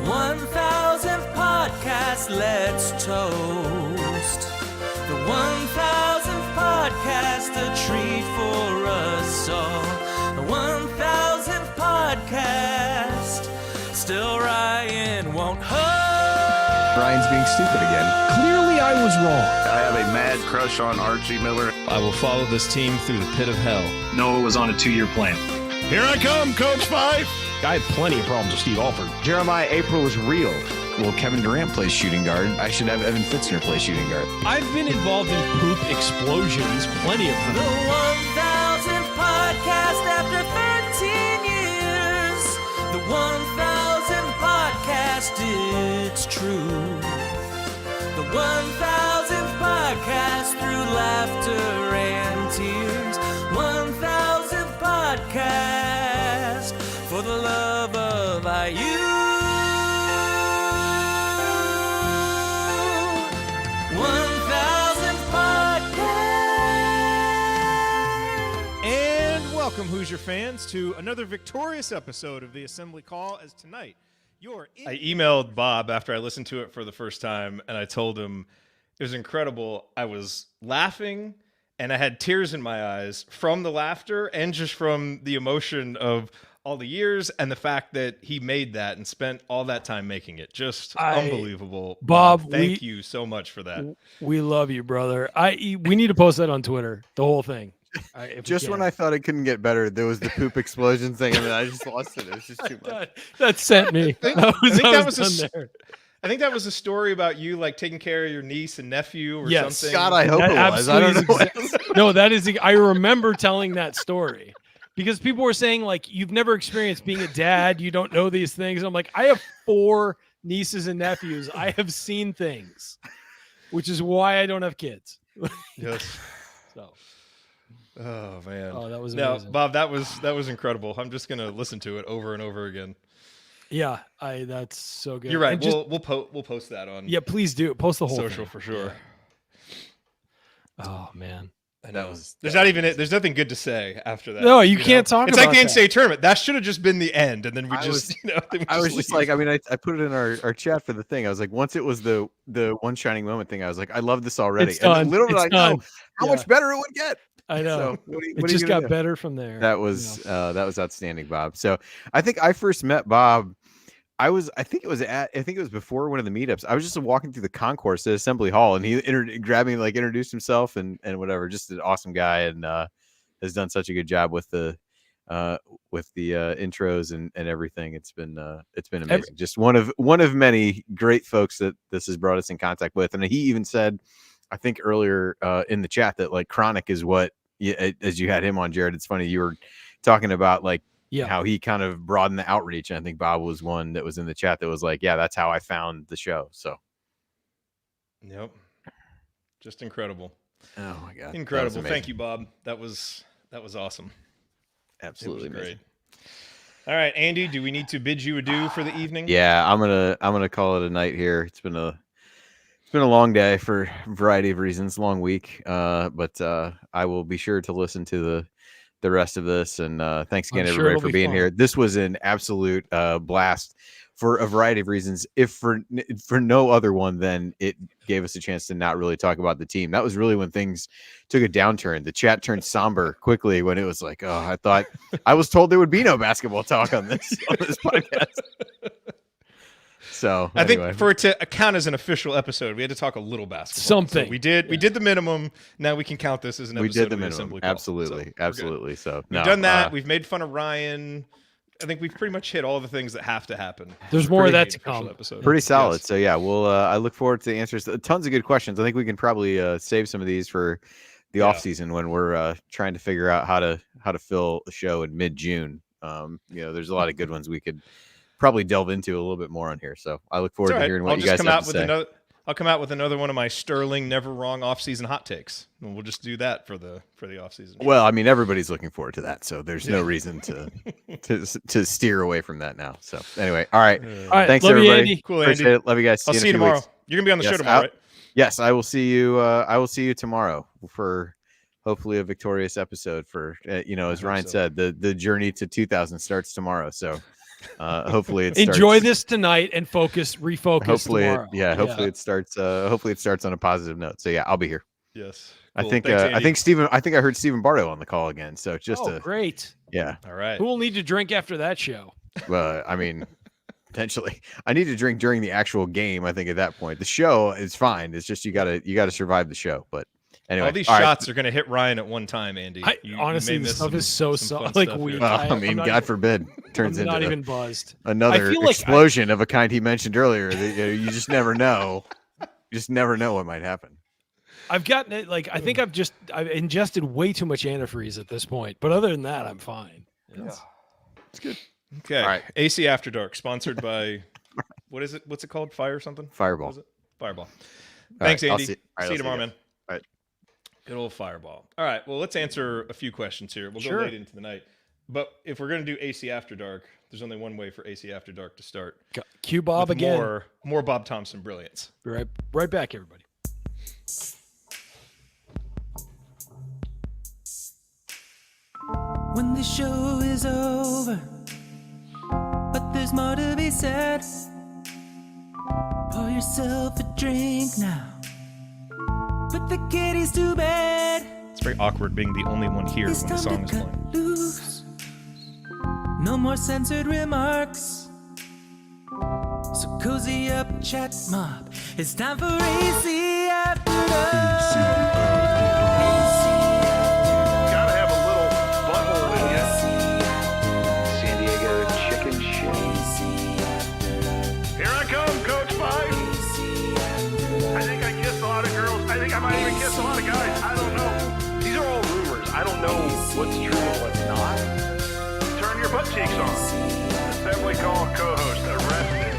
1000th podcast, let's toast. The 1000th podcast, a treat for us all. The 1000th podcast, still Ryan won't host. Ryan's being stupid again. Clearly I was wrong. I have a mad crush on Archie Miller. I will follow this team through the pit of hell. Noah was on a 2-year plan. Here I come, Coach Fife. I had plenty of problems with Steve Alford. Jeremiah April is real. Well, Kevin Durant plays shooting guard. I should have Evan Fitzner play shooting guard. I've been involved in poop explosions, plenty of them. The 1000th podcast after 13 years. The 1000th podcast, it's true. The 1000th podcast through laughter and tears. 1000th podcast for the love of IU. 1000th podcast. And welcome, Hoosier fans, to another victorious episode of the Assembly Call. As tonight, I emailed Bob after I listened to it for the first time, and I told him it was incredible. I was laughing and I had tears in my eyes from the laughter and just from the emotion of all the years and the fact that he made that and spent all that time making it. Just unbelievable. Bob, thank you so much for that. We love you, brother. We need to post that on Twitter, the whole thing. Just when I thought it couldn't get better, there was the poop explosion thing, and then I just lost it. It was just too much. That sent me. I think that was a story about you like taking care of your niece and nephew or something. God, I hope it was. I don't know. No, that is. I remember telling that story because people were saying like, you've never experienced being a dad. You don't know these things. I'm like, I have 4 nieces and nephews. I have seen things, which is why I don't have kids. Yes. So. Oh man. Oh, that was no, amazing. Bob. That was incredible. I'm just gonna listen to it over and over again. Yeah, that's so good. You're right. And just- We'll post that on. Yeah, please do. Post the whole social thing. for sure. Yeah. Oh man. I know. There's nothing good to say after that. No, you can't talk It's about like the that. NCAA tournament. That should have just been the end, and then we I just, was- I was just like, I mean, I put it in our chat for the thing. I was like, once it was the one shining moment thing, I was like, I love this already. It's and then done. little did It's I know done. how Yeah. much better it would get. I know. So, what It are you just gonna got do? better from there. That was outstanding, Bob. So I think I first met Bob. I think it was before one of the meetups. I was just walking through the concourse at Assembly Hall, and he grabbed me, like introduced himself and whatever. Just an awesome guy, and has done such a good job with the intros and everything. It's been amazing. Just one of many great folks that this has brought us in contact with. And he even said, I think earlier in the chat, that like Chronic is what, as you had him on, Jared. It's funny you were talking about like how he kind of broadened the outreach. And I think Bob was one that was in the chat that was like, yeah, that's how I found the show. So, yep, just incredible. Oh my God, incredible! Thank you, Bob. That was awesome. Absolutely great. All right, Andy, do we need to bid you adieu for the evening? Yeah, I'm gonna call it a night here. It's been a long day for a variety of reasons, long week. But I will be sure to listen to the rest of this. And thanks again, everybody, for being here. This was an absolute blast for a variety of reasons. If for no other one than it gave us a chance to not really talk about the team. That was really when things took a downturn. The chat turned somber quickly when it was like, oh, I thought I was told there would be no basketball talk on this podcast. So I anyway. think for it to count as an official episode, we had to talk a little basketball. Something. So we did the minimum. Now we can count this as an episode. We did the of minimum. Assembly Call. Absolutely. So Absolutely. So we've done that. We've made fun of Ryan. I think we've pretty much hit all the things that have to happen. There's more of that to come. Pretty solid. Yes. So yeah, we'll I look forward to the answers. Tons of good questions. I think we can probably save some of these for the off season when we're trying to figure out how to fill a show in mid-June. There's a lot of good ones we could probably delve into a little bit more on here. So I look forward to hearing what you guys have to say. I'll come out with another one of my sterling, never wrong off-season hot takes, and we'll just do that for the off-season. Well, I mean, everybody's looking forward to that, so there's no reason to steer away from that now. So anyway, all right. Thanks love everybody. You, Andy. Cool, Appreciate Andy. it. Love you guys. I'll see you tomorrow. You're gonna be on the show tomorrow, right? Yes, I will see you. I will see you tomorrow for hopefully a victorious episode. For as Ryan said, the journey to 2000 starts tomorrow. So. Hopefully it enjoy this tonight and refocus hopefully tomorrow. Hopefully it starts on a positive note. So yeah, I'll be here. Yes. Cool. Thanks, I think I heard Stephen Bardo on the call again. So great. Yeah. All right. Who will need to drink after that show? Well, I mean, potentially I need to drink during the actual game. I think at that point, the show is fine. It's just you gotta survive the show. But anyway, all these shots are going to hit Ryan at one time, Andy. Honestly, this stuff is so like weird. Well, I mean, God forbid, turns I'm into not even buzzed. Another explosion of a kind he mentioned earlier. That, you just never know. You just never know what might happen. I've gotten it. Like I think I've ingested way too much antifreeze at this point. But other than that, I'm fine. It's good. Okay. All right. AC After Dark, sponsored by what is it? What's it called? Fire something? Fireball. What is it? Fireball. Thanks, right, Andy. see you tomorrow, man. All right. Good old Fireball. All right. Well, let's answer a few questions here. We'll go late into the night. But if we're going to do AC After Dark, there's only one way for AC After Dark to start. Cue Bob with again. More Bob Thompson brilliance. Right back, everybody. When the show is over, but there's more to be said. Pour yourself a drink now. Put the kiddies to bed. It's very awkward being the only one here when the song is playing. Loose. No more censored remarks. So cozy up, chat mob. It's time for AC After Dark. Gotta have a little butthole in you. San Diego chicken shit. Here I come, Coach Mike. I think I kissed a lot of girls. I think I might even kiss a lot of guys. I don't know. These are all rumors. I don't know what's true and what's not. Turn your butt cheeks on. Assembly call co-host arrested.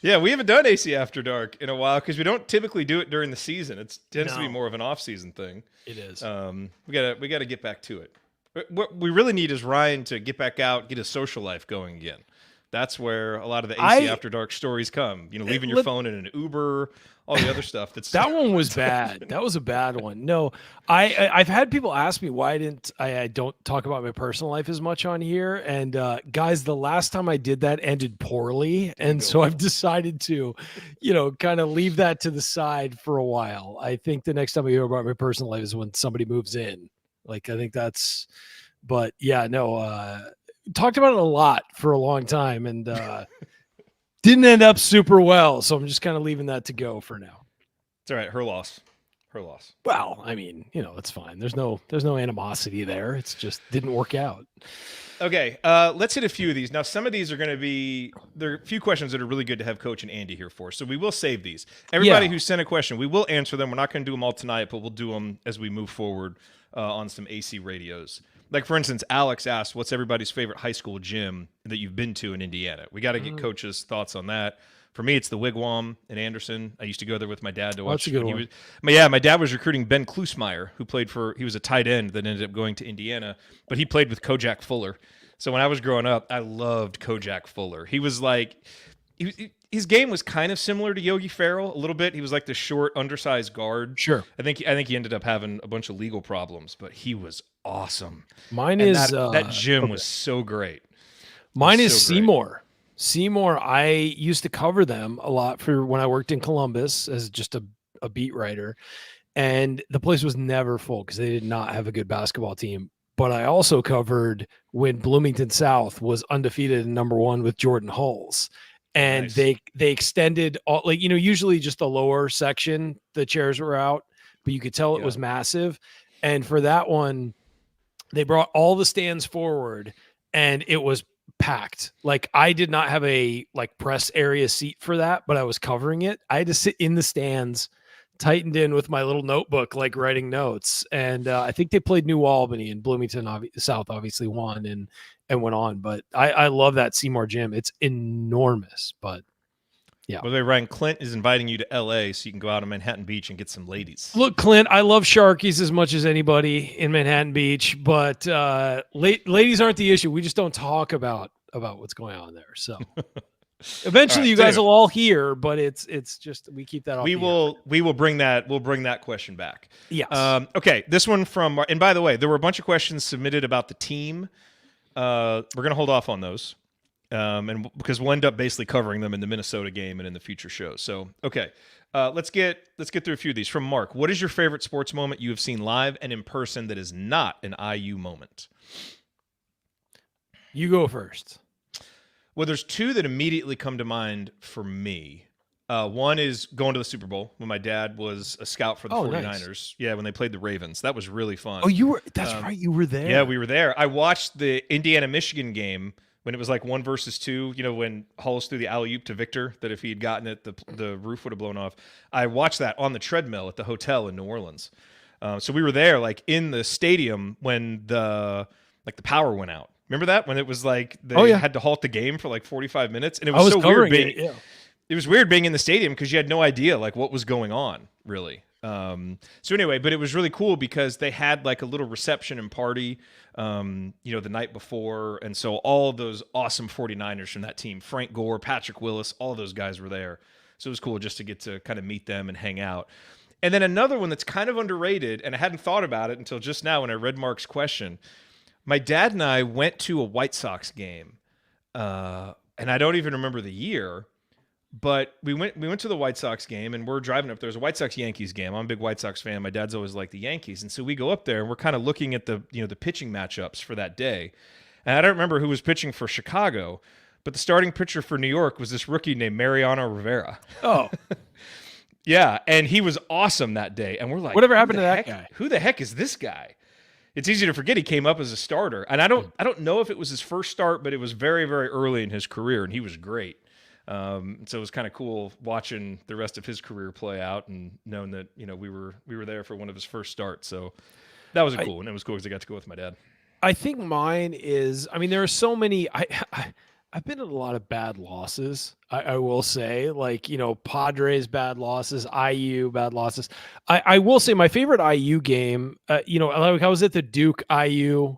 Yeah, we haven't done AC After Dark in a while because we don't typically do it during the season. It tends to be No. more of an off-season thing. It is. We gotta get back to it. What we really need is Ryan to get back out, get his social life going again. That's where a lot of the AC After Dark stories come. You know, leaving your phone in an Uber, all the other stuff. That one was bad. That was a bad one. No, I've had people ask me why I don't talk about my personal life as much on here. And guys, the last time I did that ended poorly, and so I've decided to, kind of leave that to the side for a while. I think the next time I hear about my personal life is when somebody moves in. Like, I think that's. But yeah, no. Talked about it a lot for a long time, and didn't end up super well. So I'm just kind of leaving that to go for now. It's all right. Her loss. Well, I mean, it's fine. There's no animosity there. It's just didn't work out. Okay, let's hit a few of these. Now, some of these are going to be, there are a few questions that are really good to have Coach and Andy here for. So we will save these. Everybody who sent a question, we will answer them. We're not going to do them all tonight, but we'll do them as we move forward on some AC radios. Like, for instance, Alex asked, what's everybody's favorite high school gym that you've been to in Indiana? We got to get Coach's thoughts on that. For me, it's the Wigwam in Anderson. I used to go there with my dad to watch. That's a good one. My dad was recruiting Ben Klusmeyer, who he was a tight end that ended up going to Indiana, but he played with Kojak Fuller. So when I was growing up, I loved Kojak Fuller. He was like, his game was kind of similar to Yogi Ferrell a little bit. He was like the short, undersized guard. Sure. I think he ended up having a bunch of legal problems, but he was awesome. Mine And is that gym okay. was so great. Mine is so great. Seymour. Seymour, I used to cover them a lot for when I worked in Columbus as just a beat writer. And the place was never full because they did not have a good basketball team. But I also covered when Bloomington South was undefeated and number one with Jordan Hulls. And Nice. they extended all, usually just the lower section, the chairs were out, but you could tell it was massive. And for that one, they brought all the stands forward and it was packed. Like, I did not have a press area seat for that, but I was covering it. I had to sit in the stands, tightened in with my little notebook, writing notes. And I think they played New Albany, and Bloomington South obviously won and went on. But I love that Seymour gym. It's enormous, but yeah. By the way, Ryan, Clint is inviting you to LA so you can go out on Manhattan Beach and get some ladies. Look, Clint, I love Sharkies as much as anybody in Manhattan Beach, but ladies aren't the issue. We just don't talk about what's going on there. So eventually, you guys will all hear, but it's just we keep that off. We will bring that question back. Yes. Okay, this one from, and by the way, there were a bunch of questions submitted about the team. We're gonna hold off on those. And because we'll end up basically covering them in the Minnesota game and in the future shows. So, okay, let's get through a few of these. From Mark, what is your favorite sports moment you have seen live and in person that is not an IU moment? You go first. Well, there's two that immediately come to mind for me. One is going to the Super Bowl when my dad was a scout for the 49ers. Nice. Yeah, when they played the Ravens. That was really fun. Oh, you were? That's right. You were there. Yeah, we were there. I watched the Indiana-Michigan game when it was 1 versus 2, when Hulls threw the alley-oop to Victor, that if he had gotten it, the roof would have blown off. I watched that on the treadmill at the hotel in New Orleans. So we were there, in the stadium when the power went out. Remember that? When it was they had to halt the game for 45 minutes? And it was so weird being it was weird being in the stadium because you had no idea what was going on, really. So anyway, but it was really cool because they had a little reception and party, the night before. And so all of those awesome 49ers from that team, Frank Gore, Patrick Willis, all of those guys were there. So it was cool just to get to kind of meet them and hang out. And then another one that's kind of underrated, and I hadn't thought about it until just now when I read Mark's question. My dad and I went to a White Sox game, and I don't even remember the year, But we went to the White Sox game, and we're driving up. There's a White Sox Yankees game. I'm a big White Sox fan. My dad's always liked the Yankees, and so we go up there and we're kind of looking at the pitching matchups for that day. And I don't remember who was pitching for Chicago, but the starting pitcher for New York was this rookie named Mariano Rivera. Oh, yeah, and he was awesome that day. And we're like, whatever happened to that guy? Who the heck is this guy? It's easy to forget he came up as a starter, and I don't know if it was his first start, but it was very, very early in his career, and he was great. So it was kind of cool watching the rest of his career play out and knowing that, we were there for one of his first starts. So that was cool. And it was cool because I got to go with my dad. I think mine is, there are so many, I've been in a lot of bad losses. I will say, like, Padres bad losses, IU bad losses. I will say my favorite IU game, I was at the Duke IU,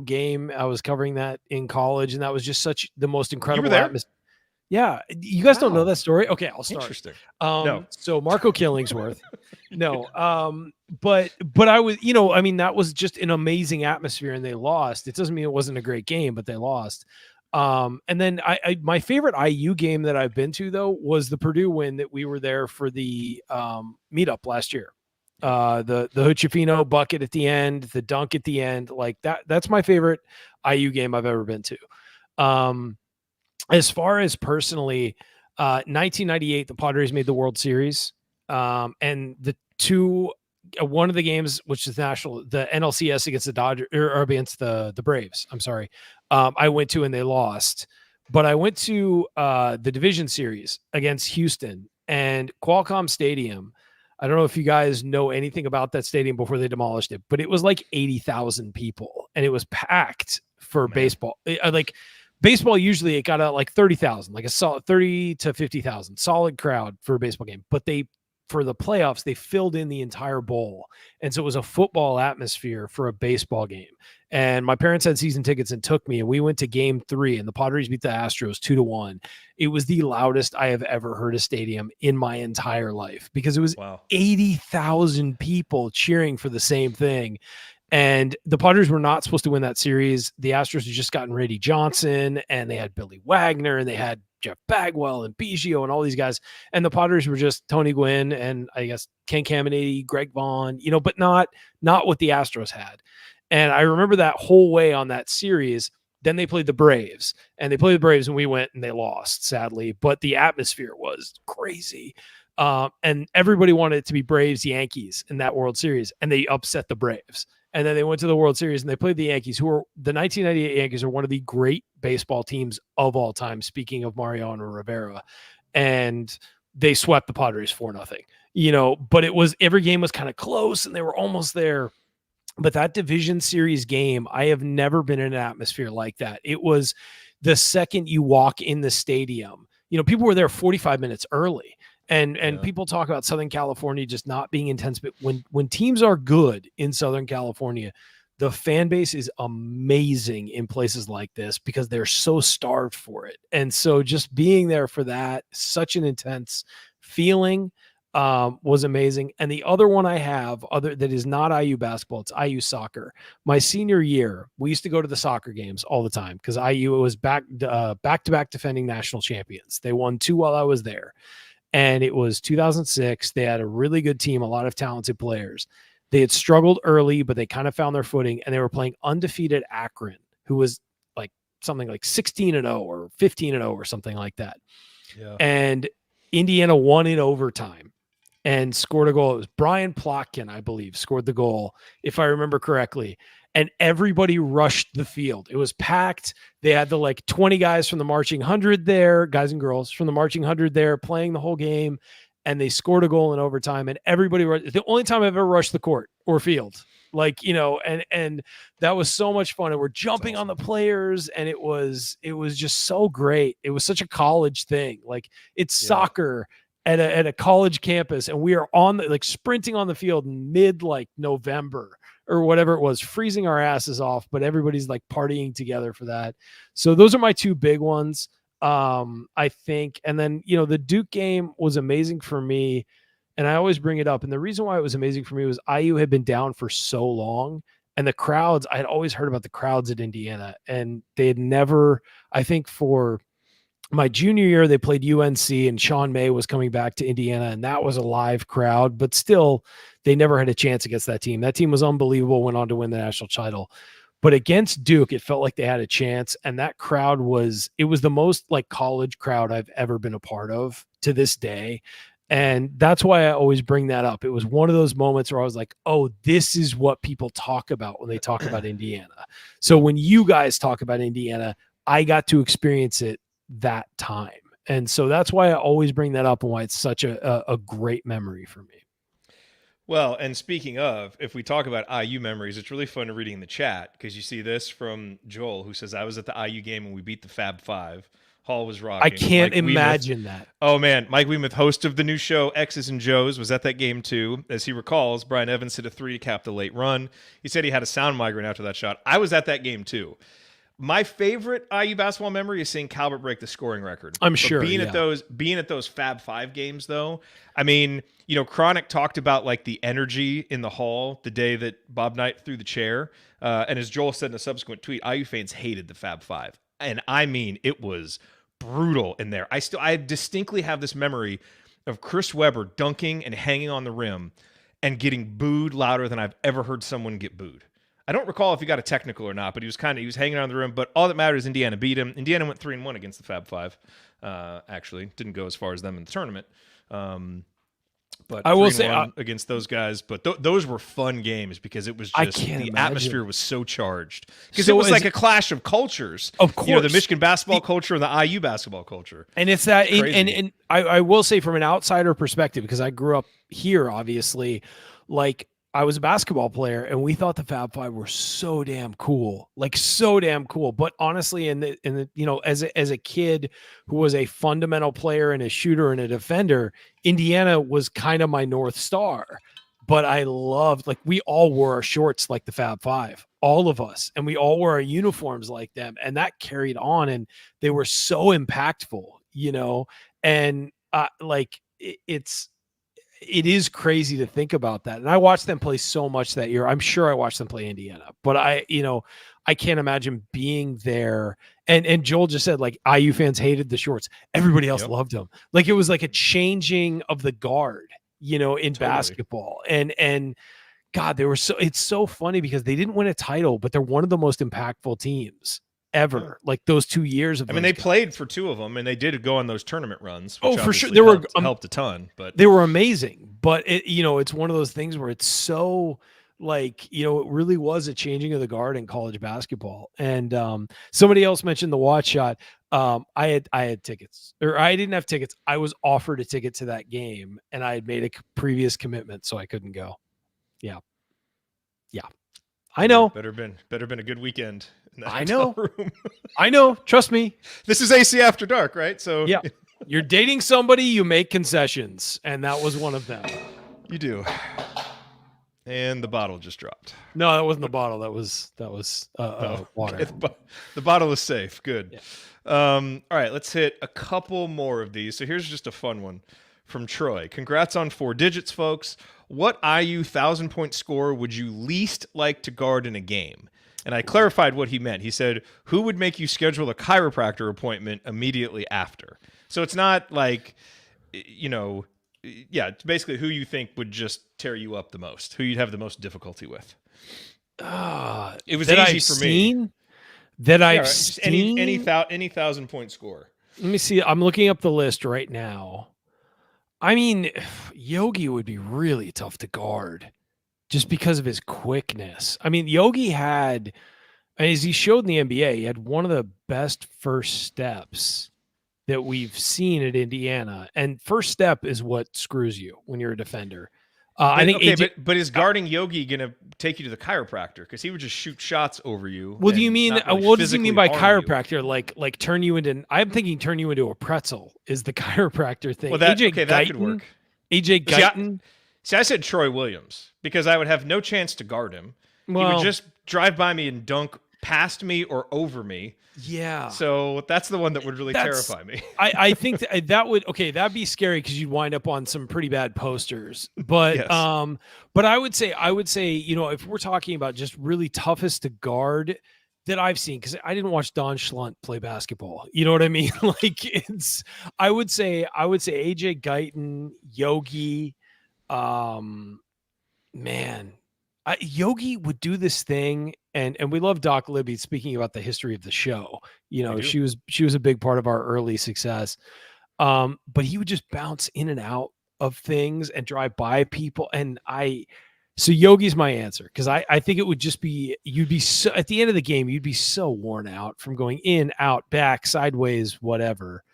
game. I was covering that in college, and that was just the most incredible atmosphere. Yeah, you guys don't know that story? Okay, I'll start. Interesting. No. So Marco Killingsworth. No. But I was, that was just an amazing atmosphere, and they lost. It doesn't mean it wasn't a great game, but they lost. And then my favorite IU game that I've been to, though, was the Purdue win that we were there for the meetup last year. The Huchifino bucket at the end, the dunk at the end, like that's my favorite IU game I've ever been to. As far as personally, 1998, the Padres made the World Series. And one of the games, which is the NLCS against the Dodgers or against the Braves, I'm sorry. I went to, and they lost, but I went to the division series against Houston and Qualcomm Stadium. I don't know if you guys know anything about that stadium before they demolished it, but it was like 80,000 people, and it was packed for baseball. Baseball, usually it got out like 30,000, like a solid 30 to 50,000, solid crowd for a baseball game. But for the playoffs, they filled in the entire bowl. And so it was a football atmosphere for a baseball game. And my parents had season tickets and took me, and we went to game 3, and the Padres beat the Astros 2-1. It was the loudest I have ever heard a stadium in my entire life, because it was 80,000 people cheering for the same thing. And the Padres were not supposed to win that series. The Astros had just gotten Randy Johnson, and they had Billy Wagner, and they had Jeff Bagwell and Biggio and all these guys. And the Padres were just Tony Gwynn and I guess Ken Caminiti, Greg Vaughn, but not what the Astros had. And I remember that whole way on that series. Then they played the Braves, and we went and they lost, sadly. But the atmosphere was crazy. And everybody wanted it to be Braves Yankees in that World Series, and they upset the Braves. And then they went to the World Series and they played the Yankees, who were the 1998 Yankees, are one of the great baseball teams of all time. Speaking of Mariano Rivera, and they swept the Padres 4-0, but every game was kind of close and they were almost there. But that division series game, I have never been in an atmosphere like that. It was the second you walk in the stadium, people were there 45 minutes early. And people talk about Southern California just not being intense, but when teams are good in Southern California, the fan base is amazing in places like this because they're so starved for it. And so just being there for that, such an intense feeling, was amazing. And the other one I have that is not IU basketball, it's IU soccer. My senior year, we used to go to the soccer games all the time because IU was back-to-back defending national champions. They won 2 while I was there. And it was 2006. They had a really good team, a lot of talented players. They had struggled early, but they kind of found their footing, and they were playing undefeated Akron, who was like something like 16-0 or 15-0 or something like that. Yeah. And Indiana won in overtime and scored a goal. It was Brian Plotkin, I believe, scored the goal, if I remember correctly. And everybody rushed the field. It was packed. They had the 20 guys from the Marching 100 there, guys and girls from the Marching 100 there playing the whole game. And they scored a goal in overtime. And everybody, the only time I've ever rushed the court or field, and that was so much fun. And we're jumping on the players, and it was just so great. It was such a college thing. It's soccer at a college campus, and we are sprinting on the field in mid-November or whatever it was, freezing our asses off, but everybody's partying together for that. So those are my 2 big ones, I think. And then, the Duke game was amazing for me, and I always bring it up. And the reason why it was amazing for me was IU had been down for so long, and the crowds, I had always heard about the crowds at Indiana, and they had never, I think for My junior year, they played UNC, and Sean May was coming back to Indiana, and that was a live crowd, but still, they never had a chance against that team. That team was unbelievable, went on to win the national title. But against Duke, it felt like they had a chance, and that crowd was the most like college crowd I've ever been a part of to this day. And that's why I always bring that up. It was one of those moments where I was like, oh, this is what people talk about when they talk about Indiana. So when you guys talk about Indiana, I got to experience it that time. And so that's why I always bring that up and why it's such a great memory for me. Well, and speaking of, if we talk about IU memories, it's really fun reading the chat because you see this from Joel, who says, I was at the IU game and we beat the Fab Five. Hall was rocking. I can't Mike imagine Weemuth, that. Oh, man. Mike Weemuth, host of the new show X's and Joe's, was at that game too. As he recalls, Brian Evans hit a 3 to cap the late run. He said he had a sound migraine after that shot. I was at that game too. My favorite IU basketball memory is seeing Calvert break the scoring record. I'm But sure, being yeah. at those Fab Five games, though, I mean, you know, Chronic talked about like the energy in the hall the day that Bob Knight threw the chair, and as Joel said in a subsequent tweet, IU fans hated the Fab Five, and I mean, it was brutal in there. I distinctly have this memory of Chris Webber dunking and hanging on the rim and getting booed louder than I've ever heard someone get booed. I don't recall if he got a technical or not, but he was hanging around the rim. But all that mattered is Indiana beat him. Indiana went 3-1 against the Fab Five. Actually, didn't go as far as them in the tournament. But I will say against those guys. But those were fun games because it was I just can't the imagine. atmosphere was so charged because So it was as- like a clash of cultures. Of course, you know, the Michigan basketball culture and the IU basketball culture. And it's that, Crazy. and I will say from an outsider perspective, because I grew up here, obviously, like I was a basketball player, and we thought the Fab Five were so damn cool, like so damn cool. But honestly, in the you know, as a kid who was a fundamental player and a shooter and a defender, Indiana was kind of my North Star. But I loved, like, we all wore our shorts like the Fab Five, all of us, and we all wore our uniforms like them, and that carried on, and they were so impactful, you know. And like it is crazy to think about that. And I watched them play so much that year. I'm sure I watched them play Indiana, but I can't imagine being there. And Joel just said, like, IU fans hated the shorts. Everybody else loved them. Like, it was like a changing of the guard, you know, in basketball. And God, it's so funny because they didn't win a title, but they're one of the most impactful teams ever. Like those 2 years of I mean, they played for two of them, and they did go on those tournament runs. Which for sure, obviously they were helped a ton. But they were amazing. But it's one of those things where it's so, like, you know, it really was a changing of the guard in college basketball. And somebody else mentioned the watch shot. I had tickets, or I didn't have tickets. I was offered a ticket to that game, and I had made a previous commitment, so I couldn't go. Yeah. I know. Better been a good weekend. In that I know. hotel room. I know. Trust me. This is AC After Dark, right? So yeah, you're dating somebody, you make concessions, and that was one of them. You do. And the bottle just dropped. No, that wasn't the bottle. That was water. Okay, the bottle is safe. Good. All right, let's hit a couple more of these. So here's just a fun one from Troy. Congrats on 4 digits, folks. What IU 1,000-point scorer would you least like to guard in a game? And I clarified what he meant. He said, who would make you schedule a chiropractor appointment immediately after? So it's not like, you know, yeah, it's basically who you think would just tear you up the most, who you'd have the most difficulty with. It was that easy I've for me. seen, that I've just seen. any 1,000-point scorer. Let me see. I'm looking up the list right now. I mean, Yogi would be really tough to guard just because of his quickness. I mean, Yogi had, as he showed in the NBA, he had one of the best first steps that we've seen at Indiana. And first step is what screws you when you're a defender. I think but is guarding Yogi going to take you to the chiropractor? Because he would just shoot shots over you. What do you mean? What does he mean by chiropractor? You. Like turn you into? I'm thinking turn you into a pretzel is the chiropractor thing. Well, that could work. AJ Guyton. See, I said Troy Williams because I would have no chance to guard him. Well, he would just drive by me and dunk past me or over me. Yeah. So that's the one that would really terrify me. I think that would, that'd be scary because you'd wind up on some pretty bad posters. But Yes. but I would say, you know, if we're talking about just really toughest to guard, that I've seen, because I didn't watch Don Schlunt play basketball. You know what I mean? Like I would say AJ Guyton, Yogi, man, Yogi would do this thing, and we love Doc Libby. Speaking about the history of the show, you know, she was a big part of our early success. But he would just bounce in and out of things and drive by people, so Yogi's my answer, because I think it would just be, you'd be so, at the end of the game, you'd be so worn out from going in, out, back, sideways, whatever.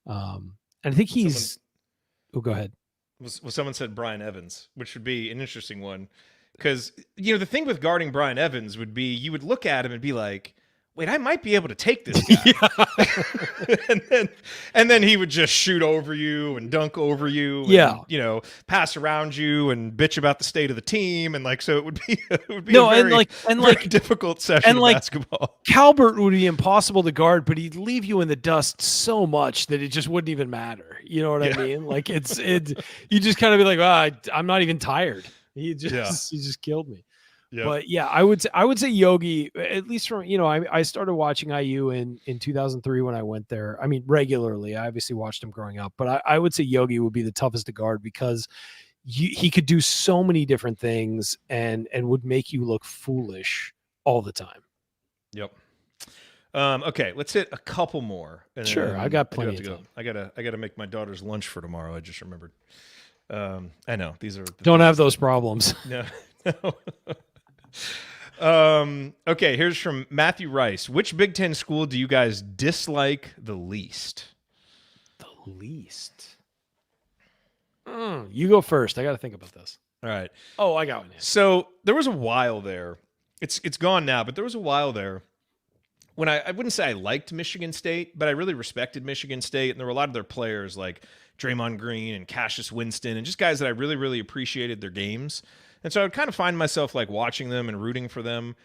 And I think go ahead. Well, someone said Brian Evans, which would be an interesting one, because, you know, the thing with guarding Brian Evans would be, you would look at him and be like, wait, I might be able to take this guy. and then he would just shoot over you and dunk over you. And, you know, pass around you and bitch about the state of the team. And like, so it would be a very difficult session of basketball. Calbert would be impossible to guard, but he'd leave you in the dust so much that it just wouldn't even matter. You know what I mean? Like you just kind of be like, I'm not even tired. He just killed me. Yep. But yeah, I would say Yogi, at least from, you know, I started watching IU in 2003 when I went there. I mean, regularly. I obviously watched him growing up, but I would say Yogi would be the toughest to guard, because he could do so many different things and would make you look foolish all the time. Yep. Okay, let's hit a couple more. Sure, I got plenty of time. I gotta make my daughter's lunch for tomorrow. I just remembered. I know these are don't have those problems. No. Okay, here's from Matthew Rice. Which Big Ten school do you guys dislike the least? The least? You go first. I got to think about this. All right. Oh, I got one. So there was a while there. It's gone now, but there was a while there when I wouldn't say I liked Michigan State, but I really respected Michigan State, and there were a lot of their players like Draymond Green and Cassius Winston, and just guys that I really, really appreciated their games. And so I would kind of find myself like watching them and rooting for them.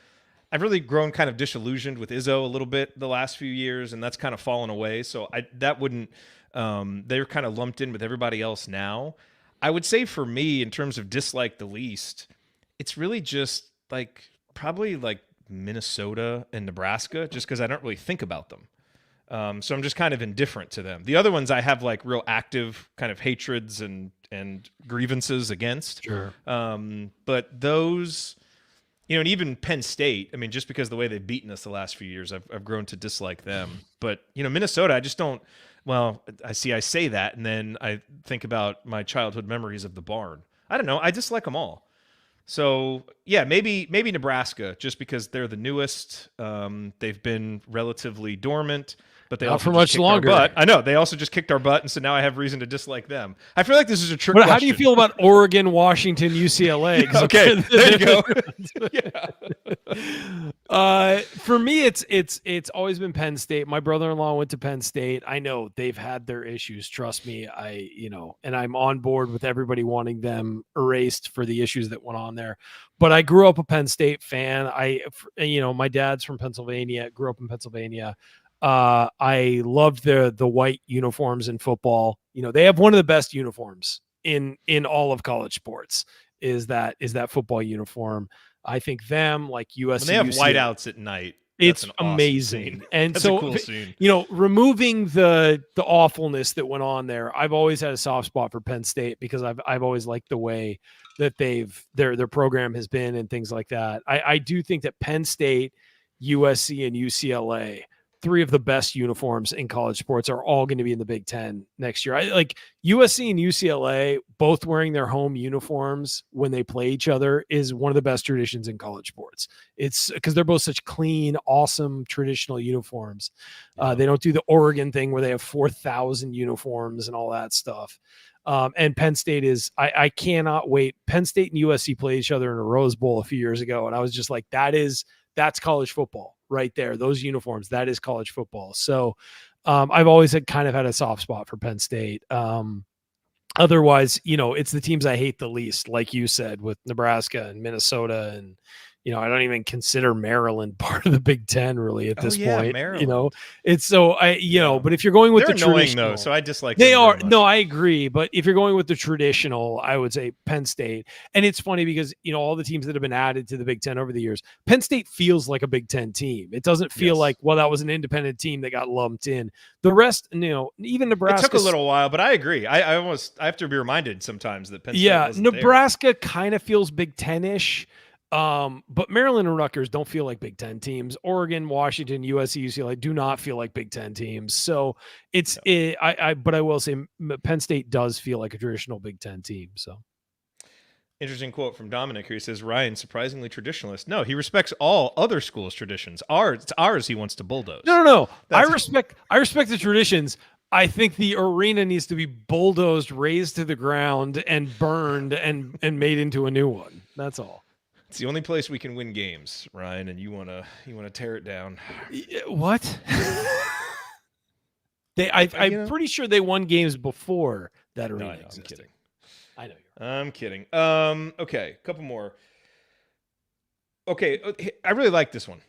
I've really grown kind of disillusioned with Izzo a little bit the last few years, and that's kind of fallen away. So they're kind of lumped in with everybody else now. I would say for me, in terms of dislike the least, it's really just like probably like Minnesota and Nebraska, just because I don't really think about them. So I'm just kind of indifferent to them. The other ones I have like real active kind of hatreds and grievances against. Sure. But those, you know, and even Penn State, I mean, just because of the way they've beaten us the last few years, I've grown to dislike them. But, you know, Minnesota, I just don't, well, I say that, and then I think about my childhood memories of the barn. I don't know. I dislike them all. So yeah, maybe Nebraska, just because they're the newest. They've been relatively dormant, but they not also for just much kicked longer. Our butt. I know they also just kicked our butt, and so now I have reason to dislike them. I feel like this is a trick. But how do you feel about Oregon, Washington, UCLA? Okay, there you go. For me, it's always been Penn State. My brother-in-law went to Penn State. I know they've had their issues. Trust me, and I'm on board with everybody wanting them erased for the issues that went on there. But I grew up a Penn State fan. My dad's from Pennsylvania. Grew up in Pennsylvania. I loved the white uniforms in football. You know, they have one of the best uniforms in all of college sports. Is that football uniform? I think them, like USC. When they have whiteouts at night, it's amazing. Awesome and that's so, a cool scene. You know, removing the awfulness that went on there, I've always had a soft spot for Penn State because I've always liked the way that their program has been and things like that. I do think that Penn State, USC, and UCLA, three of the best uniforms in college sports, are all going to be in the Big Ten next year. I like USC and UCLA both wearing their home uniforms when they play each other is one of the best traditions in college sports. It's because they're both such clean, awesome traditional uniforms. They don't do the Oregon thing where they have 4,000 uniforms and all that stuff. And Penn State is, I cannot wait. Penn State and USC played each other in a Rose Bowl a few years ago. And I was just like, that's college football right there. Those uniforms, that is college football. So I've always had a soft spot for Penn State. Otherwise, you know, it's the teams I hate the least, like you said, with Nebraska and Minnesota and, I don't even consider Maryland part of the Big Ten really at this point. Maryland. It's so but if you're going with They're the annoying traditional, though, so I dislike. they them are. very much. No, I agree. But if you're going with the traditional, I would say Penn State. And it's funny because all the teams that have been added to the Big Ten over the years, Penn State feels like a Big Ten team. It doesn't feel like, well, that was an independent team that got lumped in. The rest, even Nebraska. It took a little while, but I agree. I have to be reminded sometimes that Penn State wasn't there. Nebraska kind of feels Big Ten-ish. But Maryland and Rutgers don't feel like Big Ten teams. Oregon, Washington, USC, UCLA do not feel like Big Ten teams. So but I will say Penn State does feel like a traditional Big Ten team. So interesting quote from Dominic here. He says, Ryan, surprisingly traditionalist. No, he respects all other schools' traditions. It's ours he wants to bulldoze. No. I respect the traditions. I think the arena needs to be bulldozed, razed to the ground, and burned and made into a new one. That's all. It's the only place we can win games, Ryan, and you wanna tear it down. What? I'm pretty sure they won games before that arena. No, I'm kidding. I know I'm kidding. Okay, a couple more. Okay, I really like this one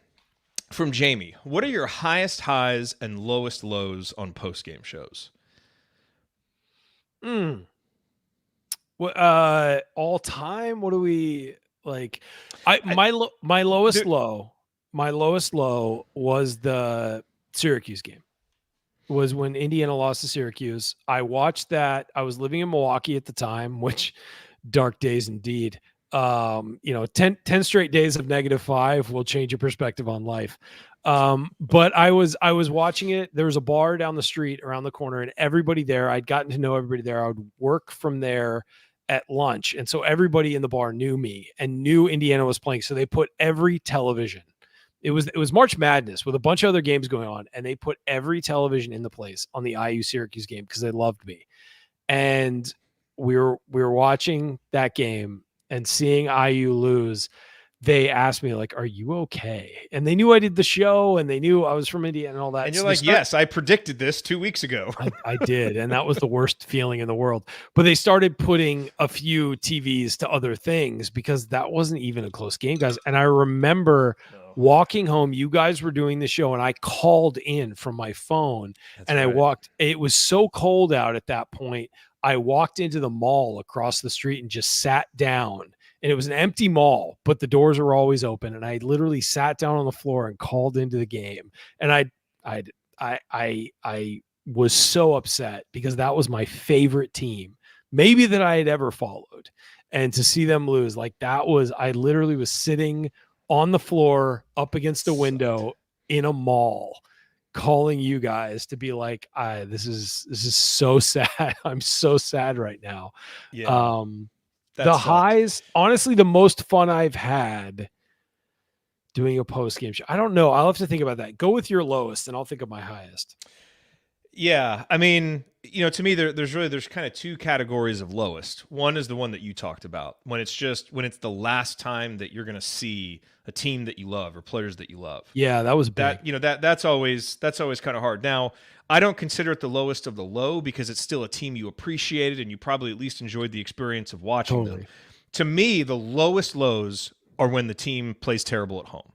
from Jamie. What are your highest highs and lowest lows on post-game shows? All time? What do we like? My lowest low was the Syracuse game. Was when Indiana lost to Syracuse. I watched that. I was living in Milwaukee at the time, which dark days indeed. 10 straight days of -5 will change your perspective on life. But I was watching it. There was a bar down the street around the corner, and everybody there, I'd gotten to know everybody there. I would work from there at lunch. And so everybody in the bar knew me and knew Indiana was playing. So they put every television. It was March Madness with a bunch of other games going on, and they put every television in the place on the IU Syracuse game because they loved me. And we were watching that game and seeing IU lose. They asked me, like, are you okay? And they knew I did the show, and they knew I was from India and all that. And you're like, yes, I predicted this 2 weeks ago. I did. And that was the worst feeling in the world. But they started putting a few TVs to other things because that wasn't even a close game, guys. And I remember walking home, you guys were doing the show, and I called in from my phone. I walked. It was so cold out at that point. I walked into the mall across the street and just sat down. And it was an empty mall, but the doors were always open. And I literally sat down on the floor and called into the game. And I was so upset because that was my favorite team, maybe that I had ever followed. And to see them lose, like that was, I literally was sitting on the floor up against a window in a mall, calling you guys to be like, this is so sad. I'm so sad right now. Yeah. The highs, honestly, the most fun I've had doing a post-game show. I don't know. I'll have to think about that. Go with your lowest, and I'll think of my highest. Yeah, I mean, to me, there's kind of two categories of lowest. One is the one that you talked about, when it's the last time that you're going to see a team that you love or players that you love. Yeah, that was big. That's always kind of hard. Now, I don't consider it the lowest of the low because it's still a team you appreciated and you probably at least enjoyed the experience of watching them. To me, the lowest lows are when the team plays terrible at home.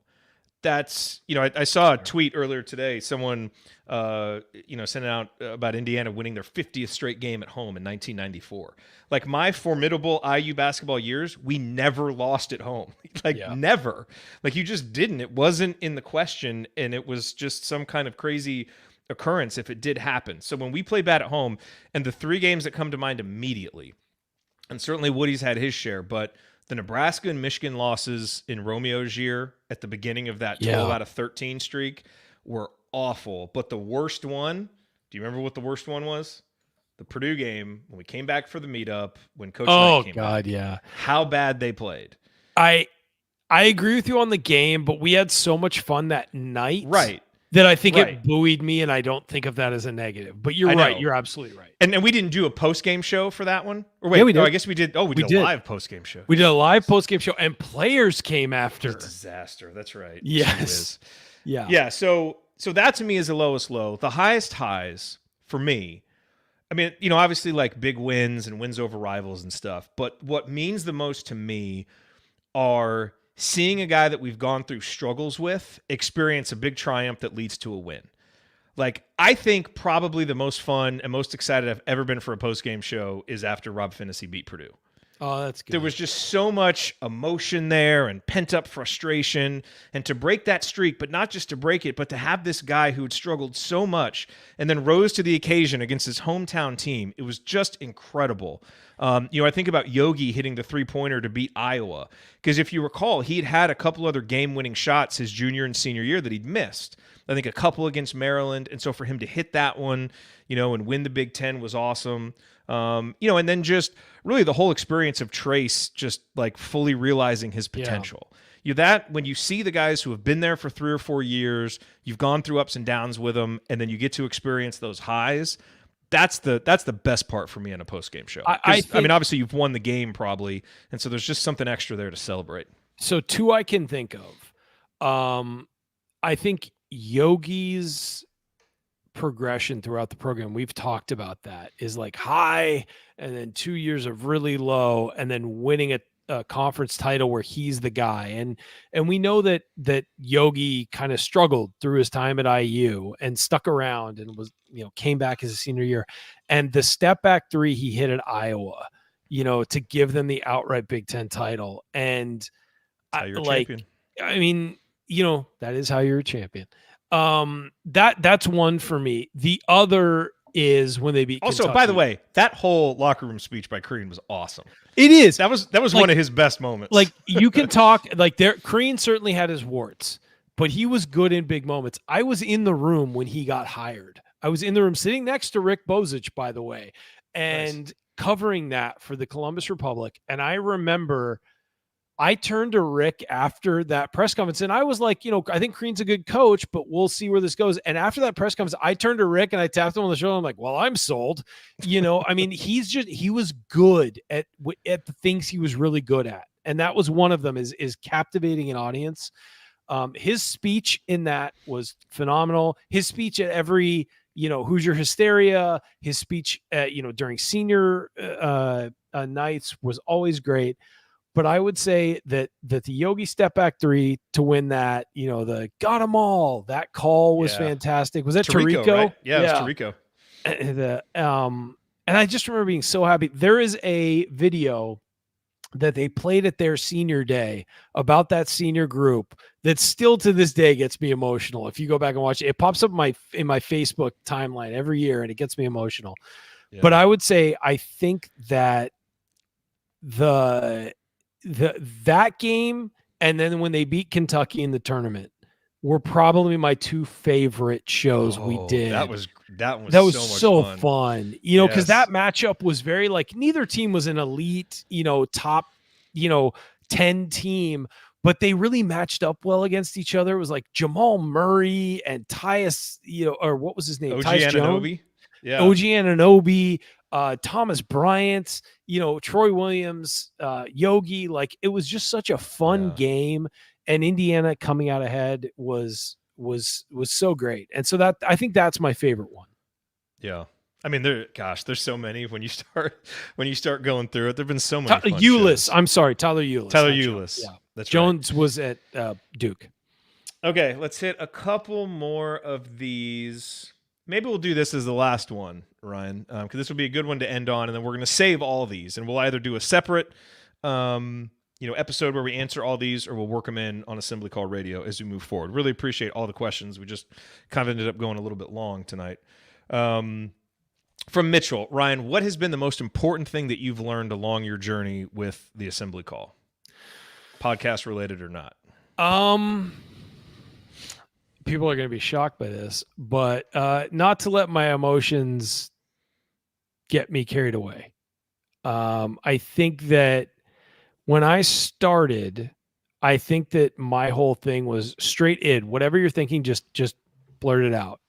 That's, I saw a tweet earlier today. Someone, sent out about Indiana winning their 50th straight game at home in 1994. Like my formidable IU basketball years, we never lost at home. Never. Like you just didn't. It wasn't in the question, and it was just some kind of crazy occurrence if it did happen. So when we play bad at home, and the three games that come to mind immediately, and certainly Woody's had his share, but the Nebraska and Michigan losses in Romeo's year at the beginning of that 12 out of 13 streak were awful. But the worst one, do you remember what the worst one was? The Purdue game, when we came back for the meetup, when Coach Knight came back. Yeah. How bad they played. I agree with you on the game, but we had so much fun that night. Right. That I think it buoyed me, and I don't think of that as a negative. But you're right. You're absolutely right. And we didn't do a post-game show for that one? Or wait, we did. I guess we did. Oh, we did a live post-game show. We did a live post-game show, and players came after. Disaster. That's right. Yes. Yeah. Yeah, so that to me is the lowest low. The highest highs for me, I mean, obviously like big wins and wins over rivals and stuff. But what means the most to me are seeing a guy that we've gone through struggles with experience a big triumph that leads to a win. Like, I think probably the most fun and most excited I've ever been for a post-game show is after Rob Finney beat Purdue. Oh, that's good. There was just so much emotion there and pent-up frustration. And to break that streak, but not just to break it, but to have this guy who had struggled so much and then rose to the occasion against his hometown team, it was just incredible. I think about Yogi hitting the three-pointer to beat Iowa. Because if you recall, he'd had a couple other game-winning shots his junior and senior year that he'd missed. I think a couple against Maryland. And so for him to hit that one, and win the Big Ten was awesome. And then just really the whole experience of Trace just like fully realizing his potential. That when you see the guys who have been there for 3 or 4 years, you've gone through ups and downs with them, and then you get to experience those highs. That's the best part for me in a post-game show. I mean, obviously you've won the game probably, and so there's just something extra there to celebrate. So 2 I can think of. I think Yogi's progression throughout the program, we've talked about that, is like high and then 2 years of really low and then winning a conference title where he's the guy. And we know that Yogi kind of struggled through his time at IU and stuck around and was, came back as a senior year. And the step back 3 he hit at Iowa, to give them the outright Big Ten title. And champion. I mean, that is how you're a champion. That's one for me. The other is when they beat Also, Kentucky. by the way, that whole locker room speech by Crean was awesome. It is. That was like, one of his best moments. Like, you can talk like Crean certainly had his warts, but he was good in big moments. I was in the room when he got hired. I was in the room sitting next to Rick Bozich, by the way, and covering that for the Columbus Republic. And I remember I turned to Rick after that press conference and I was like, I think Crean's a good coach, but we'll see where this goes. And after that press conference, I turned to Rick and I tapped him on the shoulder. I'm like, well, I'm sold. I mean, he was good at the things he was really good at. And that was one of them is captivating an audience. His speech in that was phenomenal. His speech at every, Hoosier Hysteria, his speech, during senior nights was always great. But I would say that the Yogi step back 3 to win that, the got them all, that call was fantastic. Was that Tirico? Right? Yeah, it was Tirico. And I just remember being so happy. There is a video that they played at their senior day about that senior group that still to this day gets me emotional. If you go back and watch it, it pops up in my Facebook timeline every year and it gets me emotional. Yeah. But I would say, I think that that game and then when they beat Kentucky in the tournament were probably my 2 favorite shows we did. That was so fun. Because that matchup was very like neither team was an elite, top, 10 team, but they really matched up well against each other. It was like Jamal Murray and Tyus, or what was his name? OG Tyus Anunoby. Jones? Yeah. OG Anunoby. Thomas Bryant, Troy Williams, Yogi, like it was just such a fun game, and Indiana coming out ahead was so great. And so that I think that's my favorite one. Yeah. I mean, there's so many when you start going through it. There've been so many. I'm sorry, Tyler Ulis. Tyler Ulis. Yeah. That's Jones right. was at Duke. Okay, let's hit a couple more of these. Maybe we'll do this as the last one, Ryan, because this will be a good one to end on, and then we're going to save all of these, and we'll either do a separate, episode where we answer all these, or we'll work them in on Assembly Call Radio as we move forward. Really appreciate all the questions. We just kind of ended up going a little bit long tonight. From Mitchell, Ryan, what has been the most important thing that you've learned along your journey with the Assembly Call, podcast related or not? People are going to be shocked by this, but not to let my emotions get me carried away. I think that when I started, I think that my whole thing was straight in. Whatever you're thinking, just blurt it out.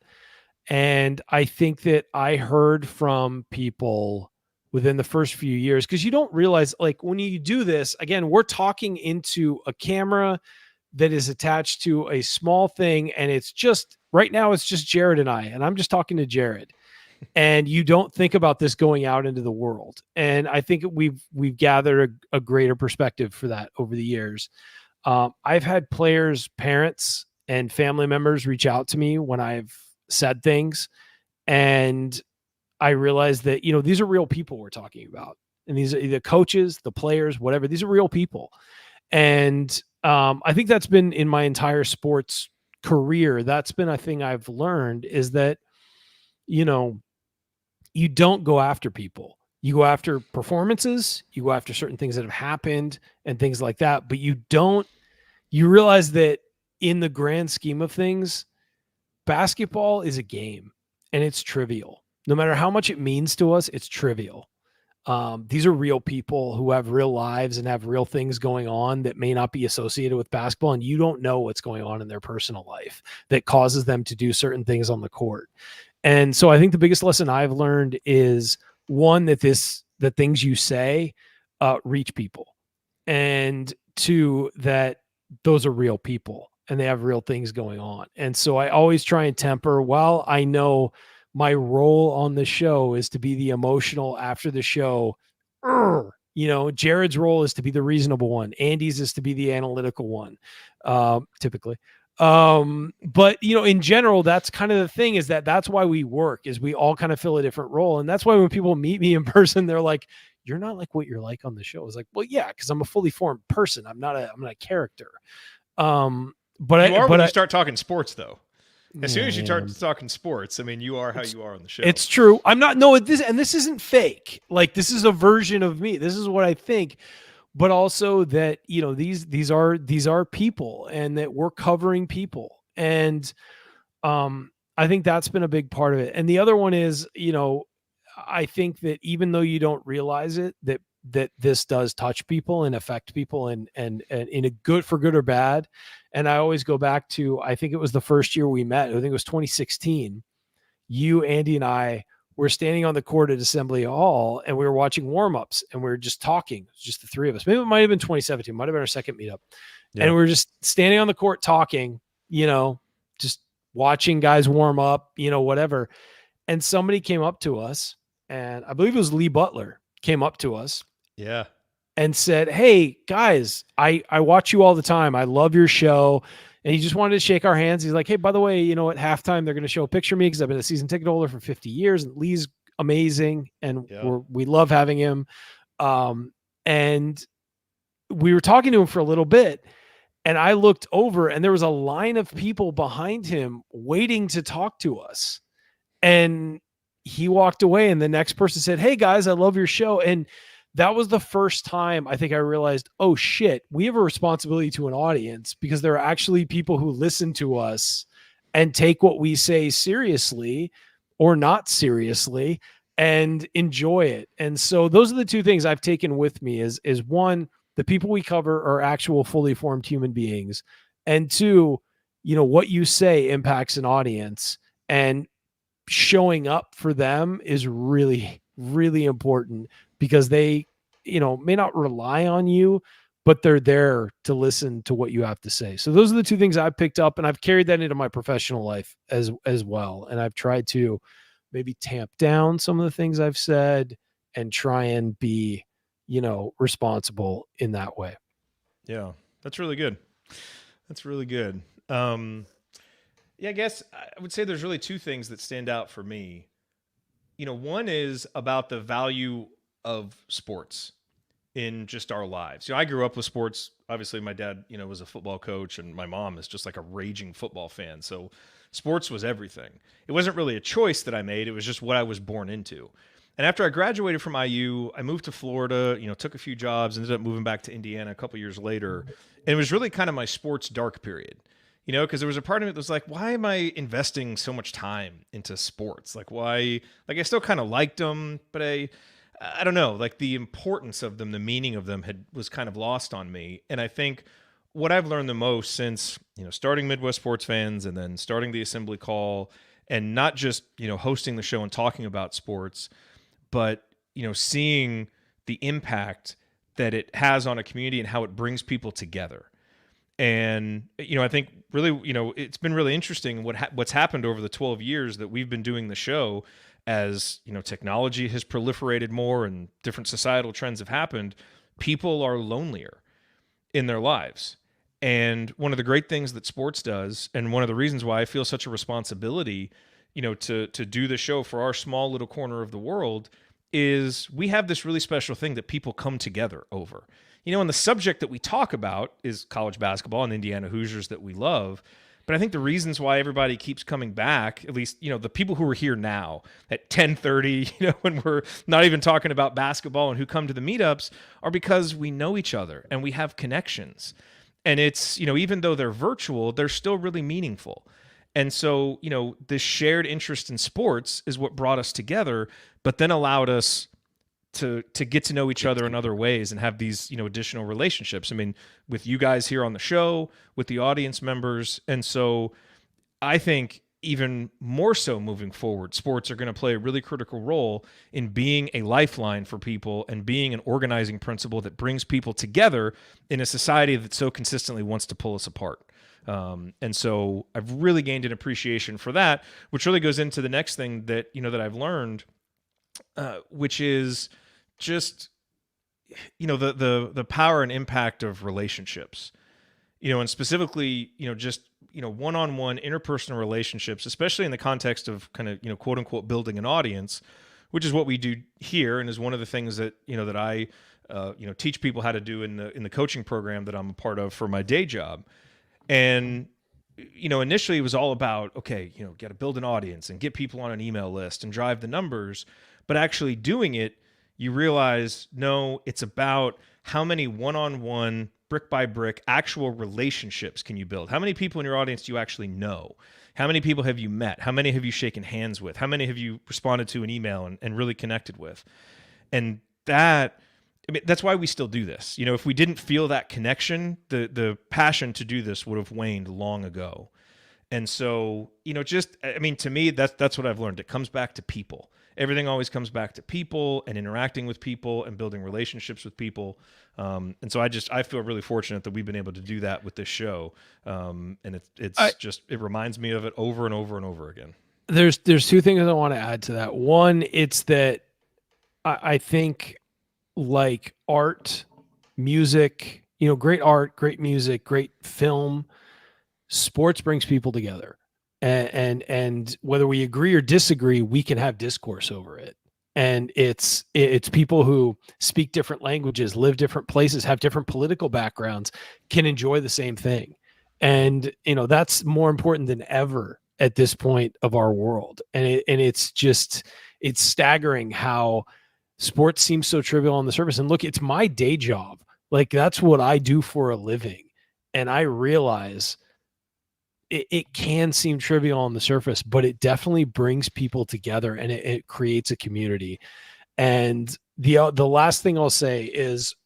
And I think that I heard from people within the first few years, because you don't realize, like, when you do this, again, we're talking into a camera that is attached to a small thing, and it's just right now it's just Jared and I'm just talking to Jared, and you don't think about this going out into the world. And I think we've gathered a greater perspective for that over the years. I've had players, parents, and family members reach out to me when I've said things, and I realized that, you know, these are real people we're talking about. And these are the coaches, the players, whatever. These are real people. And I think that's been in my entire sports career. That's been a thing I've learned, is that, you know, you don't go after people. You go after performances, you go after certain things that have happened and things like that. But you realize that in the grand scheme of things, basketball is a game and it's trivial. No matter how much it means to us, it's trivial. These are real people who have real lives and have real things going on that may not be associated with basketball. And you don't know what's going on in their personal life that causes them to do certain things on the court. And so I think the biggest lesson I've learned is, one, that the things you say reach people, and two, that those are real people and they have real things going on. And so I always try and temper, while I know my role on the show is to be the emotional after the show. You know, Jared's role is to be the reasonable one. Andy's is to be the analytical one, typically. But, you know, in general, that's kind of the thing, is that's why we work, is we all kind of fill a different role. And that's why when people meet me in person, they're like, you're not like what you're like on the show. It's like, well, yeah, because I'm a fully formed person. I'm not a character. But when you start talking sports, though. As soon as you start talking sports, I mean, you are how you are on the show. It's true. I'm not, no, this isn't fake. Like, this is a version of me. This is what I think, but also that, you know, these are people, and that we're covering people. And I think that's been a big part of it. And the other one is, you know, I think that even though you don't realize it, that this does touch people and affect people, and in a good, for good or bad. And I always go back to, I think it was the first year we met. I think it was 2016. You, Andy, and I were standing on the court at Assembly Hall, and we were watching warm-ups, and we were just talking. It was just the three of us. Maybe it might have been 2017. Might have been our second meetup. Yeah. And we were just standing on the court talking, you know, just watching guys warm up, you know, whatever. And somebody came up to us, and I believe it was Lee Butler came up to us. Yeah. And said, hey, guys, I watch you all the time. I love your show. And he just wanted to shake our hands. He's like, hey, by the way, you know, at halftime, they're going to show a picture of me because I've been a season ticket holder for 50 years. And Lee's amazing. And we love having him. And we were talking to him for a little bit. And I looked over, and there was a line of people behind him waiting to talk to us. And he walked away, and the next person said, hey, guys, I love your show. And that was the first time I think I realized, oh shit, we have a responsibility to an audience, because there are actually people who listen to us and take what we say seriously or not seriously and enjoy it. And so those are the two things I've taken with me is one, the people we cover are actual fully formed human beings. And two, you know, what you say impacts an audience, and showing up for them is really, really important, because they, you know, may not rely on you, but they're there to listen to what you have to say. So those are the two things I've picked up, and I've carried that into my professional life as well. And I've tried to maybe tamp down some of the things I've said and try and be, you know, responsible in that way. Yeah, that's really good. That's really good. Yeah, I guess I would say there's really two things that stand out for me. You know, one is about the value of sports in just our lives. You know, I grew up with sports. Obviously, my dad, you know, was a football coach, and my mom is just like a raging football fan. So sports was everything. It wasn't really a choice that I made. It was just what I was born into. And after I graduated from IU, I moved to Florida, you know, took a few jobs, ended up moving back to Indiana a couple years later. And it was really kind of my sports dark period. You know, because there was a part of me that was like, why am I investing so much time into sports? Like, why? Like, I still kind of liked them, but I don't know. Like, the importance of them, the meaning of them was kind of lost on me. And I think what I've learned the most since, you know, starting Midwest Sports Fans and then starting the Assembly Call, and not just, you know, hosting the show and talking about sports, but, you know, seeing the impact that it has on a community and how it brings people together. And, you know, I think really, you know, it's been really interesting what's happened over the 12 years that we've been doing the show. As, you know, technology has proliferated more and different societal trends have happened, people are lonelier in their lives. And one of the great things that sports does, and one of the reasons why I feel such a responsibility, to do the show for our small little corner of the world, is we have this really special thing that people come together over. And the subject that we talk about is college basketball and Indiana Hoosiers that we love. But I think the reasons why everybody keeps coming back, at least, the people who are here now at 10:30, when we're not even talking about basketball and who come to the meetups, are because we know each other and we have connections. And it's, even though they're virtual, they're still really meaningful. And so, this shared interest in sports is what brought us together, but then allowed us to get to know each other in other ways and have these, additional relationships. I mean, with you guys here on the show, with the audience members. And so I think even more so moving forward, sports are going to play a really critical role in being a lifeline for people and being an organizing principle that brings people together in a society that so consistently wants to pull us apart. And so I've really gained an appreciation for that, which really goes into the next thing that, that I've learned, which is just, the power and impact of relationships, and specifically, just, one-on-one interpersonal relationships, especially in the context of kind of, quote unquote, building an audience, which is what we do here. And is one of the things that, that I, teach people how to do in the coaching program that I'm a part of for my day job. And, initially it was all about, okay, got to build an audience and get people on an email list and drive the numbers, but actually doing it, you realize, no, it's about how many one-on-one, brick by brick, actual relationships can you build? How many people in your audience do you actually know? How many people have you met? How many have you shaken hands with? How many have you responded to an email and really connected with? And that's why we still do this. If we didn't feel that connection, the passion to do this would have waned long ago. And so, to me, that's what I've learned. It comes back to people. Everything always comes back to people and interacting with people and building relationships with people. And so I feel really fortunate that we've been able to do that with this show. And it reminds me of it over and over and over again. There's two things I want to add to that. One, it's that I think, like art, music, great art, great music, great film, sports brings people together. And whether we agree or disagree, we can have discourse over it. And it's people who speak different languages, live different places, have different political backgrounds, can enjoy the same thing. And, that's more important than ever at this point of our world. And it's staggering how sports seems so trivial on the surface. And look, it's my day job. Like, that's what I do for a living. And I realize it can seem trivial on the surface, but it definitely brings people together and it creates a community. And the last thing I'll say is,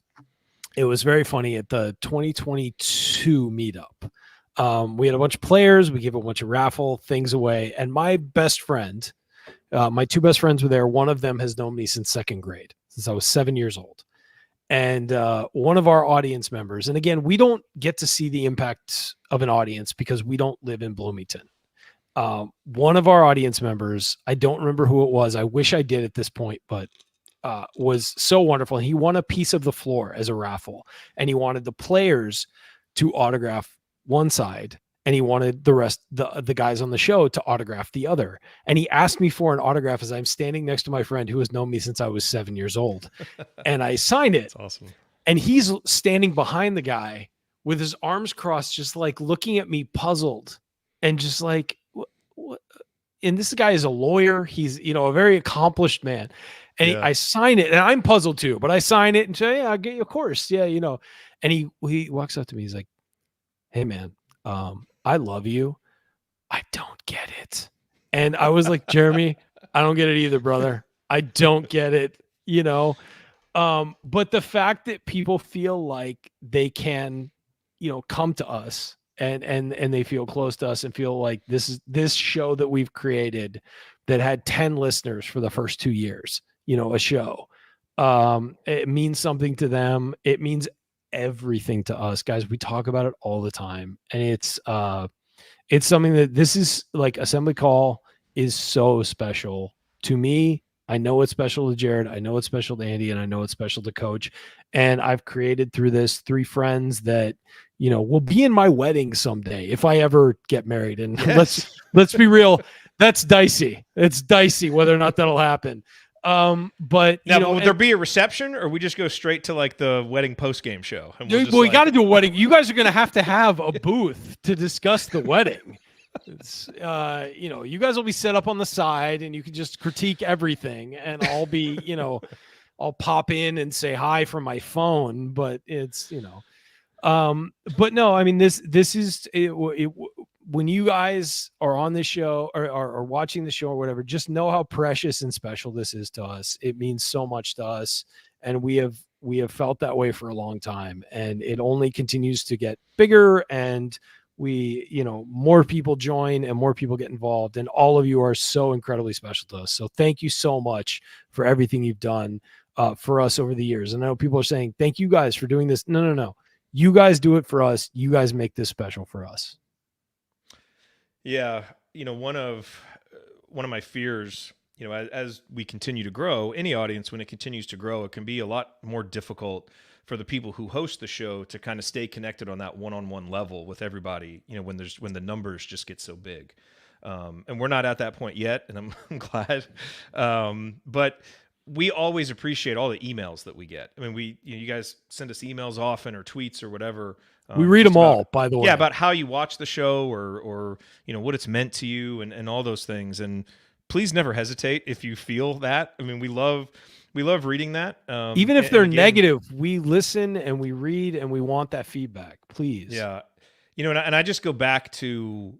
it was very funny at the 2022 meetup. We had a bunch of players. We gave a bunch of raffle things away. And my best friend, my two best friends were there. One of them has known me since second grade, since I was 7 years old. And one of our audience members, and again, we don't get to see the impact of an audience because we don't live in Bloomington. One of our audience members, I don't remember who it was. I wish I did at this point, but was so wonderful. He won a piece of the floor as a raffle, and he wanted the players to autograph one side, and he wanted the rest, the guys on the show, to autograph the other. And he asked me for an autograph as I'm standing next to my friend who has known me since I was 7 years old. And I signed it. That's awesome. And he's standing behind the guy with his arms crossed, just like looking at me puzzled and just like, what? And this guy is a lawyer. He's, a very accomplished man. And I sign it, and I'm puzzled too, but I sign it and say, yeah, I'll get you a course. Yeah. And he walks up to me. He's like, hey man, I love you. I don't get it. And I was like, Jeremy, I don't get it either, brother. I don't get it, but the fact that people feel like they can, come to us and they feel close to us and feel like this show that we've created that had 10 listeners for the first 2 years, a show, it means something to them. It means everything to us, guys. We talk about it all the time, and it's something that this is like Assembly Call is so special to me. I know it's special to Jared. I know it's special to Andy, and I know it's special to Coach. And I've created through this 3 friends that, will be in my wedding someday if I ever get married. And Yes. let's be real, that's dicey. It's dicey whether or not that'll happen. But now, will there be a reception, or we just go straight to like the wedding post game show? And we got to do a wedding. You guys are going to have a booth to discuss the wedding. It's you guys will be set up on the side, and you can just critique everything, and I'll be I'll pop in and say hi from my phone, but it's but no, I mean this is when you guys are on this show or watching the show or whatever, just know how precious and special this is to us. It means so much to us, and we have felt that way for a long time, and it only continues to get bigger, and we more people join and more people get involved, and all of you are so incredibly special to us. So thank you so much for everything you've done for us over the years. And I know people are saying thank you guys for doing this. No, you guys do it for us. You guys make this special for us. Yeah, one of my fears, as we continue to grow, any audience, when it continues to grow, it can be a lot more difficult for the people who host the show to kind of stay connected on that one-on-one level with everybody, when the numbers just get so big. And we're not at that point yet, and I'm glad. But we always appreciate all the emails that we get. I mean, you guys send us emails often, or tweets or whatever. We read them all, by the way. Yeah, about how you watch the show, or what it's meant to you, and all those things. And please never hesitate if you feel that. I mean, we love reading that. Even if they're negative, we listen and we read, and we want that feedback. Please. Yeah, and I just go back to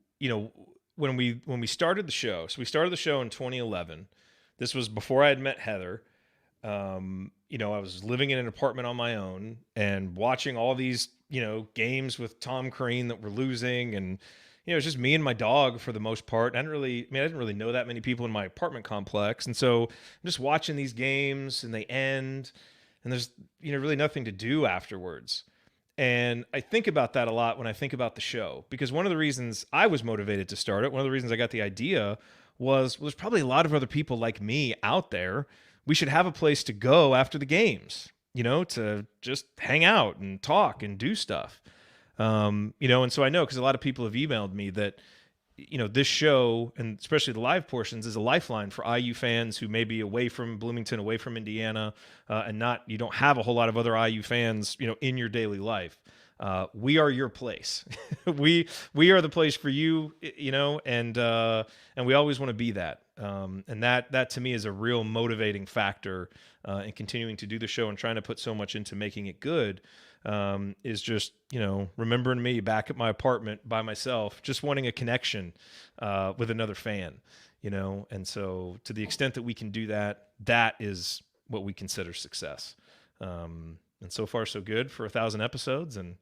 when we started the show. So we started the show in 2011. This was before I had met Heather. I was living in an apartment on my own and watching all these, games with Tom Crean that were losing. And, it was just me and my dog for the most part. I didn't really know that many people in my apartment complex. And so I'm just watching these games, and they end, and there's, really nothing to do afterwards. And I think about that a lot when I think about the show, because one of the reasons I was motivated to start it, one of the reasons I got the idea was there's probably a lot of other people like me out there. We should have a place to go after the games, to just hang out and talk and do stuff. And so I know, because a lot of people have emailed me that, this show, and especially the live portions, is a lifeline for IU fans who may be away from Bloomington, away from Indiana, and you don't have a whole lot of other IU fans, in your daily life. We are your place. we are the place for you, and we always want to be that. And that to me is a real motivating factor in continuing to do the show and trying to put so much into making it good. Is just, remembering me back at my apartment by myself, just wanting a connection with another fan, and so to the extent that we can do that, that is what we consider success. And so far so good for 1,000 episodes, and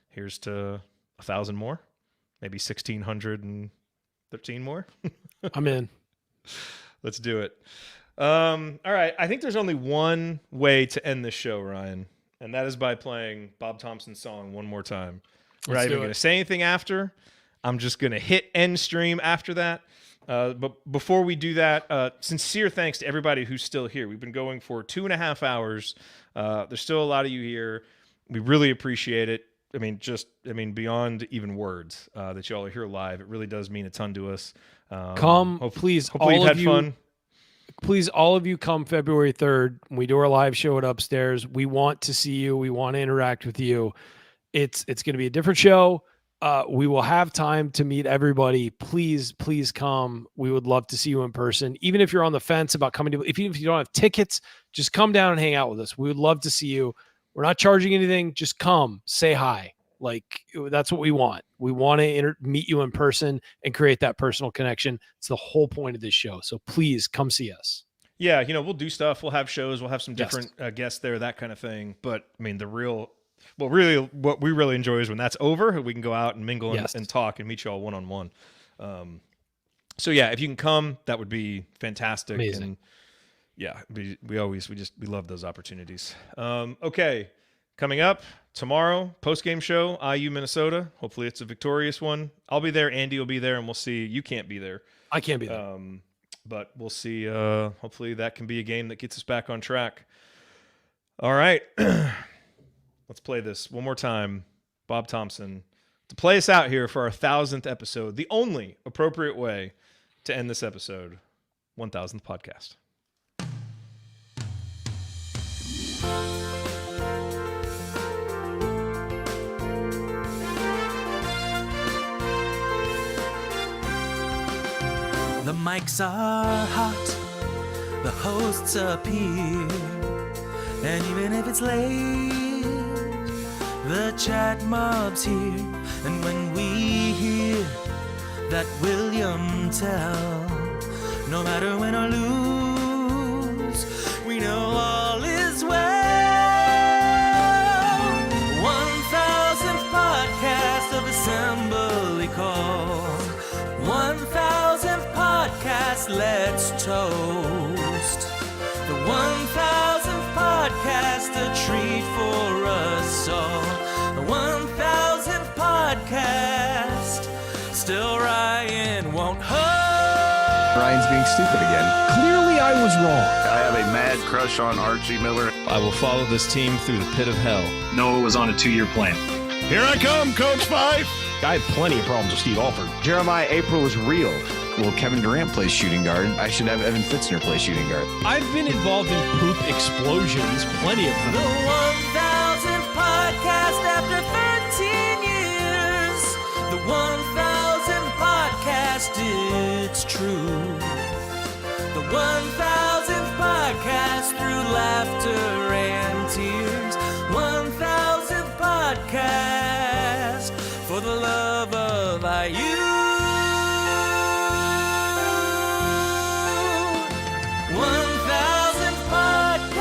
here's to 1,000 more, maybe 1,613 more. I'm in. Let's do it. All right. I think there's only one way to end this show, Ryan, and that is by playing Bob Thompson's song one more time. We're not even going to say anything after. I'm just going to hit end stream after that. But before we do that, sincere thanks to everybody who's still here. We've been going for 2.5 hours. There's still a lot of you here. We really appreciate it. Beyond even words that you all are here live. It really does mean a ton to us. Please, hopefully you've had fun. Please, all of you come February 3rd. We do our live show at Upstairs. We want to see you. We want to interact with you. It's going to be a different show. We will have time to meet everybody. Please come. We would love to see you in person. Even if you're on the fence about coming to, if you don't have tickets, just come down and hang out with us. We would love to see you. We're not charging anything. Just come, say hi. That's what we want. We want to meet you in person and create that personal connection. It's the whole point of this show. So please come see us. Yeah. We'll do stuff. We'll have shows. We'll have some different guests there, that kind of thing. But what we really enjoy is when that's over, we can go out and mingle and talk and meet you all one-on-one. So yeah, if you can come, that would be fantastic. Amazing. And yeah, we love those opportunities. Okay. Coming up tomorrow, post-game show, IU Minnesota. Hopefully it's a victorious one. I'll be there. Andy will be there, and we'll see. You can't be there. I can't be there. But we'll see. Hopefully that can be a game that gets us back on track. All right. Let's play this one more time. Bob Thompson, to play us out here for our 1000th episode, the only appropriate way to end this episode, 1000th podcast. The mics are hot, the hosts appear, and even if it's late, the chat mob's here. And when we hear that William tell, no matter win or lose, we know all is well. 1000th podcast of Assembly Call. 1000th podcast, let's toast. The 1000th podcast, a treat for us all. The 1000th podcast, still Ryan won't host. Ryan's being stupid again. Clearly, I was wrong. I have a mad crush on Archie Miller. I will follow this team through the pit of hell. Noah was on a 2-year plan. Here I come, Coach Fife. I had plenty of problems with Steve Alford. Jeremiah April is real. Well, Kevin Durant plays shooting guard. I should have Evan Fitzner play shooting guard. I've been involved in poop explosions, plenty of them. The 1000th podcast after 13 years. The 1000th podcast, it's true. The 1000th podcast through laughter and tears. 1000th podcast for the love of IU. 1000th podcast.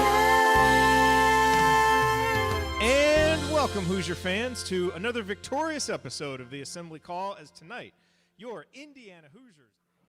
And welcome, Hoosier fans, to another victorious episode of the Assembly Call, as tonight, your Indiana Hoosiers